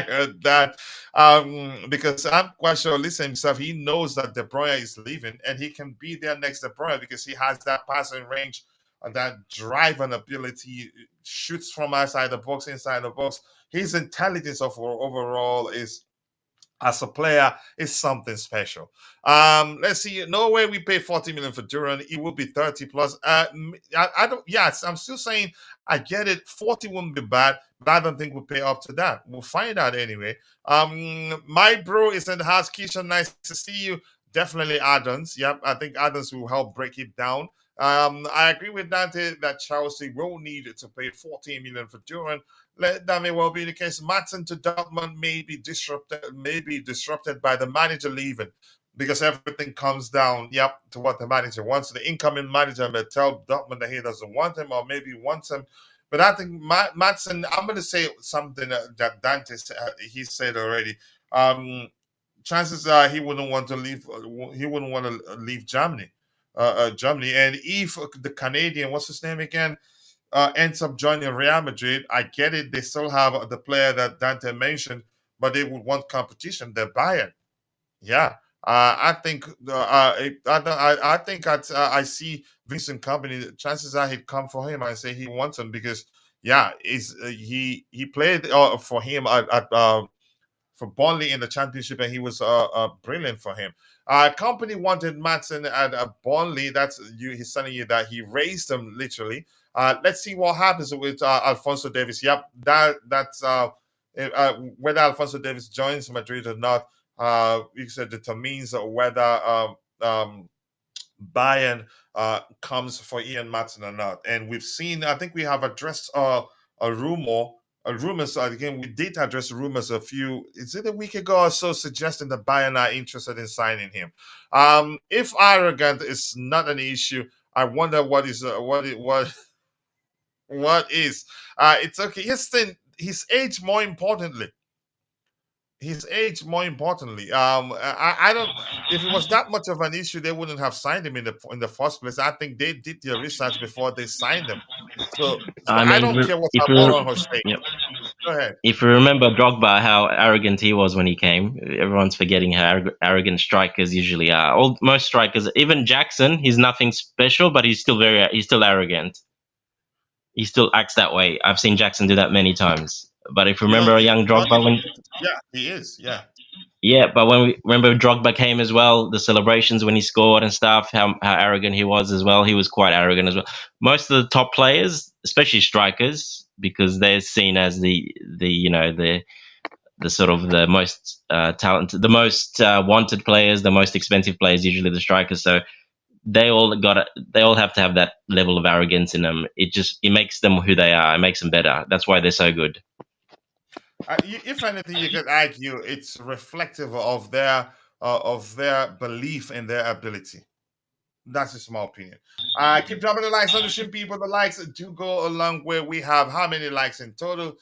heard that, because I'm quite sure Olise himself, he knows that De Bruyne is leaving and he can be there next De Bruyne because he has that passing range and that drive and ability, shoots from outside the box, inside the box. His intelligence overall is, as a player, is something special. Let's see. No way we pay 40 million for Duran. It will be 30 plus. I don't. Yes, I'm still saying I get it. 40 wouldn't be bad, but I don't think we'll pay up to that. We'll find out anyway. My bro is in the house. Keisha, nice to see you. Definitely Adams. Yep, I think Adams will help break it down. I agree with Dante that Chelsea will need to pay 14 million for Duran. That may well be the case. Maatsen to Dortmund may be disrupted by the manager leaving, because everything comes down, to what the manager wants. The incoming manager may tell Dortmund that he doesn't want him, or maybe wants him. But I think Maatsen, I'm going to say something that Dante he said already. Chances are he wouldn't want to leave. He wouldn't want to leave Germany. Germany, and if the Canadian, what's his name again? ends up joining Real Madrid, I get it. They still have the player that Dante mentioned, but they would want competition. They're Bayern. Yeah. I think I think I see Vincent Company. Chances are he'd come for him. I say he wants him because yeah, is he played for him at for Burnley in the championship, and he was brilliant for him. Company wanted Maatsen at Burnley. That's you. He's telling you that he raised them literally. Let's see what happens with Alphonso Davies. Yep, that's whether Alphonso Davies joins Madrid or not. You said determines whether Bayern comes for Ian Maatsen or not. And we've seen. I think we have addressed a rumor rumors again. We did address rumors a few. Is it a week ago or so, suggesting that Bayern are interested in signing him. If arrogant is not an issue, I wonder what is what is. It's okay. His age more importantly. His age more importantly. I don't. If it was that much of an issue, they wouldn't have signed him in the first place. I think they did their research before they signed him. So I I mean, don't care what if you Alvaro has said. yep. Go ahead. If you remember Drogba, how arrogant he was when he came, everyone's forgetting how arrogant strikers usually are. Most strikers, even Jackson, he's nothing special, but he's still arrogant. He still acts that way. I've seen Jackson do that many times. But if you remember a young Drogba, Yeah, he is. Yeah. yeah, but when we remember Drogba came as well, the celebrations when he scored and stuff, how arrogant he was as well. He was quite arrogant as well. Most of the top players, especially strikers, because they're seen as the sort of the most talented, the most wanted players, the most expensive players, usually the strikers. So they all have to have that level of arrogance in them. It makes them who they are. It makes them better. That's why they're so good. If anything, you could argue it's reflective of their belief in their ability. That's just my opinion. Keep dropping the likes on the stream, people. The likes do go a long way. We have how many likes in total?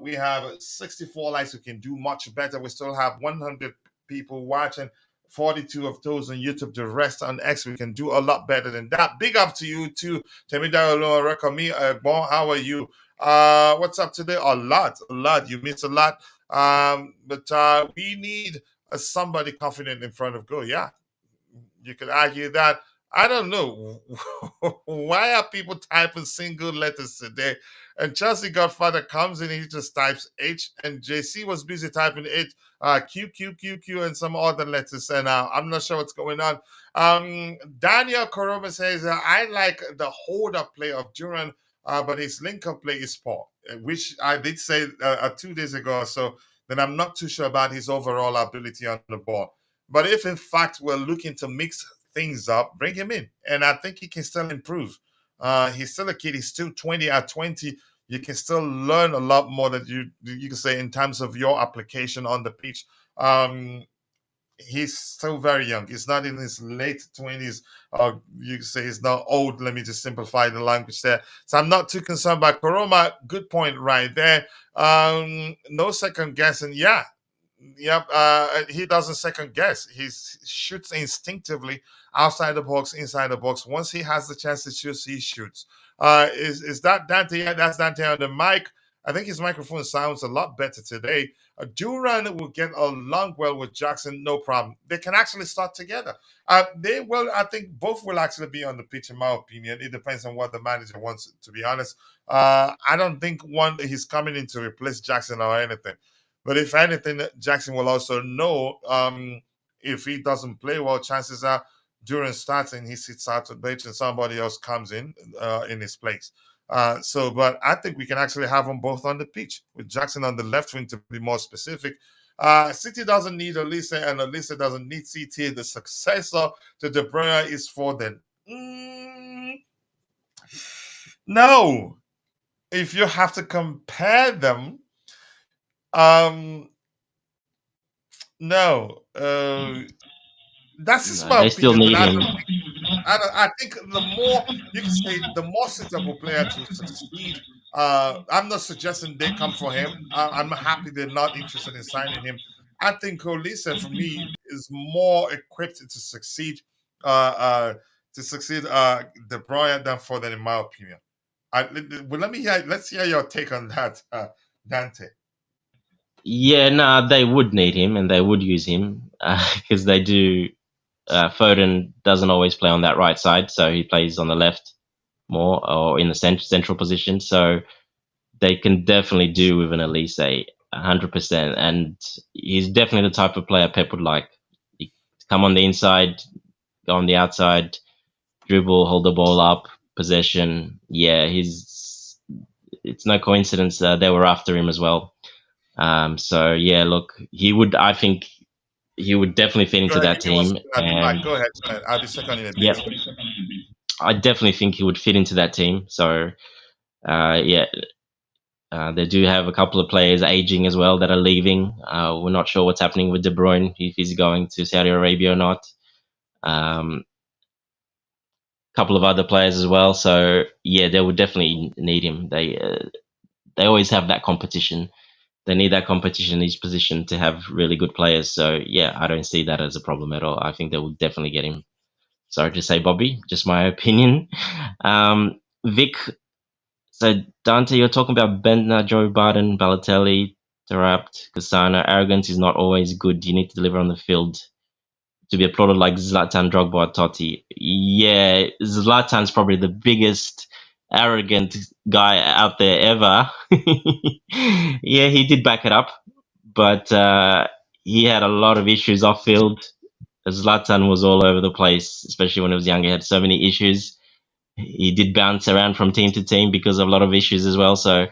We have 64 likes. We can do much better. We still have 100 people watching. 42 of those on YouTube. The rest on X. We can do a lot better than that. Big up to you too. Temidaro Rekami. Bon, how are you? What's up today? A lot. You missed a lot. But we need somebody confident in front of goal. Yeah. You could argue that. I don't know. Why are people typing single letters today? And Chelsea Godfather comes in, he just types H, and JC was busy typing H, Q, Q, Q, Q, and some other letters. And I'm not sure what's going on. Daniel Koroma says, I like the hold-up play of Duran, but his link-up play is poor, which I did say 2 days ago or so. Then I'm not too sure about his overall ability on the ball. But if in fact we're looking to mix things up, bring him in. And I think he can still improve. He's still a kid. He's still 20 at 20. You can still learn a lot more that you can say in terms of your application on the pitch. He's still very young. He's not in his late 20s. You can say he's not old. Let me just simplify the language there. So I'm not too concerned about Koroma. Good point right there. No second guessing. Yeah. Yep, he doesn't second guess. He shoots instinctively outside the box, inside the box. Once he has the chance to shoot, he shoots. Is that Dante? Yeah, that's Dante on the mic. I think his microphone sounds a lot better today. Duran will get along well with Jackson, no problem. They can actually start together. They will. I think both will actually be on the pitch, in my opinion. It depends on what the manager wants. To be honest, I don't think he's coming in to replace Jackson or anything. But if anything, Jackson will also know if he doesn't play well, chances are during starting, he sits out the bench and somebody else comes in his place. But I think we can actually have them both on the pitch, with Jackson on the left wing to be more specific. City doesn't need Olise, and Olise doesn't need CT. The successor to De Bruyne is Foden. No. If you have to compare them, no. That's just my They still opinion. need him. I think the more you can say, the more suitable player to succeed. I'm not suggesting they come for him. I'm happy they're not interested in signing him. I think Olise, for me, is more equipped to succeed. De Bruyne than Foden, in my opinion. Well, let's hear your take on that, Dante. Yeah, nah, they would need him and they would use him because they do. Foden doesn't always play on that right side, so he plays on the left more or in the central position. So they can definitely do with an Olise 100%. And he's definitely the type of player Pep would like. He come on the inside, go on the outside, dribble, hold the ball up, possession. Yeah, it's no coincidence they were after him as well. So yeah, look, I think he would definitely fit into that He wants team. to at the back. Go ahead. I'll be second in a Yep, bit. I definitely think he would fit into that team. So yeah, they do have a couple of players aging as well that are leaving. We're not sure what's happening with De Bruyne, if he's going to Saudi Arabia or not. Couple of other players as well. So yeah, they would definitely need him. They always have that competition. They need that competition in each position to have really good players. So yeah, I don't see that as a problem at all. I think they will definitely get him. Sorry to say, Bobby, just my opinion. Vic, so Dante, you're talking about Bentner, Joe Barton, Balotelli, Tarapt, Cassano. Arrogance is not always good. You need to deliver on the field to be applauded like Zlatan, Drogba, Totti. Yeah, Zlatan's probably the biggest arrogant guy out there ever. Yeah, he did back it up, but he had a lot of issues off field. Zlatan was all over the place, especially when he was younger. He had so many issues. He did bounce around from team to team because of a lot of issues as well. So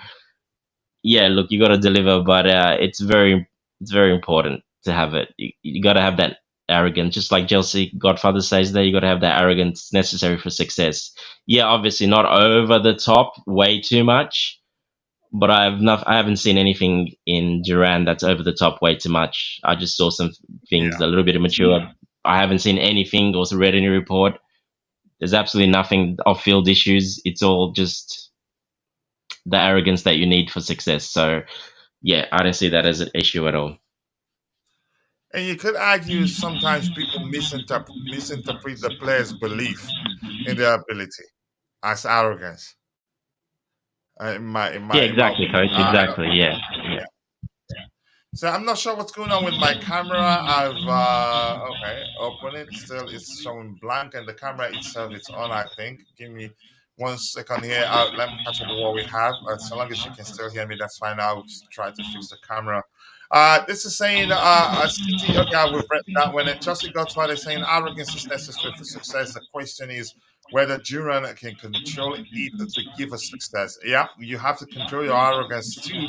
yeah, look, you got to deliver, but it's very important to have it. You got to have that arrogance, just like Chelsea Godfather says there. You got to have that arrogance necessary for success. Yeah, obviously not over the top, way too much. But I haven't seen anything in Duran that's over the top, way too much. I just saw some things a little bit immature. I haven't seen anything or read any report. There's absolutely nothing off-field issues. It's all just the arrogance that you need for success. So yeah, I don't see that as an issue at all. And you could argue sometimes people misinterpret the player's belief in their ability as arrogance. Yeah, exactly, coach. Exactly. Yeah. So I'm not sure what's going on with my camera. I've open it. Still, it's showing blank, and the camera itself it's on. I think. Give me 1 second here. Let me catch up with what we have. So long as you can still hear me, that's fine. I'll just try to fix the camera. This is saying City. Okay, we've read that one. And Chelsea Godfather is saying arrogance is necessary for success. The question is whether Duran can control it to give us success. Yeah, you have to control your arrogance too.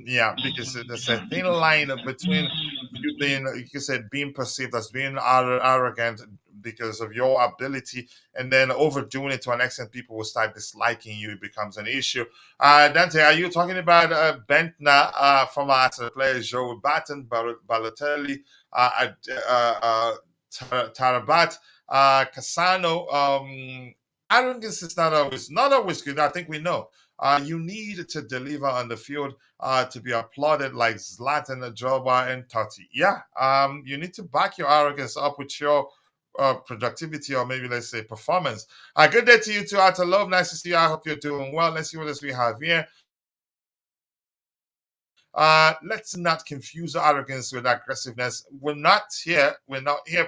Yeah, because there's a thin line between you being, you can say, being perceived as being arrogant because of your ability, and then overdoing it to an extent, people will start disliking you. It becomes an issue. Dante, are you talking about Bentner from our players, Joe Barton, Balotelli, Tarabat, Cassano? Arrogance is not always good. I think we know. You need to deliver on the field to be applauded like Zlatan, Drogba, and Totti. Yeah, you need to back your arrogance up with your productivity, or maybe let's say performance. Good day to you too, Out of Love. Nice to see you. I hope you're doing well. Let's see what else we have here. Let's not confuse arrogance with aggressiveness. We're not here,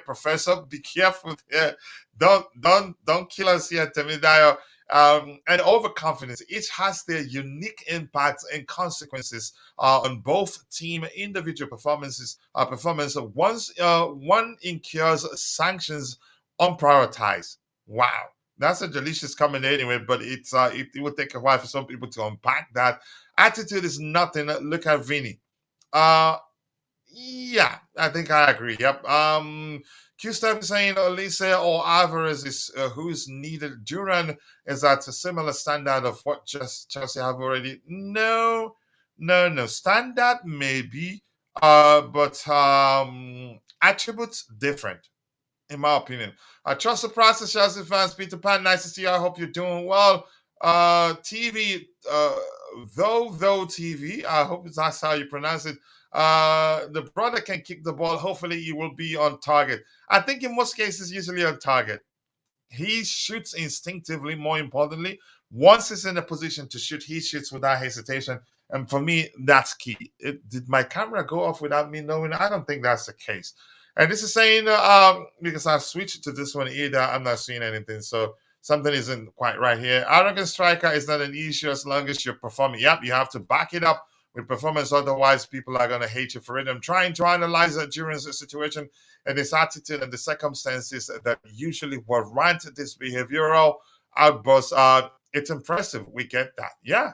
Professor. Be careful here. Don't kill us here, Temidayo. And overconfidence. Each has their unique impacts and consequences on both team individual performance. One incurs sanctions unprioritized. Wow. That's a delicious comment anyway, but it will take a while for some people to unpack that. Attitude is nothing. Look at Vinny. Yeah, I think I agree. Yep. Q-Step is saying Olise or Alvarez is who's needed. Duran is at a similar standard of what just Chelsea have already. No. Standard maybe, but attributes different, in my opinion. I trust the process, Chelsea fans. Peter Pan, nice to see you. I hope you're doing well. TV, though TV, I hope that's how you pronounce it. The brother can kick the ball. Hopefully, he will be on target. I think in most cases, usually on target. He shoots instinctively, more importantly. Once he's in a position to shoot, he shoots without hesitation. And for me, that's key. Did my camera go off without me knowing? I don't think that's the case. And this is saying, because I switched to this one either, I'm not seeing anything. So something isn't quite right here. Arrogant striker is not an issue as long as you're performing. Yep, you have to back it up with performance. Otherwise, people are going to hate you for it. I'm trying to analyze that during the situation and his attitude and the circumstances that usually warrant this behavioral outburst. It's impressive. We get that. Yeah.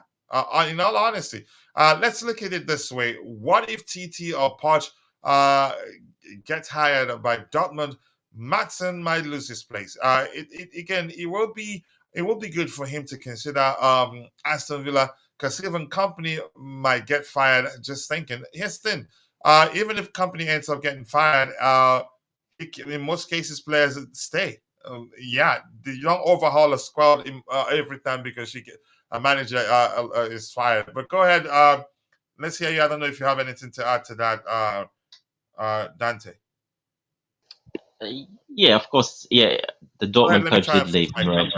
In all honesty, let's look at it this way. What if TT or Poch gets hired by Dortmund? Maatsen might lose his place. It will be good for him to consider Aston Villa, because even Company might get fired. Just thinking. Here's the thing. Even if Company ends up getting fired, in most cases players stay. You don't overhaul a squad every time because a manager is fired. But go ahead. Let's hear you. I don't know if you have anything to add to that, Dante. Yeah, of course. Yeah, the Dortmund coach did leave. Right?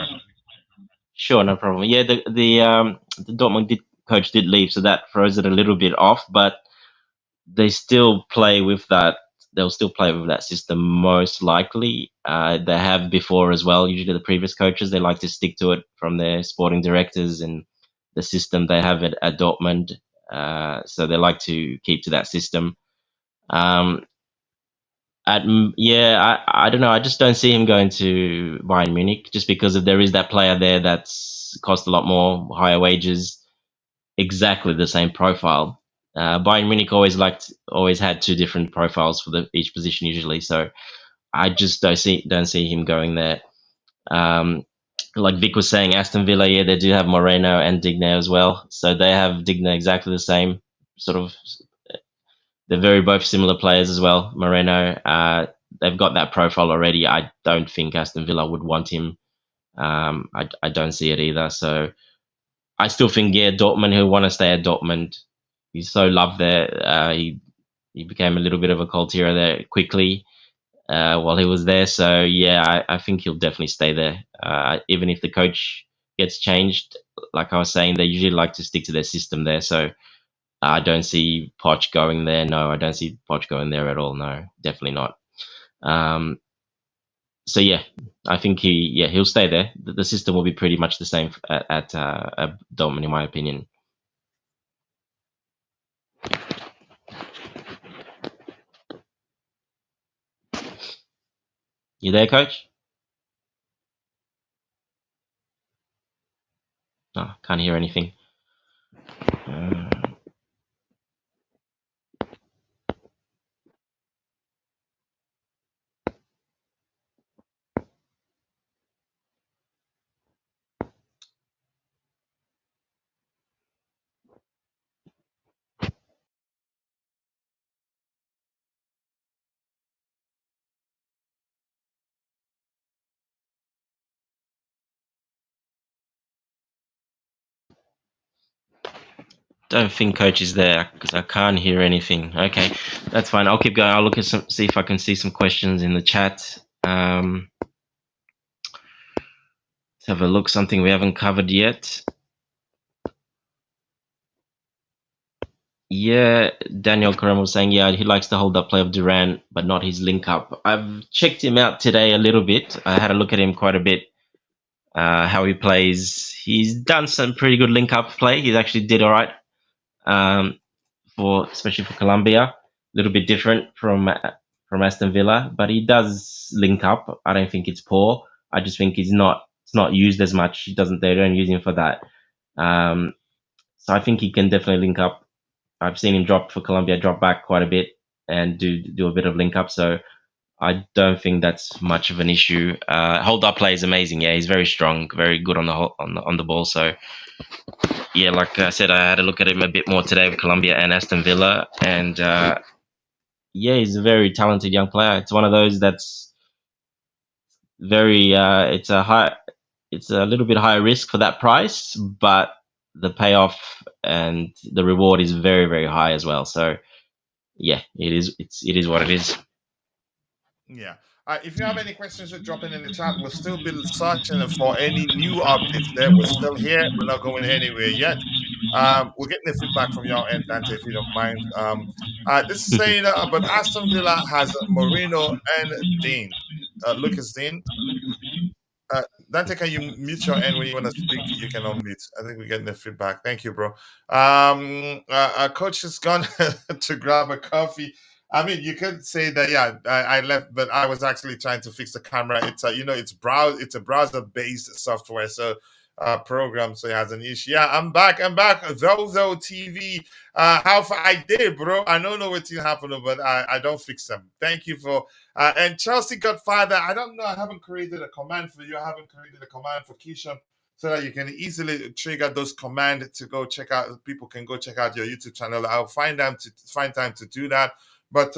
Sure, no problem. Yeah, the Dortmund coach did leave, so that throws it a little bit off. But they still play with that. They'll still play with that system most likely. They have before as well. Usually the previous coaches, they like to stick to it from their sporting directors and the system they have at Dortmund. So they like to keep to that system. I don't know. I just don't see him going to Bayern Munich just because there is that player there that's cost a lot more, higher wages, exactly the same profile. Bayern Munich always had two different profiles for each position usually, so I just don't see him going there. Like Vic was saying, Aston Villa, yeah, they do have Moreno and Digne as well, so they have Digne exactly the same sort of. They're both similar players as well. Moreno, they've got that profile already. I don't think Aston Villa would want him. I don't see it either. So I still think, yeah, Dortmund, he'll want to stay at Dortmund. He's so loved there. He became a little bit of a cult hero there quickly while he was there. So yeah, I think he'll definitely stay there. Even if the coach gets changed, like I was saying, they usually like to stick to their system there. So I don't see Poch going there. No, I don't see Poch going there at all. No, definitely not. So yeah, I think he'll stay there. The system will be pretty much the same at Dortmund, in my opinion. You there, Coach? No, can't hear anything. Don't think Coach is there because I can't hear anything. Okay, that's fine. I'll keep going. I'll look at see if I can see some questions in the chat. Let's have a look. Something we haven't covered yet. Yeah, Daniel Karam was saying, yeah, he likes the hold-up play of Duran, but not his link-up. I've checked him out today a little bit. I had a look at him quite a bit, how he plays. He's done some pretty good link-up play. He actually did all right. Especially for Colombia, a little bit different from Aston Villa, but he does link up. I don't think it's poor. I just think it's not used as much. They don't use him for that. So I think he can definitely link up. I've seen him drop back quite a bit and do a bit of link up. So I don't think that's much of an issue. Hold up play is amazing. Yeah, he's very strong, very good on the ball. So yeah, like I said, I had a look at him a bit more today with Colombia and Aston Villa, and yeah, he's a very talented young player. It's one of those that's very it's a little bit higher risk for that price, but the payoff and the reward is very, very high as well. So yeah, it is what it is. Yeah. If you have any questions, just drop in the chat. We'll still be searching for any new updates there. We're still here. We're not going anywhere yet. We're getting the feedback from your end, Dante, if you don't mind. This is saying, but Aston Villa has Moreno and Dean. Lucas Dean. Dante, can you mute your end when you want to speak? You can unmute. I think we're getting the feedback. Thank you, bro. Our coach has gone to grab a coffee. I mean, you could say that, yeah, I left, but I was actually trying to fix the camera. It's it's a browser-based software, so program, so it has an issue. Yeah, I'm back. Zozo TV. How far I did, bro? I don't know what happened, but I don't fix them. Thank you for and Chelsea Godfather. I don't know. I haven't created a command for you. I haven't created a command for Keisha, so that you can easily trigger those commands to go check out. People can go check out your YouTube channel. I'll find time to do that. But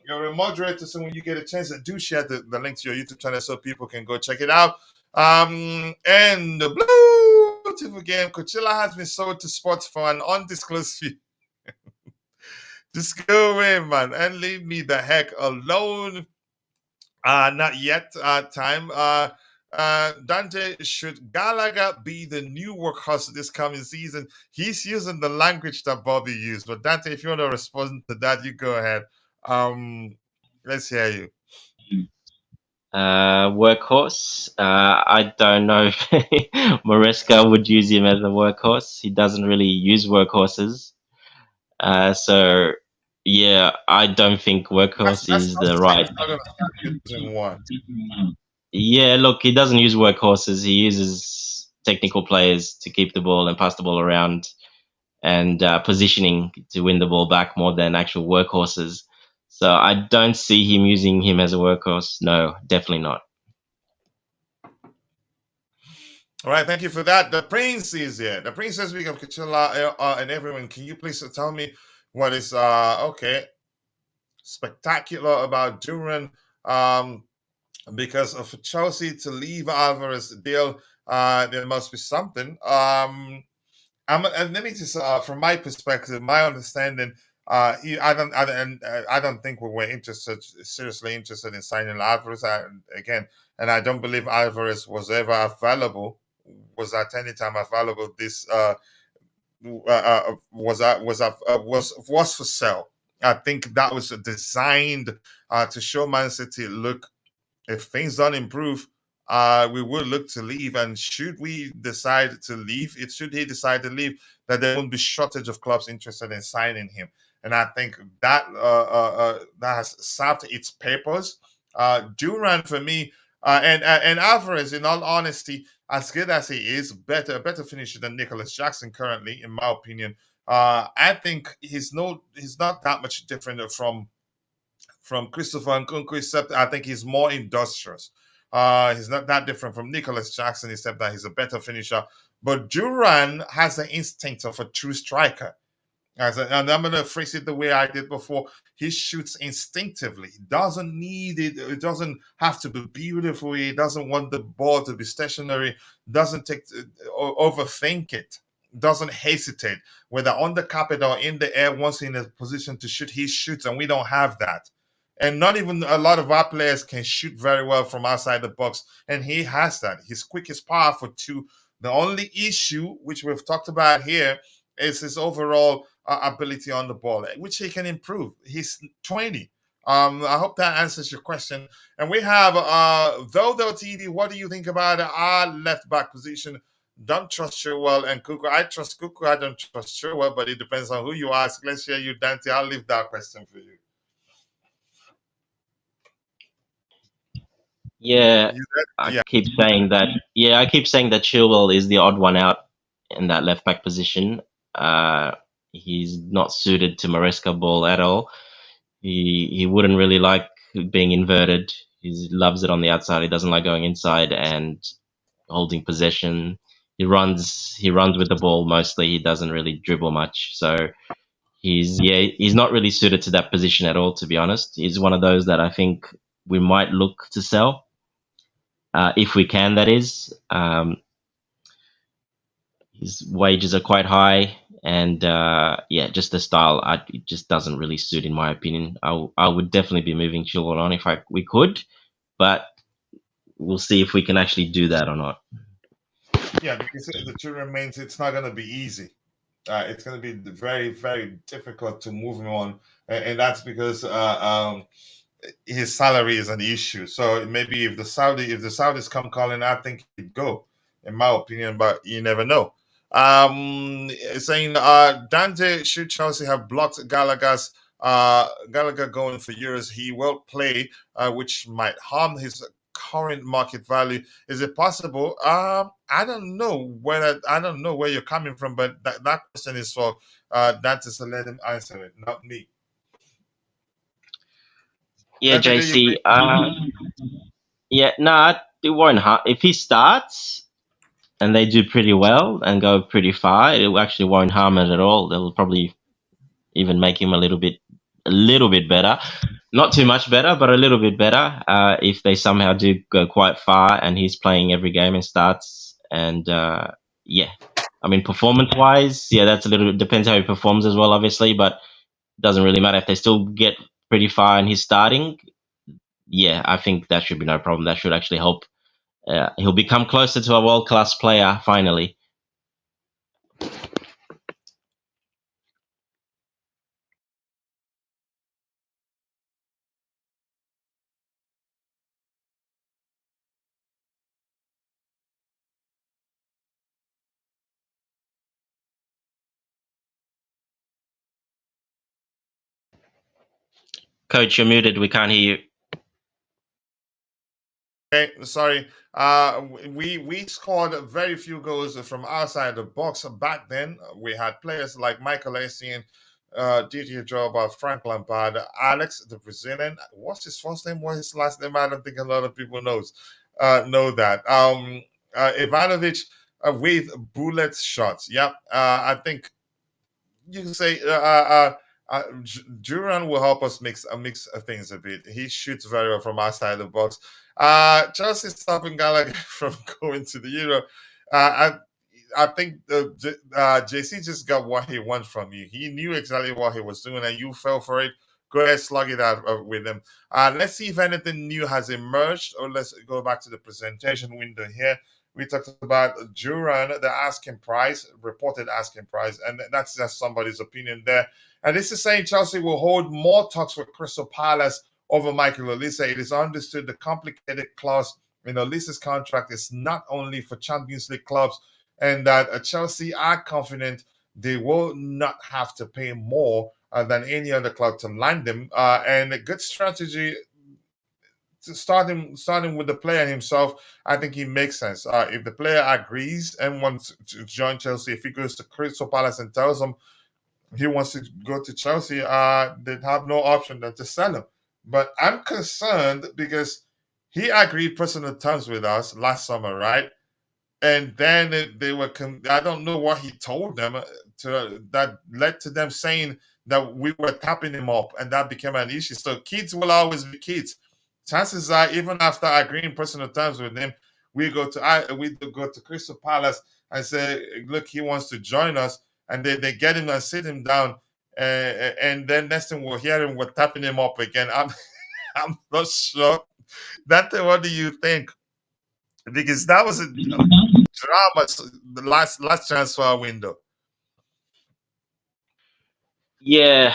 you're a moderator, so when you get a chance, do share the link to your YouTube channel so people can go check it out. And the beautiful game, Coachella has been sold to sports for an undisclosed fee. Just go away, man, and leave me the heck alone. Not yet. Time. Dante, should Gallagher be the new workhorse this coming season? He's using the language that Bobby used. But Dante, if you want to respond to that, you go ahead. Let's hear you. Workhorse. I don't know if Maresca would use him as a workhorse. He doesn't really use workhorses. So yeah, I don't think workhorse is the right. Yeah, look, he doesn't use workhorses. He uses technical players to keep the ball and pass the ball around, and positioning to win the ball back more than actual workhorses. So I don't see him using him as a workhorse. No, definitely not. All right, thank you for that. The Prince is here. The Prince says, "Week of Kachila and everyone, can you please tell me what is spectacular about Duran? Because of Chelsea to leave Alvarez deal, there must be something. And let me just, from my perspective, my understanding, I don't think we were seriously interested in signing Alvarez again, and I don't believe Alvarez was ever available. Was at any time available? This was for sale. I think that was designed to show Man City, look, if things don't improve, we will look to leave. And should we decide to leave, should he decide to leave, that there won't be shortage of clubs interested in signing him. And I think that that has served its purpose. Duran, for me, and Alvarez, in all honesty, as good as he is, better finisher than Nicholas Jackson currently, in my opinion. I think he's not that much different from Christopher Nkunku, except I think he's more industrious. He's not that different from Nicholas Jackson, except that he's a better finisher. But Duran has the instinct of a true striker. And I'm going to phrase it the way I did before. He shoots instinctively. He doesn't need it. It doesn't have to be beautiful. He doesn't want the ball to be stationary. Doesn't overthink it. Doesn't hesitate. Whether on the carpet or in the air, once in a position to shoot, he shoots, and we don't have that. And not even a lot of our players can shoot very well from outside the box, and he has that. He's quick, he's powerful too. The only issue, which we've talked about here, is his overall ability on the ball, which he can improve. He's 20. I hope that answers your question. And we have Veldo TV. What do you think about our left back position? Don't trust Chilwell and Cuckoo. I trust Cuckoo. I don't trust Chilwell, but it depends on who you ask. Let's hear you, Dante. I'll leave that question for you. Yeah, I keep saying that. Yeah, I keep saying that Chilwell is the odd one out in that left back position. He's not suited to Maresca ball at all. He wouldn't really like being inverted. He loves it on the outside. He doesn't like going inside and holding possession. He runs with the ball mostly. He doesn't really dribble much. So he's not really suited to that position at all, to be honest. He's one of those that I think we might look to sell. If we can, that is. His wages are quite high, and just the style, it just doesn't really suit, in my opinion. I would definitely be moving Chilwell on if we could, but we'll see if we can actually do that or not. Yeah, because the truth remains, it's not going to be easy. It's going to be very, very difficult to move him on, and that's because his salary is an issue. So maybe if the Saudis come calling, I think he'd go, in my opinion. But you never know. Saying Dante, should Chelsea have blocked Gallagher going for years, he will play, which might harm his current market value. Is it possible? I don't know where you're coming from, but that question is for Dante, so let him answer it, not me. Yeah, Dante, do you JC. agree? Yeah, no, it won't harm if he starts and they do pretty well and go pretty far. It actually won't harm it at all. They'll probably even make him a little bit better. Not too much better, but a little bit better. If they somehow do go quite far and he's playing every game and starts, and yeah, I mean performance-wise, yeah, that's a little bit depends how he performs as well, obviously, but it doesn't really matter if they still get pretty far and he's starting. Yeah, I think that should be no problem. That should actually help. He'll become closer to a world-class player finally. Coach, you're muted. We can't hear you. Okay, sorry. We scored very few goals from outside the box back then. We had players like Michael Essien, Didier Drogba, Frank Lampard, Alex, the Brazilian. What's his first name? What's his last name? I don't think a lot of people know that. Ivanovic with bullet shots. Yep. I think you can say Duran will help us mix things a bit. He shoots very well from outside the box. Chelsea stopping Gallagher from going to the Euro. I think JC just got what he wants from you. He knew exactly what he was doing, and you fell for it. Go ahead, slug it out with him. Let's see if anything new has emerged, or let's go back to the presentation window here. We talked about Duran, the asking price, reported asking price, and that's just somebody's opinion there. And this is saying Chelsea will hold more talks with Crystal Palace over Michael Olise. It is understood the complicated clause in Olise's contract is not only for Champions League clubs, and that Chelsea are confident they will not have to pay more than any other club to land them. And a good strategy starting with the player himself, I think he makes sense. If the player agrees and wants to join Chelsea, if he goes to Crystal Palace and tells them he wants to go to Chelsea, they'd have no option than to sell him. But I'm concerned because he agreed personal terms with us last summer, right? And then they were. I don't know what he told them that led to them saying that we were tapping him up, and that became an issue. So kids will always be kids. Chances are, even after agreeing personal terms with him, we go to Crystal Palace and say, "Look, he wants to join us," and they get him and sit him down, and then next thing we'll hear him, we're tapping him up again. I'm not sure. Dante, what do you think? Because that was a drama, the last transfer window. Yeah,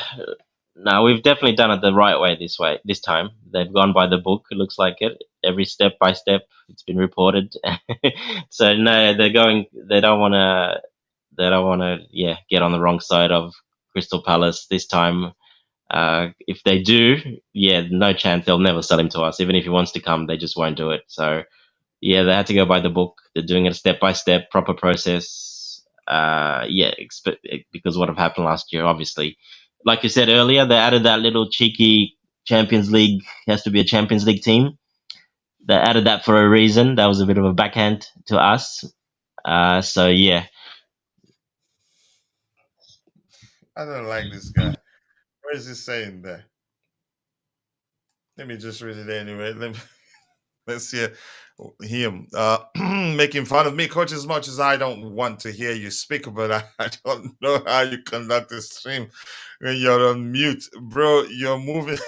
no, we've definitely done it the right way this time. They've gone by the book. It looks like it. Every step by step, it's been reported. So no, they're going. They don't want to. They don't want to. Yeah, get on the wrong side of Crystal Palace this time. If they do, yeah, no chance. They'll never sell him to us. Even if he wants to come, they just won't do it. So yeah, they had to go by the book. They're doing it step by step, proper process. Yeah, because what have happened last year, obviously. Like you said earlier, they added that little cheeky Champions League, has to be a Champions League team. They added that for a reason. That was a bit of a backhand to us. So yeah. I don't like this guy. What is he saying there? Let me just read it anyway. Let's hear him making fun of me, coach. As much as I don't want to hear you speak, but I don't know how you conduct a stream when you're on mute, bro. You're moving.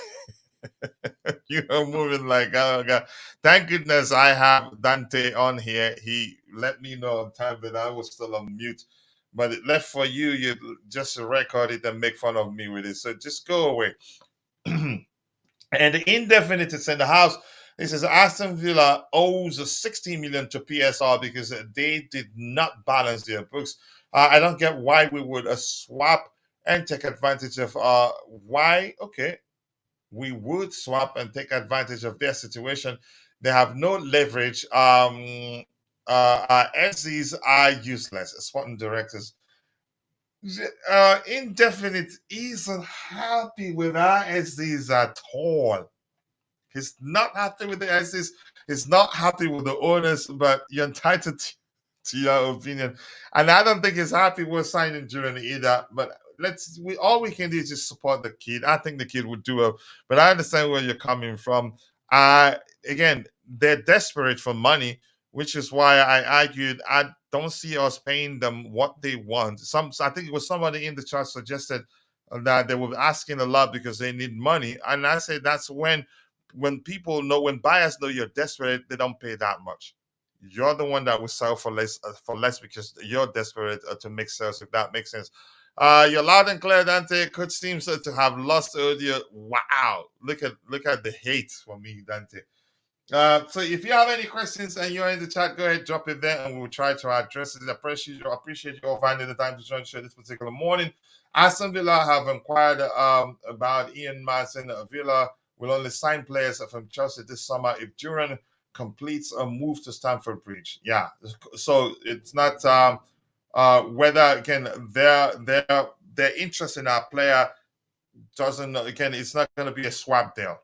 You are moving like, oh God. Thank goodness I have Dante on here. He let me know on time that I was still on mute. But it left for you, you just record it and make fun of me with it. So just go away. And the indefinite is in the house. It says Aston Villa owes 16 million to PSR because they did not balance their books. I don't get why we would swap and take advantage of why. Okay, we would swap and take advantage of their situation. They have no leverage. SCs are useless. Sporting directors. Indefinite isn't happy with our SCs at all. He's not happy with the SCs. He's not happy with the owners, but you're entitled to your opinion. And I don't think he's happy with signing Duran either. But all we can do is just support the kid. I think the kid would do well. But I understand where you're coming from. Again, they're desperate for money, which is why I argued I don't see us paying them what they want. I think it was somebody in the chat suggested that they were asking a lot because they need money. And I say that's when people know, when buyers know you're desperate, they don't pay that much. You're the one that will sell for less because you're desperate to make sales, if that makes sense. You're loud and clear, Dante. Coach seems to have lost audio. Wow, look at the hate for me, Dante. So if you have any questions and you're in the chat, go ahead, drop it there, and we'll try to address it. I appreciate you all finding the time to join the show this particular morning. Aston Villa have inquired about Ian Maatsen. Villa will only sign players from Chelsea this summer if Duran completes a move to Stamford Bridge. Yeah, so it's not whether again their interest in our player doesn't, again, it's not going to be a swap deal,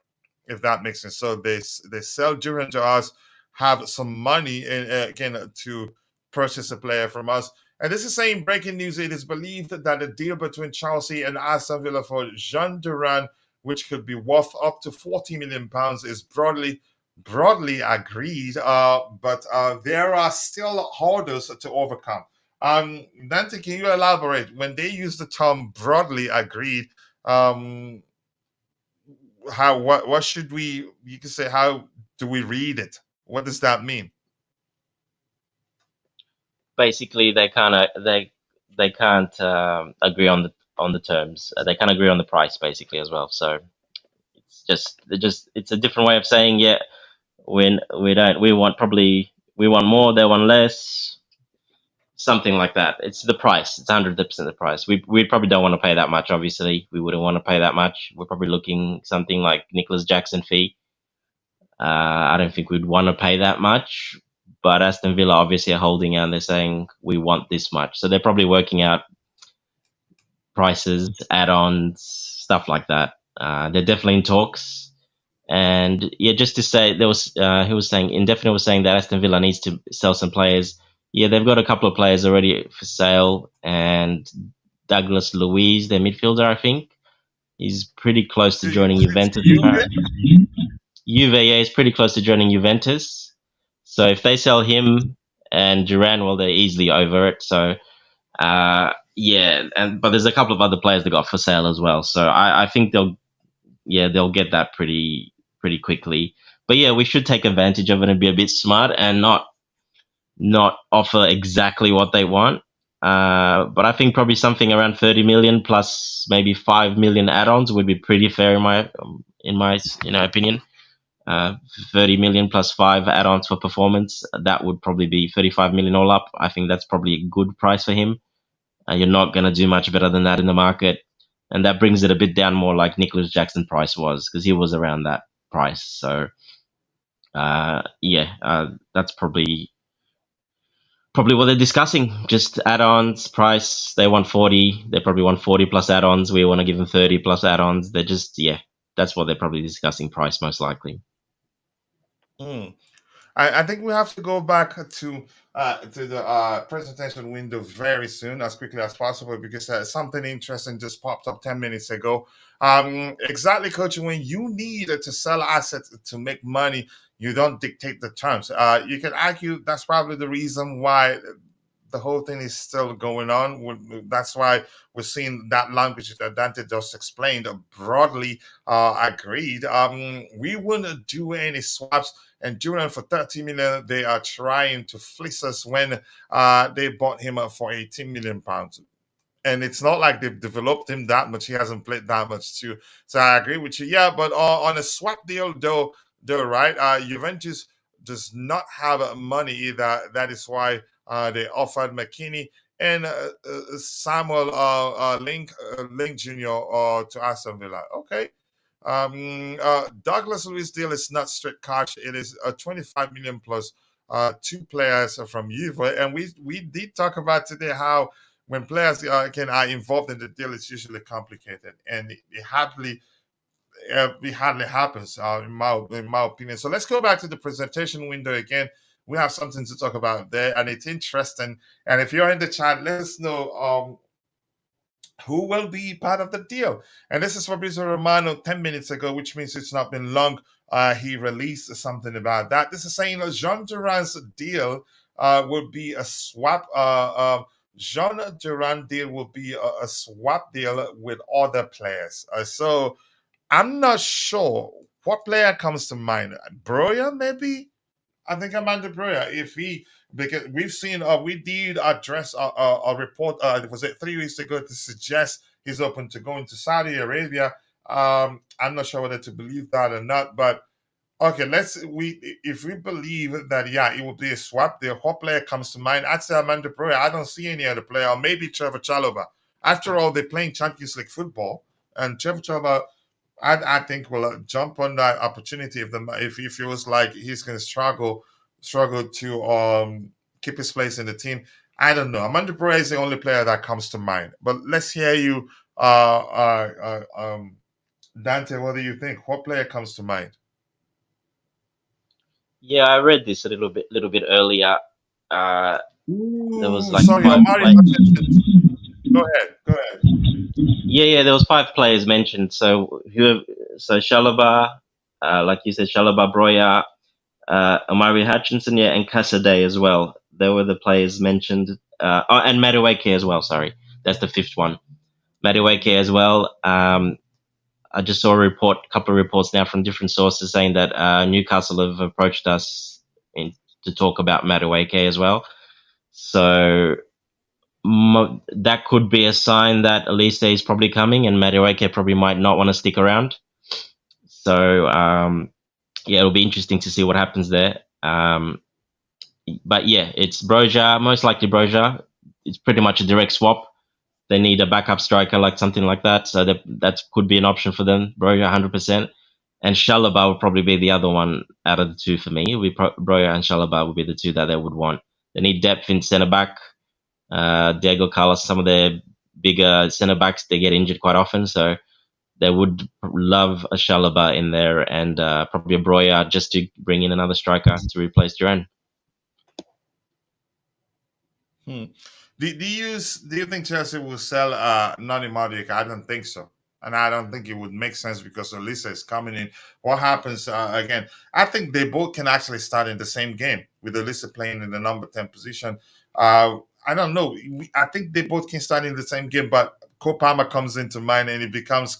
if that makes sense. So they sell Duran to us, have some money again to purchase a player from us. And this is saying, breaking news, it is believed that a deal between Chelsea and Aston Villa for Jhon Duran, which could be worth up to £40 million, is broadly agreed, but there are still hurdles to overcome. Dante, can you elaborate? When they use the term broadly agreed, what should you can say, how do we read it? What does that mean? Basically, they can't agree on the terms. They can't agree on the price, basically, as well. So it's a different way of saying, yeah, we want more, they want less, something like that. It's the price. It's 100% the price. We probably don't want to pay that much. Obviously, we wouldn't want to pay that much. We're probably looking something like Nicholas Jackson fee. I don't think we'd want to pay that much. But Aston Villa obviously are holding out and they're saying we want this much. So they're probably working out prices, add-ons, stuff like that. They're definitely in talks. And yeah, just to say, he was saying, Indefinite was saying that Aston Villa needs to sell some players. Yeah, they've got a couple of players already for sale, and Douglas Luiz, their midfielder, I think, is pretty close to joining Juventus. Juve, yeah, is pretty close to joining Juventus. So if they sell him and Duran, well, they're easily over it. So but there's a couple of other players they got for sale as well. So I think they'll get that pretty quickly. But yeah, we should take advantage of it and be a bit smart and not offer exactly what they want. But I think probably something around 30 million plus maybe 5 million add-ons would be pretty fair in my opinion. 30 million plus 5 add-ons for performance, that would probably be 35 million all up. I think that's probably a good price for him. You're not going to do much better than that in the market. And that brings it a bit down more like Nicholas Jackson price was, because he was around that price. So, that's probably what they're discussing. Just add-ons, price. They want 40. They probably want 40 plus add-ons. We want to give them 30 plus add-ons. They're just, that's what they're probably discussing, price most likely. I think we have to go back to the presentation window very soon, as quickly as possible, because something interesting just popped up 10 minutes ago. Exactly, Coach. When you need to sell assets to make money, you don't dictate the terms. You can argue that's probably the reason why the whole thing is still going on. That's why we're seeing that language that Dante just explained. Broadly agreed. We wouldn't do any swaps. And Duran for 30 million, they are trying to fleece us when they bought him for 18 million pounds. And it's not like they've developed him that much. He hasn't played that much too. So I agree with you. Yeah, but on a swap deal, though, right? Juventus does not have money either. That is why they offered McKinney and Samuel Link Jr. To Aston Villa. Okay. Douglas Luiz deal is not straight cash. It is a 25 million plus two players from Juve. And we did talk about today how when players are involved in the deal, it's usually complicated, and it hardly happens in my opinion. So let's go back to the presentation window again. We have something to talk about there, and it's interesting. And if you're in the chat, let us know who will be part of the deal. And this is Fabrizio Romano 10 minutes ago, which means it's not been long. He released something about that. This is saying Jhon Duran's deal would be a swap. Jhon Duran deal will be a swap deal with other players. So I'm not sure what player comes to mind. Broya, maybe? I think Amanda Broya. Because we've seen, we did address a report, was it 3 weeks ago, to suggest he's open to going to Saudi Arabia. I'm not sure whether to believe that or not, but okay, if we believe that, yeah, it will be a swap deal, what player comes to mind? I'd say Amanda Broya. I don't see any other player, or maybe Trevoh Chalobah. After all, they're playing Champions League football, and Trevoh Chalobah, I think, will jump on that opportunity if he feels like he's going to struggle to keep his place in the team. I don't know. Amanda Broya is the only player that comes to mind. But let's hear you, Dante. What do you think? What player comes to mind? Yeah, I read this a little bit earlier. There was like sorry, Omari Hutchinson. Go ahead. Yeah, there was 5 players mentioned. So Chalobah, like you said, Chalobah, Broya, Omari Hutchinson, yeah, and Casadei as well. There were the players mentioned. And Madueke as well. Sorry, that's the 5th one. Madueke as well. I just saw a couple of reports now from different sources saying that Newcastle have approached us to talk about Madueke as well. So that could be a sign that Olise is probably coming, and Madueke probably might not want to stick around. So yeah, it'll be interesting to see what happens there. But yeah, it's Broja, most likely Broja. It's pretty much a direct swap. They need a backup striker, like something like that. So that could be an option for them. Broja, 100%. And Chalobah would probably be the other one out of the two for me. Broja and Chalobah would be the two that they would want. They need depth in centre back. Diogo Costa, some of their bigger centre backs, they get injured quite often. So they would love a Chalobah in there, and probably a Broja just to bring in another striker to replace Duran. Do you think Chelsea will sell Nani Madueke? I don't think so. And I don't think it would make sense because Olise is coming in. What happens again? I think they both can actually start in the same game with Olise playing in the number 10 position. I don't know. I think they both can start in the same game, but Kopama comes into mind, and it becomes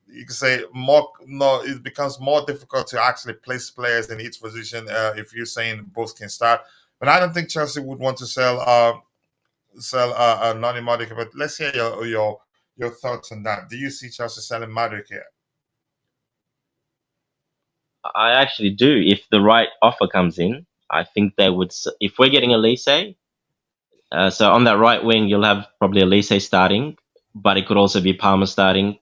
you can say it becomes more difficult to actually place players in each position if you're saying both can start. But I don't think Chelsea would want to sell Nani Madueke. But let's hear your thoughts on that. Do you see Chelsea selling Madueke? I actually do. If the right offer comes in, I think they would. If we're getting Olise, so on that right wing, you'll have probably Olise starting, but it could also be Palmer starting.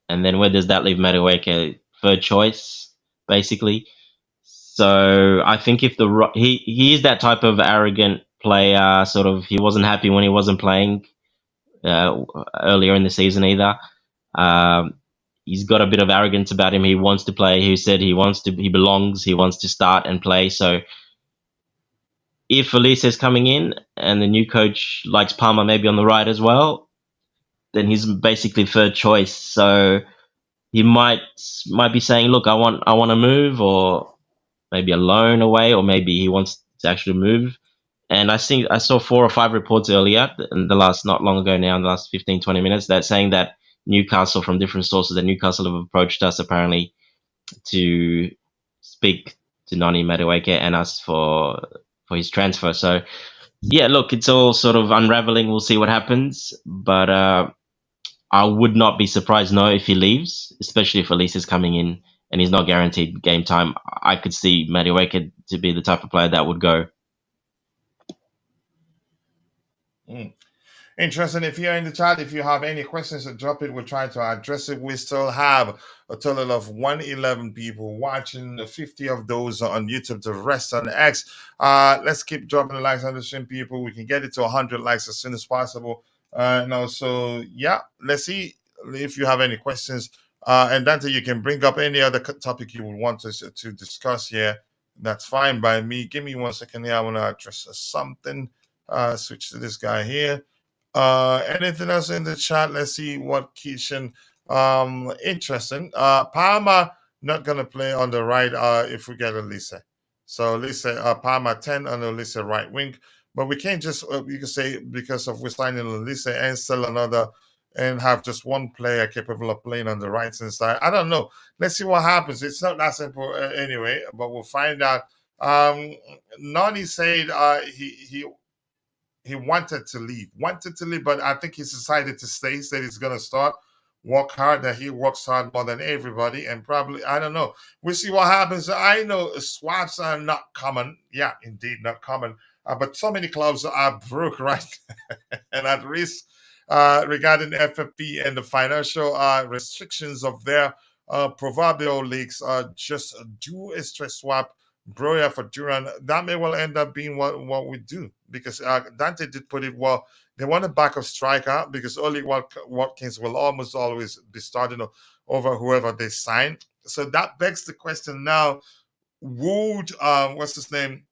And then where does that leave Madueke? Third choice, basically. So I think if he is that type of arrogant player, sort of, he wasn't happy when he wasn't playing earlier in the season either. He's got a bit of arrogance about him. He wants to play. He said he belongs. He wants to start and play. So if Olise is coming in and the new coach likes Palmer maybe on the right as well, then he's basically third choice. So he might be saying, look, I want to move, or maybe a loan away, or maybe he wants to actually move. And I think I saw 4 or 5 reports earlier, in the last, not long ago now, in the last 15, 20 minutes, that saying that Newcastle, from different sources, that Newcastle have approached us apparently to speak to Noni Madueke and us for his transfer. So yeah, look, it's all sort of unraveling. We'll see what happens, but I would not be surprised, no, if he leaves, especially if Olise is coming in and he's not guaranteed game time. I could see Madueke to be the type of player that would go. Interesting. If you're in the chat, if you have any questions, drop it. We'll try to address it. We still have a total of 111 people watching, 50 of those on YouTube, the rest on X. Let's keep dropping the likes on the stream, people. We can get it to 100 likes as soon as possible. So yeah, let's see if you have any questions. And Dante, you can bring up any other topic you would want us to discuss here. That's fine by me. Give me 1 second here. I want to address something. Switch to this guy here. Anything else in the chat? Let's see what Keishan. Interesting. Palmer not gonna play on the right if we get Olise. So Olise, Palmer 10 on Olise right wing. But we can't just you can say because of we're signing Olise and sell another and have just one player capable of playing on the right hand side. I don't know. Let's see what happens. It's not that simple anyway, but we'll find out. Nani said he wanted to leave, but I think he's decided to stay. He said he's going to start, work hard, that he works hard more than everybody, and probably, I don't know. We'll see what happens. I know swaps are not common. Yeah, indeed, not common. But so many clubs are broke, right? And at risk regarding FFP and the financial restrictions of their proverbial leagues. Just do a straight swap. Broya for Duran, that may well end up being what we do, because Dante did put it well. They want a backup striker because Oli Watkins will almost always be starting over whoever they sign. So that begs the question now: would what's his name?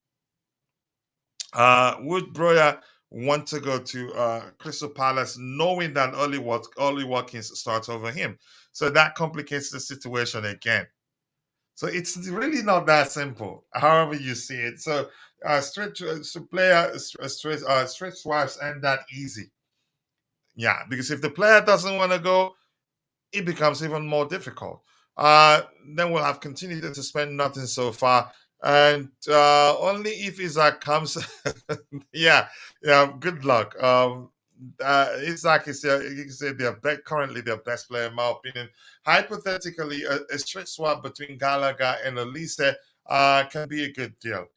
Would Broya want to go to Crystal Palace, knowing that Oli Watkins starts over him? So that complicates the situation again. So it's really not that simple, however you see it. So straight swaps aren't that easy. Yeah, because if the player doesn't want to go, it becomes even more difficult. Then we'll have continued to spend nothing so far. And only if Isaac comes, yeah, good luck. Isaac is you can say currently their best player, in my opinion. Hypothetically, a straight swap between Gallagher and Olise can be a good deal.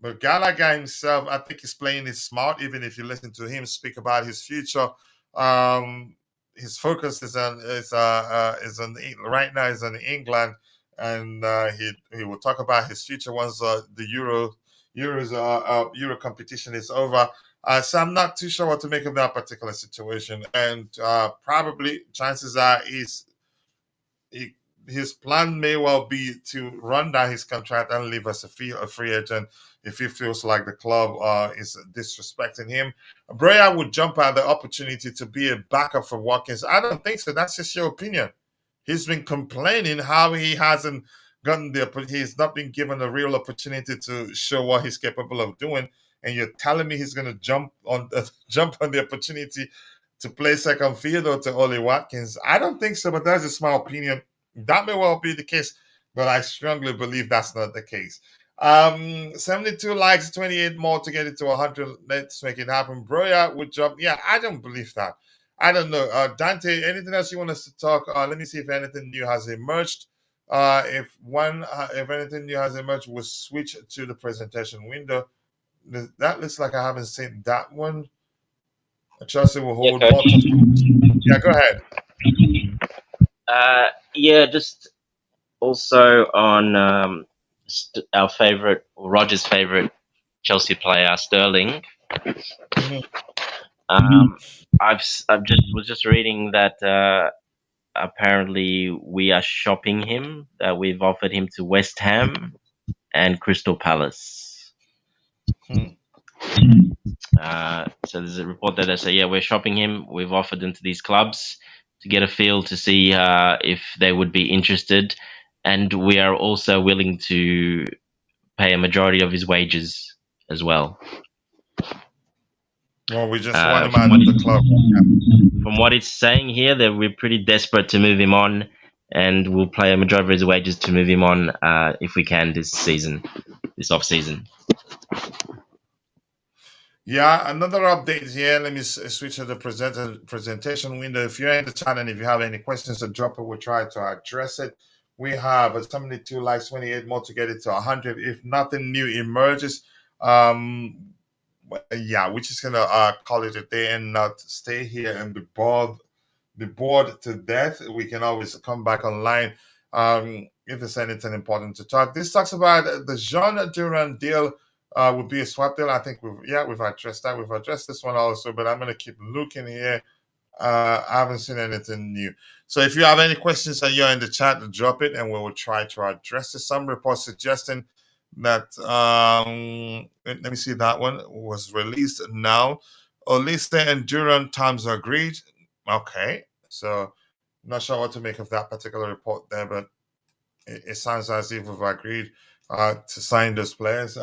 But Gallagher himself, I think, is playing it smart. Even if you listen to him speak about his future, his focus is on right now is on England, and he will talk about his future once the Euro competition is over. So I'm not too sure what to make of that particular situation, and probably chances are his plan may well be to run down his contract and leave as a free agent if he feels like the club is disrespecting him. Broya would jump at the opportunity to be a backup for Watkins. I don't think so. That's just your opinion. He's been complaining how he hasn't gotten he's not been given a real opportunity to show what he's capable of doing. And you're telling me he's going to jump on the opportunity to play second field or to Oli Watkins? I don't think so, but that's just my opinion. That may well be the case, but I strongly believe that's not the case. 72 likes, 28 more to get it to 100. Let's make it happen. Broya would jump. Yeah, I don't believe that. I don't know. Dante, anything else you want us to talk? Let me see if anything new has emerged. If anything new has emerged, we'll switch to the presentation window. That looks like I haven't seen that one. Chelsea will hold more. Yeah, go ahead. Just also on our favorite, Roger's favorite Chelsea player, Sterling. Was just reading that apparently we are shopping him. That we've offered him to West Ham and Crystal Palace. So there's a report that they say, we're shopping him. We've offered him to these clubs to get a feel to see if they would be interested, and we are also willing to pay a majority of his wages as well. Well, we just want him From out what of the club. from what it's saying here, that we're pretty desperate to move him on, and we'll play a majority of his wages to move him on if we can this off season. Yeah, another update here. Let me switch to the presentation window. If you're in the chat and if you have any questions to drop it, we'll try to address it. We have 72 likes, 28 more to get it to 100. If nothing new emerges, yeah, we're just gonna call it a day and not stay here and be bored to death. We can always come back online if there's anything important to talk. This talks about the Jhon Duran deal. Would be a swap deal. I think we've addressed that. We've addressed this one also, but I'm gonna keep looking here. I haven't seen anything new. So if you have any questions and you're in the chat, drop it and we will try to address it. Some reports suggesting that let me see, that one was released now. Olise and Duran terms are agreed. Okay, so not sure what to make of that particular report there, but it sounds as if we've agreed to sign those players.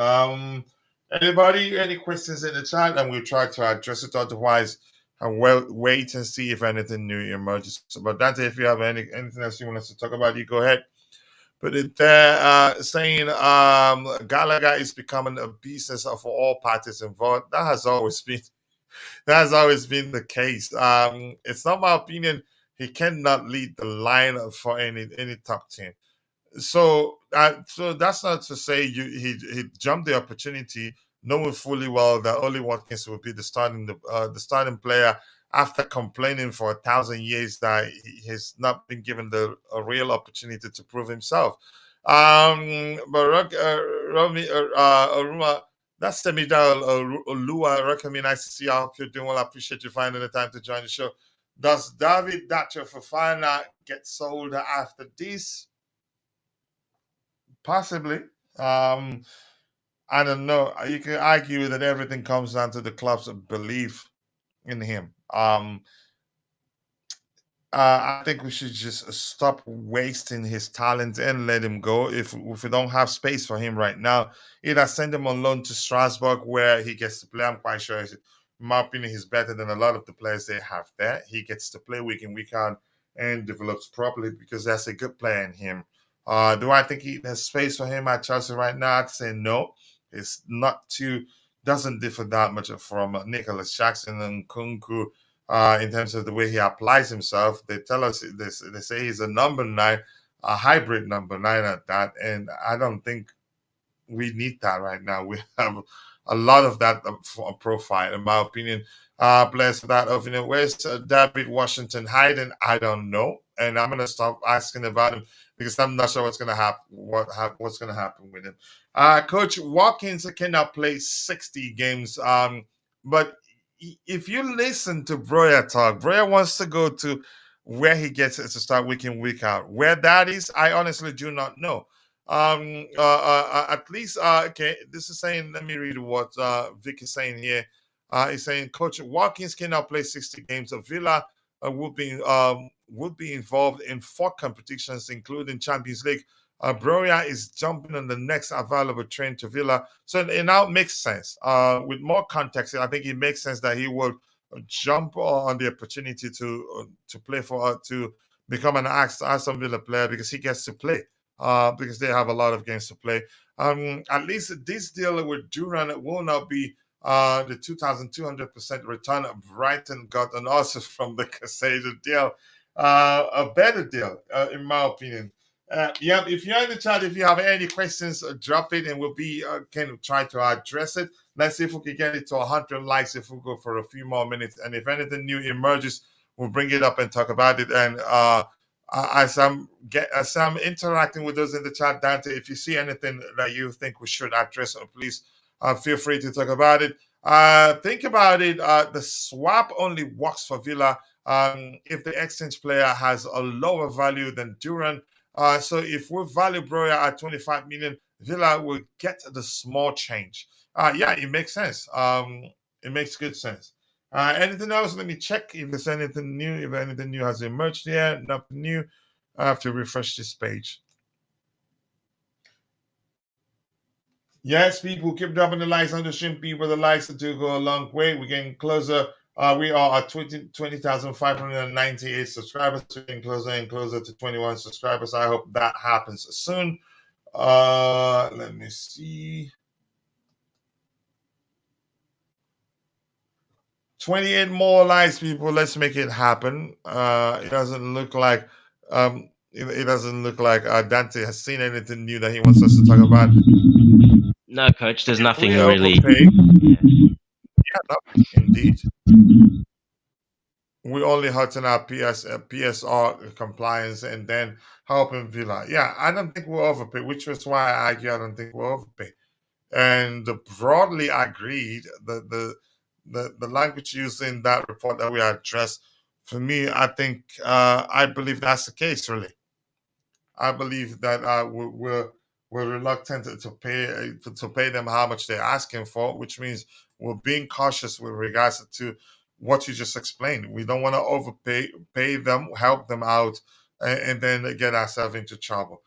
Anybody, any questions in the chat, and we'll try to address it. Otherwise, I'll wait and see if anything new emerges. But Dante, if you have anything else you want us to talk about, you go ahead. But it saying Gallagher is becoming a business for all parties involved. That has always been the case. It's not my opinion. He cannot lead the line for any top team. So that's not to say he jumped the opportunity, knowing fully well that Oli Watkins will be the starting player after complaining for 1,000 years that he has not been given a real opportunity to prove himself. But Aruma, that's Temida Olua. Recommend, nice to see you. I hope you're doing well. I appreciate you finding the time to join the show. Does David Dacho Fofana get sold after this? Possibly. I don't know. You can argue that everything comes down to the club's belief in him. I think we should just stop wasting his talent and let him go. If we don't have space for him right now, either send him on loan to Strasbourg where he gets to play. I'm quite sure, in my opinion, he's better than a lot of the players they have there. He gets to play week in, week out and develops properly because that's a good player in him. Do I think he has space for him at Chelsea right now? I'd say no. It's not doesn't differ that much from Nicholas Jackson and Kunku in terms of the way he applies himself. They tell us, they say he's a number 9, a hybrid number 9 at that, and I don't think we need that right now. We have a lot of that profile, in my opinion. Players for that of, where's David Washington hiding? I don't know, and I'm gonna stop asking about him because I'm not sure what's gonna happen. What's gonna happen with him? Coach Watkins cannot play 60 games. But if you listen to Broya talk, Broya wants to go to where he gets it to start week in, week out. Where that is, I honestly do not know. At least, okay, this is saying, let me read what Vic is saying here. He's saying Coach Watkins cannot play 60 games. Villa would be involved in 4 competitions, including Champions League. Broya is jumping on the next available train to Villa, so it now makes sense. With more context, I think it makes sense that he will jump on the opportunity to play to become an Aston Villa player because he gets to play. Because they have a lot of games to play. At least this deal with Duran will not be the 2,200% return Brighton got, and also from the Casado deal, a better deal, in my opinion. Yeah, if you're in the chat, if you have any questions, drop it and we'll can try to address it. Let's see if we can get it to 100 likes if we go for a few more minutes. And if anything new emerges, we'll bring it up and talk about it. And as I'm interacting with those in the chat, Dante, if you see anything that you think we should address, please feel free to talk about it. Think about it. The swap only works for Villa if the exchange player has a lower value than Duran. So if we value Broya at 25 million, Villa will get the small change. Yeah, it makes sense. It makes good sense. Anything else? Let me check if there's anything new. If anything new has emerged here, nothing new. I have to refresh this page. Yes, people keep dropping the likes on the stream. People, the likes do go a long way. We're getting closer. We are at 20,598 subscribers. We're getting closer and closer to 21 subscribers. I hope that happens soon. Let me see. 28 more likes, people. Let's make it happen. It doesn't look like Dante has seen anything new that he wants us to talk about. No, coach, there's nothing We really. overpay. Yeah, no, indeed. We only hurting our PSR compliance and then helping Villa. Yeah, I don't think we're overpay, which was why I argue I don't think we're overpay. And broadly agreed, the language used in that report that we addressed, for me, I believe that's the case. Really, I believe that we're reluctant to pay them how much they're asking for, which means we're being cautious with regards to what you just explained. We don't want to pay them, help them out, and then get ourselves into trouble.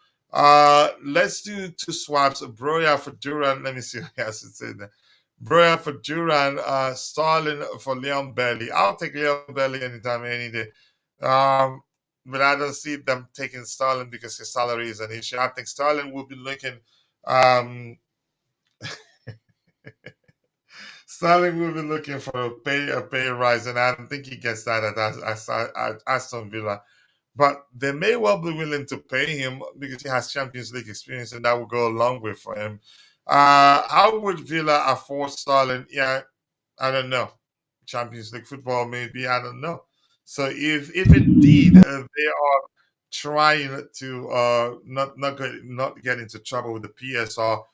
Let's do two swaps. Broya for Duran. Let me see what else it said there. Broya for Duran, Starlin for Leon Bailey. I'll take Leon Bailey anytime, any day. But I don't see them taking Starlin because his salary is an issue. I think Starlin will be looking. Um, Starlin will be looking for a pay rise, and I don't think he gets that at Aston Villa. But they may well be willing to pay him because he has Champions League experience, and that will go a long way for him. How would Villa afford Starlin? Yeah, I don't know. Champions League football, maybe, I don't know. So if indeed they are trying to not get into trouble with the PSR,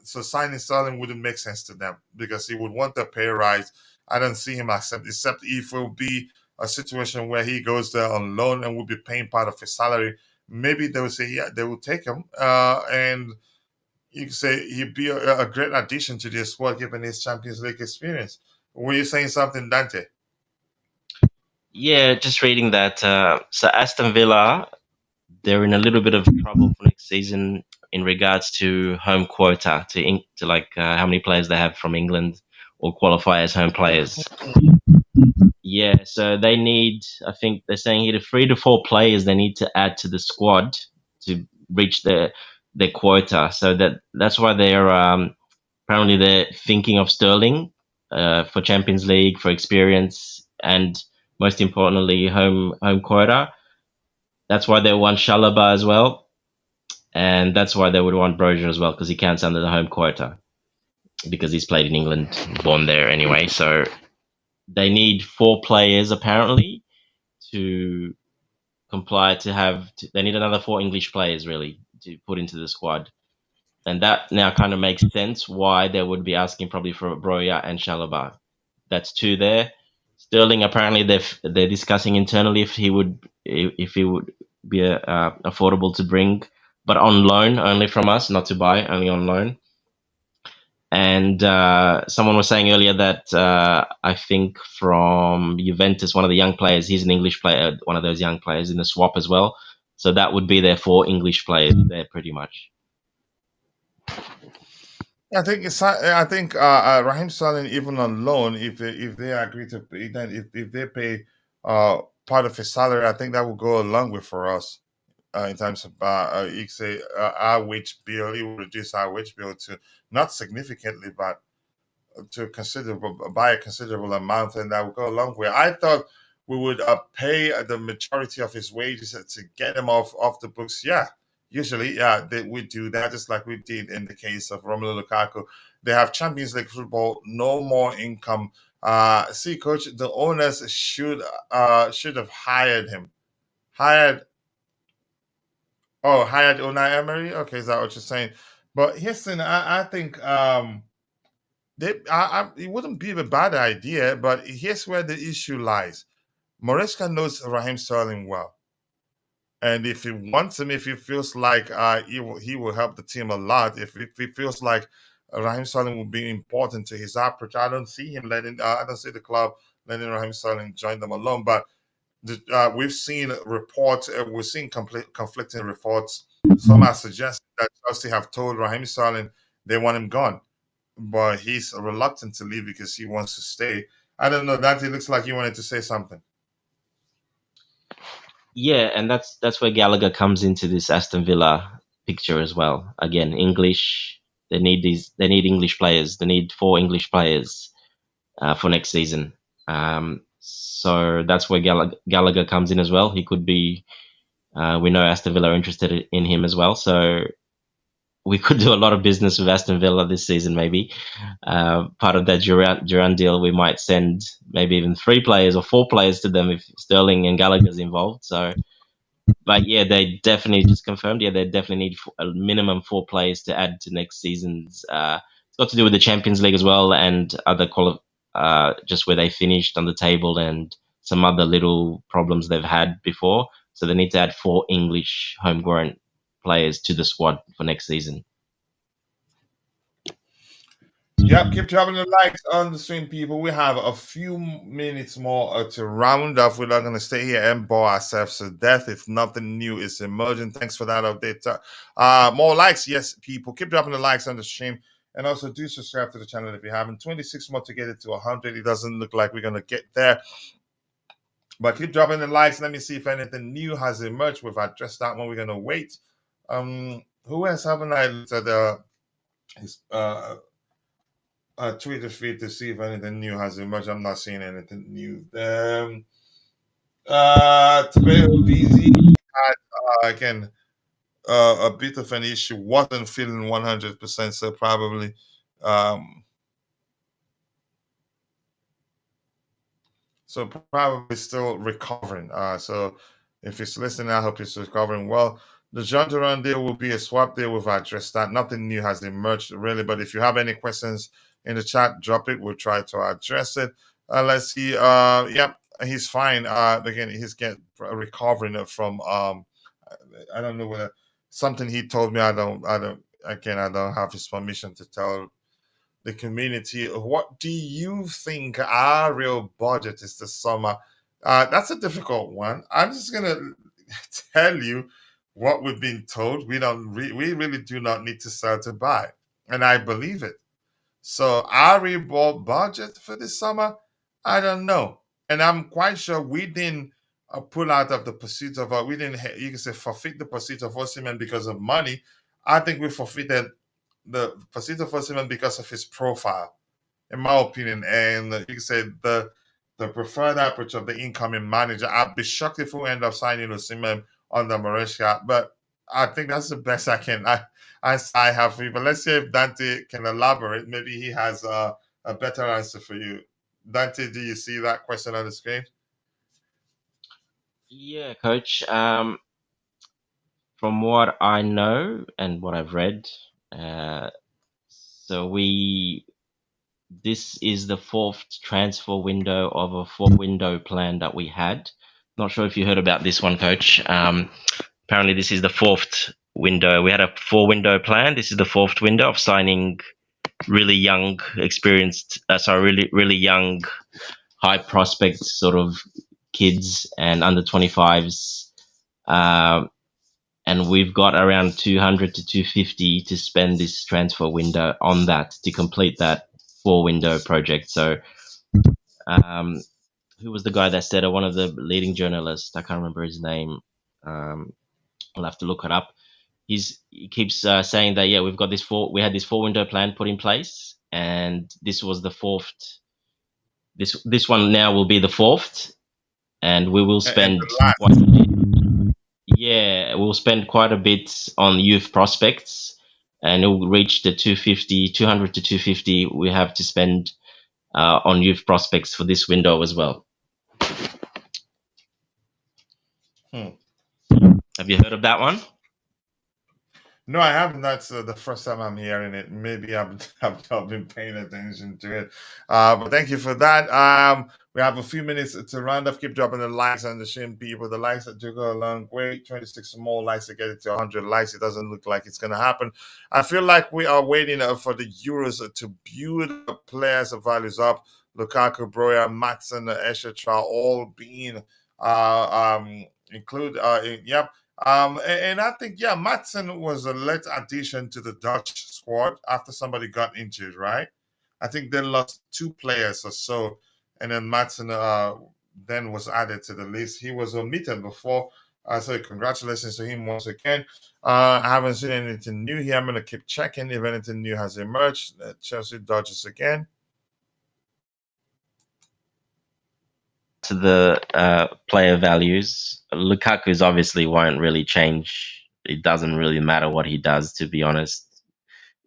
so signing Sterling wouldn't make sense to them because he would want a pay rise. I don't see him accept, except if it will be a situation where he goes there on loan and will be paying part of his salary. Maybe they will say, yeah, they will take him, and you can say he'd be a great addition to this squad given his Champions League experience. Were you saying something, Dante? Yeah, just reading that. So Aston Villa, they're in a little bit of trouble for next season in regards to home quota, to like how many players they have from England or qualify as home players. Yeah, so they need, I think they're saying either 3 to 4 players they need to add to the squad to reach their quota. So that's why they're apparently they're thinking of Sterling for Champions League, for experience, and most importantly, home quota. That's why they want Chalobah as well, and that's why they would want Brozier as well because he counts under the home quota because he's played in England, born there anyway. So they need 4 players apparently to comply to have. They need another 4 English players really to put into the squad, and that now kind of makes sense why they would be asking probably for Broya and Chalobah. That's 2 there. Sterling apparently they're discussing internally if he would be affordable to bring, but on loan only from us, not to buy, only on loan. And someone was saying earlier that I think from Juventus, one of the young players, he's an English player, one of those young players in the swap as well. So that would be their 4 English players there, pretty much. I think Raheem Sterling, even on loan, if they agree to pay, if they pay part of his salary, I think that will go a long way for us in terms of you could say our wage bill. It will reduce our wage bill to not significantly, but to by a considerable amount, and that will go a long way. I thought we would pay the majority of his wages to get him off the books. Yeah, usually, yeah, we do that just like we did in the case of Romelu Lukaku. They have Champions League football, no more income. See, coach, the owners should have hired him. Hired Unai Emery. Okay, is that what you're saying? But here's the thing. I think it wouldn't be a bad idea, but here's where the issue lies. Maresca knows Raheem Sterling well, and if he wants him, if he feels like he will help the team a lot, if he feels like Raheem Sterling will be important to his approach, I don't see him I don't see the club letting Raheem Sterling join them alone. But we've seen reports, we've seen conflicting reports. Some are suggesting that Chelsea have told Raheem Sterling they want him gone. But he's reluctant to leave because he wants to stay. I don't know. Dante looks like you wanted to say something. Yeah, and that's where Gallagher comes into this Aston Villa picture as well. Again, English. They need English players. They need 4 English players for next season. So that's where Gallagher comes in as well. He could be. We know Aston Villa are interested in him as well. So we could do a lot of business with Aston Villa this season, maybe. Part of that Duran deal, we might send maybe even 3 players or 4 players to them if Sterling and Gallagher's involved. So, but yeah, they definitely just confirmed. Yeah, they definitely need a minimum 4 players to add to next season's. It's got to do with the Champions League as well and other just where they finished on the table and some other little problems they've had before. So they need to add 4 English homegrown players to the squad for next season. Yep, keep dropping the likes on the stream, people. We have a few minutes more to round off. We're not going to stay here and bore ourselves to death if nothing new is emerging. Thanks for that update. More likes, yes, people. Keep dropping the likes on the stream. And also do subscribe to the channel if you haven't. 26 more to get it to 100. It doesn't look like we're going to get there. But keep dropping the likes. Let me see if anything new has emerged. We've addressed that one. We're going to wait. Who else haven't I looked at his Twitter feed to see if anything new has emerged? I'm not seeing anything new. Trevoh had again a bit of an issue. Wasn't feeling 100%, so probably still recovering. So if he's listening, I hope he's recovering well. The Jhon Duran deal will be a swap deal. We've addressed that. Nothing new has emerged really, but if you have any questions in the chat, drop it. We'll try to address it. Let's see. He's fine. Again, he's recovering from I don't know whether something he told me. I don't have his permission to tell the community. What do you think our real budget is this summer? That's a difficult one. I'm just gonna tell you what we've been told. We really do not need to sell to buy, and I believe it. So our real budget for this summer, I don't know, and I'm quite sure we didn't pull out of the pursuit of we didn't. You can say forfeit the pursuit of Osimhen because of money. I think we forfeited the pursuit of Osimhen because of his profile, in my opinion. And you can say the preferred approach of the incoming manager. I'd be shocked if we end up signing Osimhen under Maresca, but I think that's the best I have for you. But let's see if Dante can elaborate. Maybe he has a better answer for you. Dante, do you see that question on the screen? Yeah, coach. From what I know and what I've read, this is the 4th transfer window of a 4-window plan that we had. Not sure if you heard about this one, coach. Apparently, this is the 4th window. We had a 4-window plan. This is the 4th window of signing really young, really young, high prospect sort of kids and under 25s. And we've got around 200 to 250 to spend this transfer window on that to complete that 4-window project. So, who was the guy that said it? One of the leading journalists. I can't remember his name. I'll have to look it up. He keeps saying that we've got we had this 4-window plan put in place, and this was the 4th. This one now will be the 4th, and we will spend quite a bit. Yeah, we'll spend quite a bit on youth prospects, and it will reach the 200 to 250 we have to spend on youth prospects for this window as well. Have you heard of that one? No, I haven't. That's the first time I'm hearing it. Maybe I've not been paying attention to it. But thank you for that. We have a few minutes to round up. Keep dropping the likes on the stream, people. The likes that do go a long way. 26 more likes to get it to 100 likes. It doesn't look like it's going to happen. I feel like we are waiting for the Euros to build players' values up. Lukaku, Broya, Maatsen, etc. all being included. Yep. And I think, Maatsen was a late addition to the Dutch squad after somebody got injured, right? I think they lost 2 players or so, and then Maatsen then was added to the list. He was omitted before, so congratulations to him once again. I haven't seen anything new here. I'm going to keep checking if anything new has emerged. Chelsea dodges again. To the player values, Lukaku's obviously won't really change. It doesn't really matter what he does, to be honest.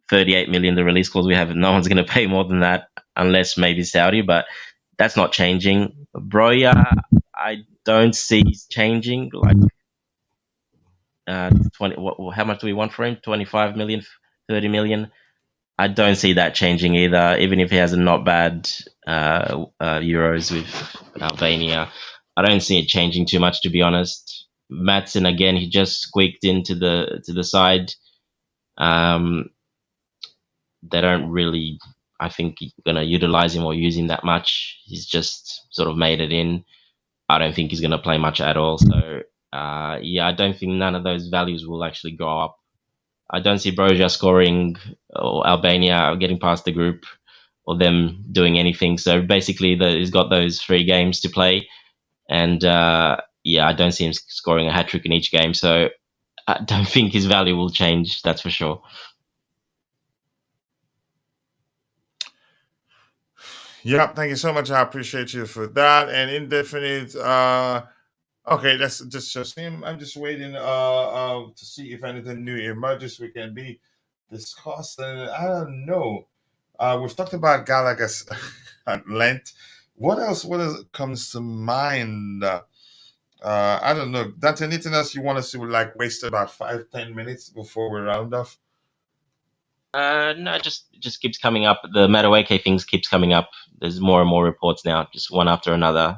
38 million, the release clause we have, no one's going to pay more than that unless maybe Saudi, but that's not changing. Broya, I don't see changing. Like 20, how much do we want for him? 25 million, 30 million. I don't see that changing either, even if he has a not bad Euros with Albania. I don't see it changing too much, to be honest. Maatsen, again, he just squeaked into the side. They don't really, I think, going to utilize him or use him that much. He's just sort of made it in. I don't think he's going to play much at all. So, yeah, I don't think none of those values will actually go up. I don't see Broja scoring or Albania getting past the group or them doing anything. So basically, he's got those 3 games to play. And, yeah, I don't see him scoring a hat-trick in each game. So I don't think his value will change, that's for sure. Yeah, thank you so much. I appreciate you for that. And indefinite, okay, that's just him. I'm just waiting to see if anything new emerges we can be discussed. And I don't know. We've talked about Gallagher at length. What else comes to mind? I don't know. That's anything else you want us to like waste about 5-10 minutes before we round off? No, it just keeps coming up. The Madueke things keeps coming up. There's more and more reports now, just one after another.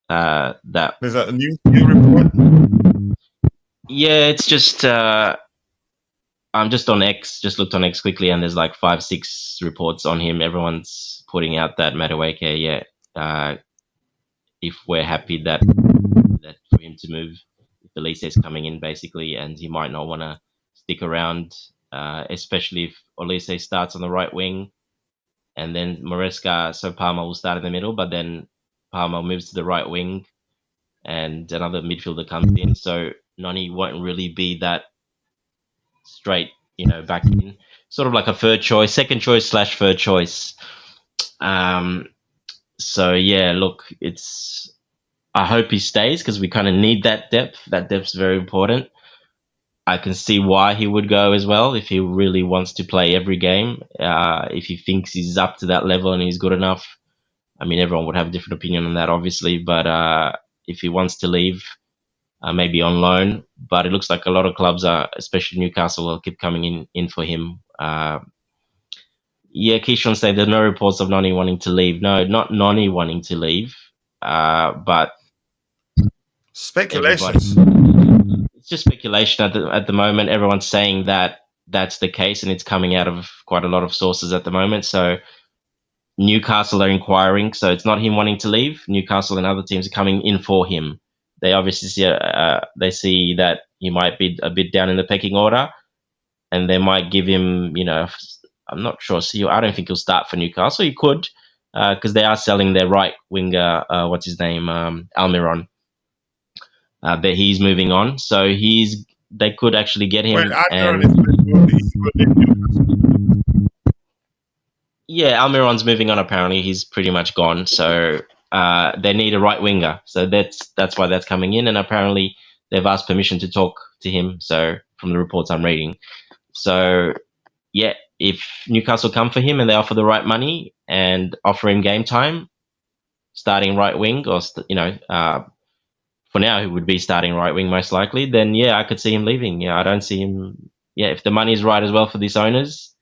That There's a new report. Yeah, it's just I'm just on X. Just looked on X quickly, and there's like 5-6 reports on him. Everyone's putting out that Madueke. Yeah, if we're happy that for him to move, if Olise is coming in basically, and he might not want to stick around. Especially if Olise starts on the right wing and then Maresca, so Palmer will start in the middle, but then Palmer moves to the right wing and another midfielder comes in. So Noni won't really be that straight, back in. Sort of like a second choice / third choice. So yeah, look, I hope he stays because we kind of need that depth. That depth's very important. I can see why he would go as well if he really wants to play every game. If he thinks he's up to that level and he's good enough. I mean, everyone would have a different opinion on that, obviously. But if he wants to leave, maybe on loan. But it looks like a lot of clubs, especially Newcastle, will keep coming in for him. Yeah, Keishon said there's no reports of Noni wanting to leave. No, not Noni wanting to leave, but speculations. It's just speculation at the moment. Everyone's saying that that's the case, and it's coming out of quite a lot of sources at the moment. So Newcastle are inquiring. So it's not him wanting to leave. Newcastle and other teams are coming in for him. They obviously see that he might be a bit down in the pecking order, and they might give him. I'm not sure. See, I don't think he'll start for Newcastle. He could, because they are selling their right winger. What's his name? Almiron. That he's moving on, so they could actually get him. Yeah, Almiron's moving on. Apparently, he's pretty much gone. So they need a right winger. So that's why that's coming in. And apparently, they've asked permission to talk to him. So from the reports I'm reading, so yeah, if Newcastle come for him and they offer the right money and offer him game time, starting right wing, or for now, he would be starting right wing most likely. Then, yeah, I could see him leaving. Yeah, I don't see him. Yeah, if the money's right as well for these owners,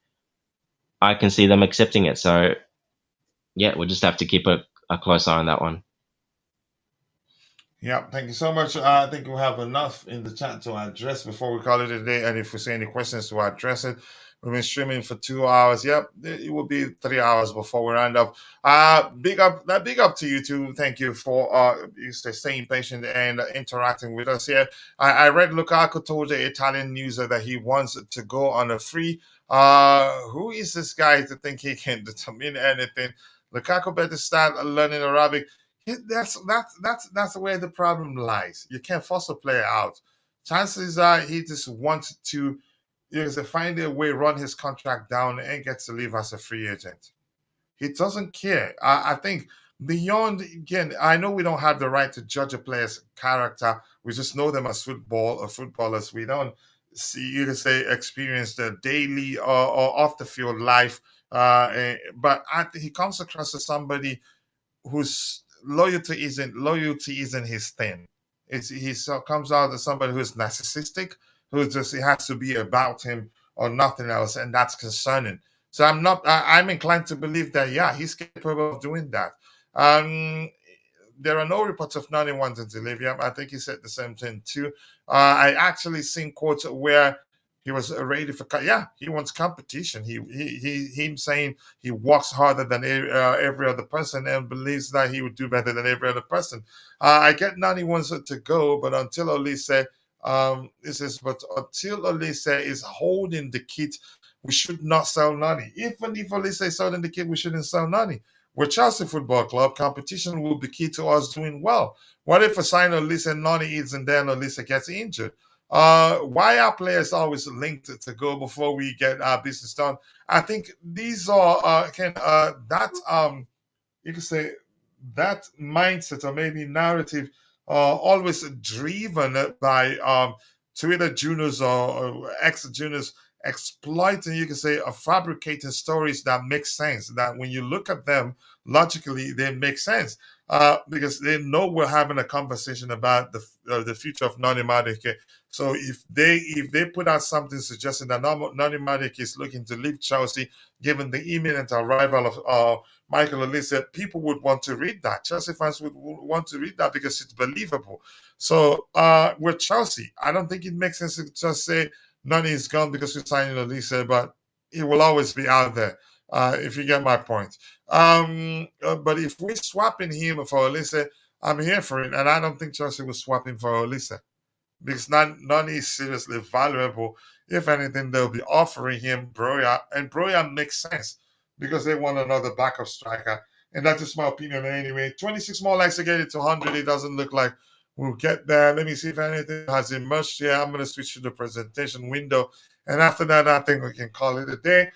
I can see them accepting it. So, yeah, we'll just have to keep a close eye on that one. Yeah, thank you so much. I think we'll have enough in the chat to address before we call it a day. And if we see any questions to address it, we've been streaming for 2 hours. Yep, it will be 3 hours before we round up. Big up to you too. Thank you for staying patient and interacting with us here. I read Lukaku told the Italian news that he wants to go on a free Who is this guy to think he can determine anything? Lukaku better start learning Arabic. That's where the problem lies. You can't force a player out. Chances are he just wants to, find a way, run his contract down, and gets to leave as a free agent. He doesn't care. I think beyond, again, I know we don't have the right to judge a player's character. We just know them as footballers. We don't see, experience the daily or off the field life. But he comes across as somebody whose loyalty isn't his thing. Comes out as somebody who's narcissistic, it has to be about him or nothing else, and that's concerning. So I'm inclined to believe that he's capable of doing that. There are no reports of Nani wanting to leave. I think he said the same thing too. I actually seen quotes where he was ready for. He wants competition. Him saying he works harder than every other person and believes that he would do better than every other person. I get Nani wants it to go, but until Olise, but until Olise is holding the kit, we should not sell Nani. Even if Olise is holding the kit, we shouldn't sell Nani. We're Chelsea Football Club. Competition will be key to us doing well. What if a sign Olise and Nani isn't there and Olise gets injured? Why are players always linked to go before we get our business done? I think these are you could say that mindset or maybe narrative always driven by Twitter juniors or ex-juniors exploiting, you can say, or fabricating stories that make sense, that when you look at them logically, they make sense. Because they know we're having a conversation about the future of Nani Madueke. So if they put out something suggesting that Nani Madueke is looking to leave Chelsea, given the imminent arrival of Michael Olise, people would want to read that. Chelsea fans would want to read that because it's believable. So with Chelsea, I don't think it makes sense to just say Nani is gone because we're signing Olise, but he will always be out there. If you get my point. But if we're swapping him for Olise, I'm here for it. And I don't think Chelsea will swap him for Olise because Nani is seriously valuable. If anything, they'll be offering him Broya. And Broya makes sense because they want another backup striker. And that's just my opinion anyway. 26 more likes to get it to 100. It doesn't look like we'll get there. Let me see if anything has emerged here. I'm going to switch to the presentation window. And after that, I think we can call it a day.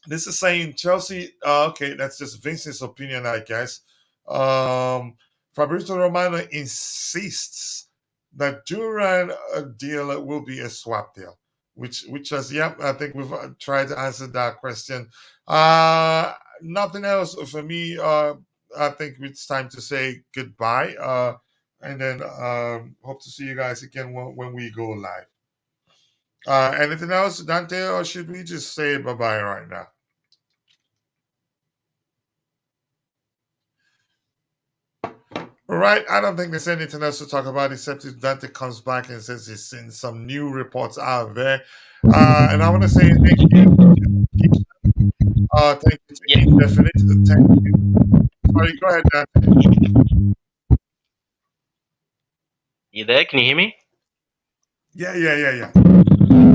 This is saying Chelsea. Okay, that's just Vincent's opinion, I guess. Fabrizio Romano insists that Duran deal will be a swap deal, which is, I think we've tried to answer that question. Nothing else for me. I think it's time to say goodbye. And then hope to see you guys again when we go live. Anything else, Dante, or should we just say bye-bye right now? All right, I don't think there's anything else to talk about except if Dante comes back and says he's seen some new reports out there. And I want to say thank you. Thank you to Indefinite. Thank you. Sorry, go ahead, Dante. You there? Can you hear me? Yeah.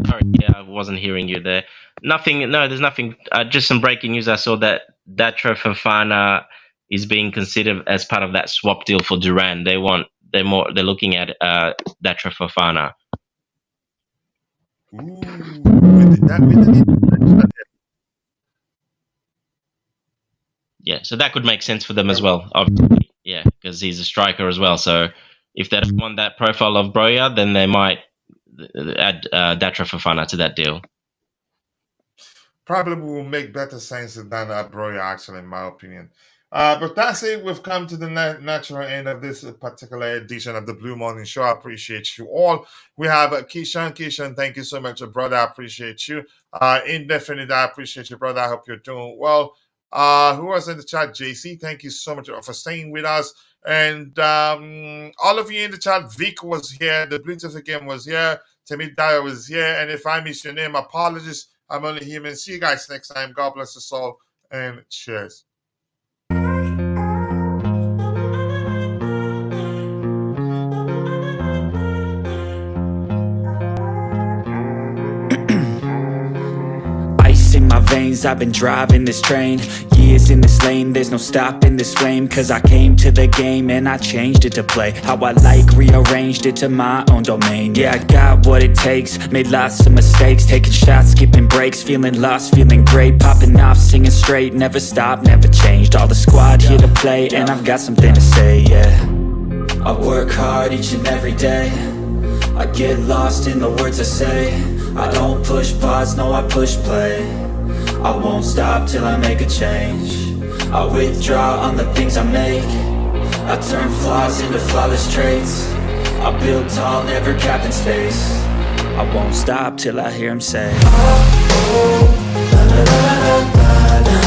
Sorry, I wasn't hearing you there. Nothing. No, there's nothing. Just some breaking news. I saw that Trevoh Chalobah is being considered as part of that swap deal for Duran. They're looking at Trevoh Chalobah. Yeah, so that could make sense for them as well, obviously. Yeah, because he's a striker as well. So if they don't want that profile of Broya, then they might add Trevoh Chalobah to that deal. Probably will make better sense than Broya, actually, in my opinion. But that's it. We've come to the natural end of this particular edition of the Blue Morning Show. I appreciate you all. We have Keishan. Thank you so much, brother. I appreciate you. Indefinite, I appreciate you, brother. I hope you're doing well. Who was in the chat? JC, thank you so much for staying with us. And all of you in the chat, Vic was here. The Bluetooth again was here. Timmy Dyer was here. And if I missed your name, apologies. I'm only human. See you guys next time. God bless us all. And cheers. veins, I've been driving this train. Years in this lane, there's no stopping this flame. Cause I came to the game and I changed it to play how I like, rearranged it to my own domain. Yeah, I got what it takes, made lots of mistakes, taking shots, skipping breaks, feeling lost, feeling great, popping off, singing straight, never stopped, never changed. All the squad here to play, and I've got something to say, yeah. I work hard each and every day, I get lost in the words I say. I don't push pause, no I push play. I won't stop till I make a change. I withdraw on the things I make. I turn flaws into flawless traits. I build tall, never capped in space. I won't stop till I hear him say, oh, la, la, la, la, la, la.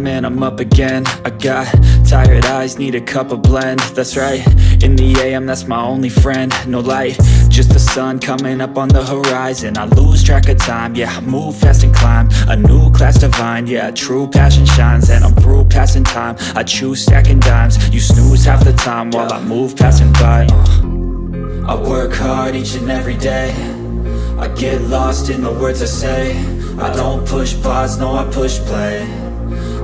And I'm up again. I got tired eyes, need a cup of blend. That's right, in the AM, that's my only friend. No light, just the sun coming up on the horizon. I lose track of time, yeah, I move fast and climb a new class divine, yeah, true passion shines. And I'm through passing time, I choose stacking dimes. You snooze half the time while I move passing by. I work hard each and every day, I get lost in the words I say. I don't push pause, no I push play.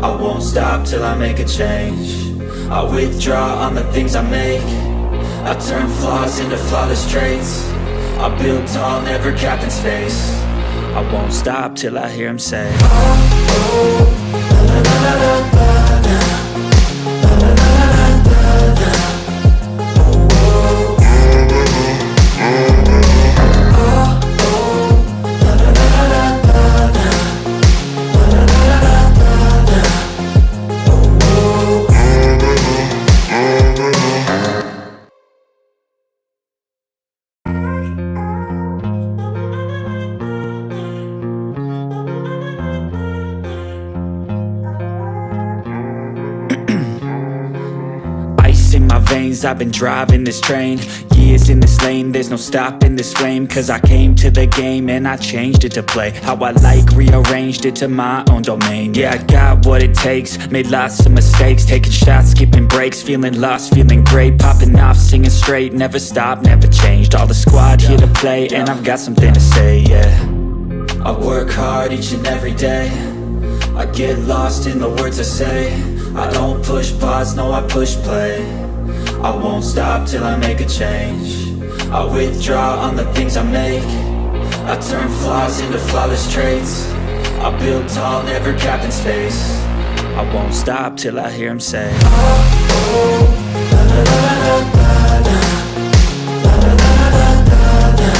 I won't stop till I make a change. I withdraw on the things I make. I turn flaws into flawless traits. I build tall, never capped in space. I won't stop till I hear him say, oh, oh, la, la, la, la, la, la, la, la, la, la, la, la. I've been driving this train, years in this lane, there's no stopping this flame. Cause I came to the game and I changed it to play how I like, rearranged it to my own domain. Yeah, I got what it takes, made lots of mistakes, taking shots, skipping breaks, feeling lost, feeling great, popping off, singing straight, never stopped, never changed. All the squad here to play, and I've got something to say, yeah. I work hard each and every day, I get lost in the words I say. I don't push pause, no I push play. I won't stop till I make a change. I withdraw on the things I make. I turn flaws into flawless traits. I build tall, never capped in space. I won't stop till I hear him say, oh, oh, la, la, la, la, la, la, la, la, la, la, la, la.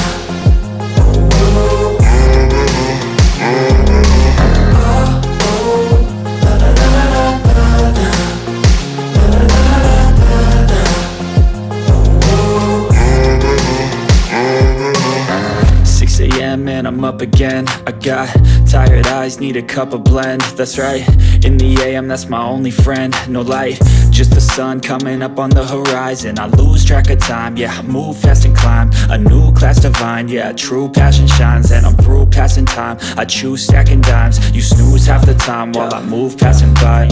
And I'm up again. I got tired eyes, need a cup of blend. That's right, in the AM, that's my only friend. No light, just the sun coming up on the horizon. I lose track of time, yeah, I move fast and climb a new class divine, yeah, true passion shines. And I'm through passing time, I choose stacking dimes. You snooze half the time while I move passing by.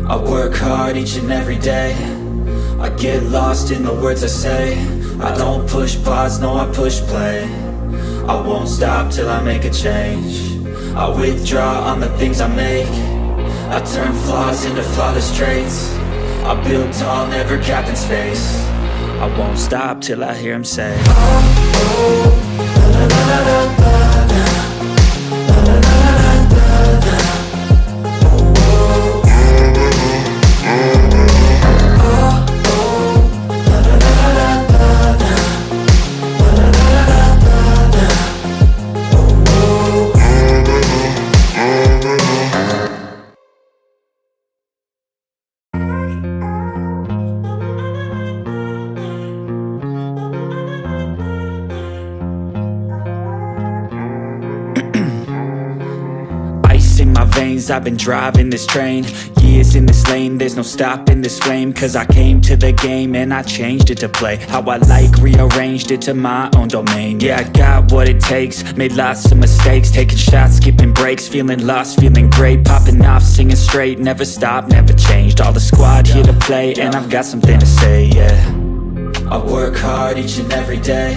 I work hard each and every day, I get lost in the words I say. I don't push pause, no I push play. I won't stop till I make a change. I withdraw on the things I make. I turn flaws into flawless traits. I build tall, never capped in space. I won't stop till I hear him say, oh, oh, la, la, la, la, la, la, la, la, la, la, la, la. veins, I've been driving this train. Years in this lane, there's no stopping this flame. Cause I came to the game and I changed it to play how I like, rearranged it to my own domain. Yeah, I got what it takes, made lots of mistakes, taking shots, skipping breaks, feeling lost, feeling great, popping off, singing straight, never stopped, never changed. All the squad here to play, and I've got something to say, yeah. I work hard each and every day,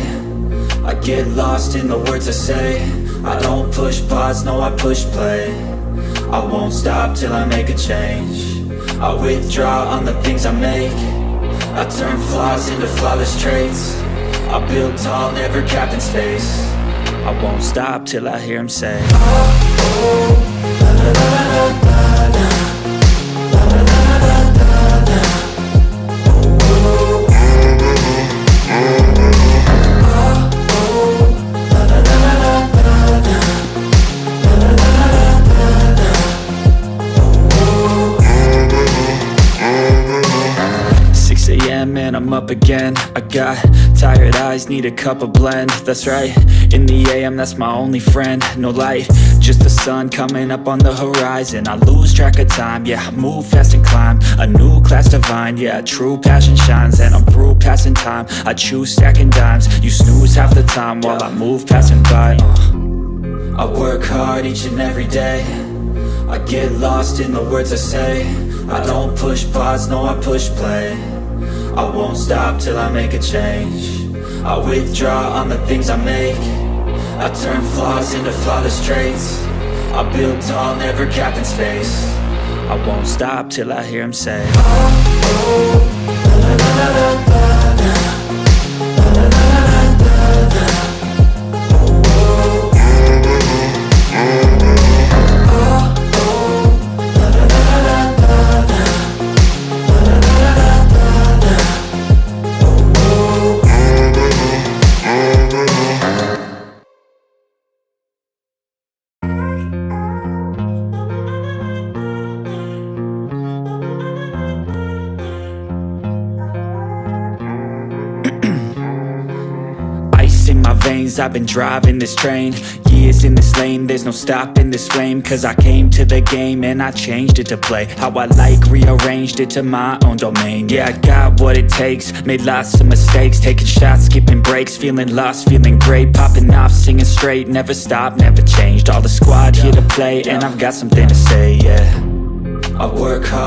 I get lost in the words I say. I don't push pause, no I push play. I won't stop till I make a change. I withdraw on the things I make. I turn flaws into flawless traits. I build tall, never capped in space. I won't stop till I hear him say, oh, oh, la la la la la la, la la la la la la, oh, oh, and I'm up again. I got tired eyes, need a cup of blend. That's right, in the AM, that's my only friend. No light, just the sun coming up on the horizon. I lose track of time, yeah, I move fast and climb a new class divine, yeah, true passion shines. And I'm through passing time, I choose stacking dimes. You snooze half the time while I move passing by. I work hard each and every day, I get lost in the words I say. I don't push pause, no I push play. I won't stop till I make a change. I withdraw on the things I make. I turn flaws into flawless traits. I build tall, never capped in space. I won't stop till I hear him say, oh, oh, la la la la la la, la la la la la la, oh, oh, I've been driving this train, years in this lane, there's no stopping this flame. Cause I came to the game and I changed it to play how I like, rearranged it to my own domain. Yeah, I got what it takes, made lots of mistakes, taking shots, skipping breaks, feeling lost, feeling great, popping off, singing straight, never stopped, never changed. All the squad here to play, and I've got something to say, yeah. I work hard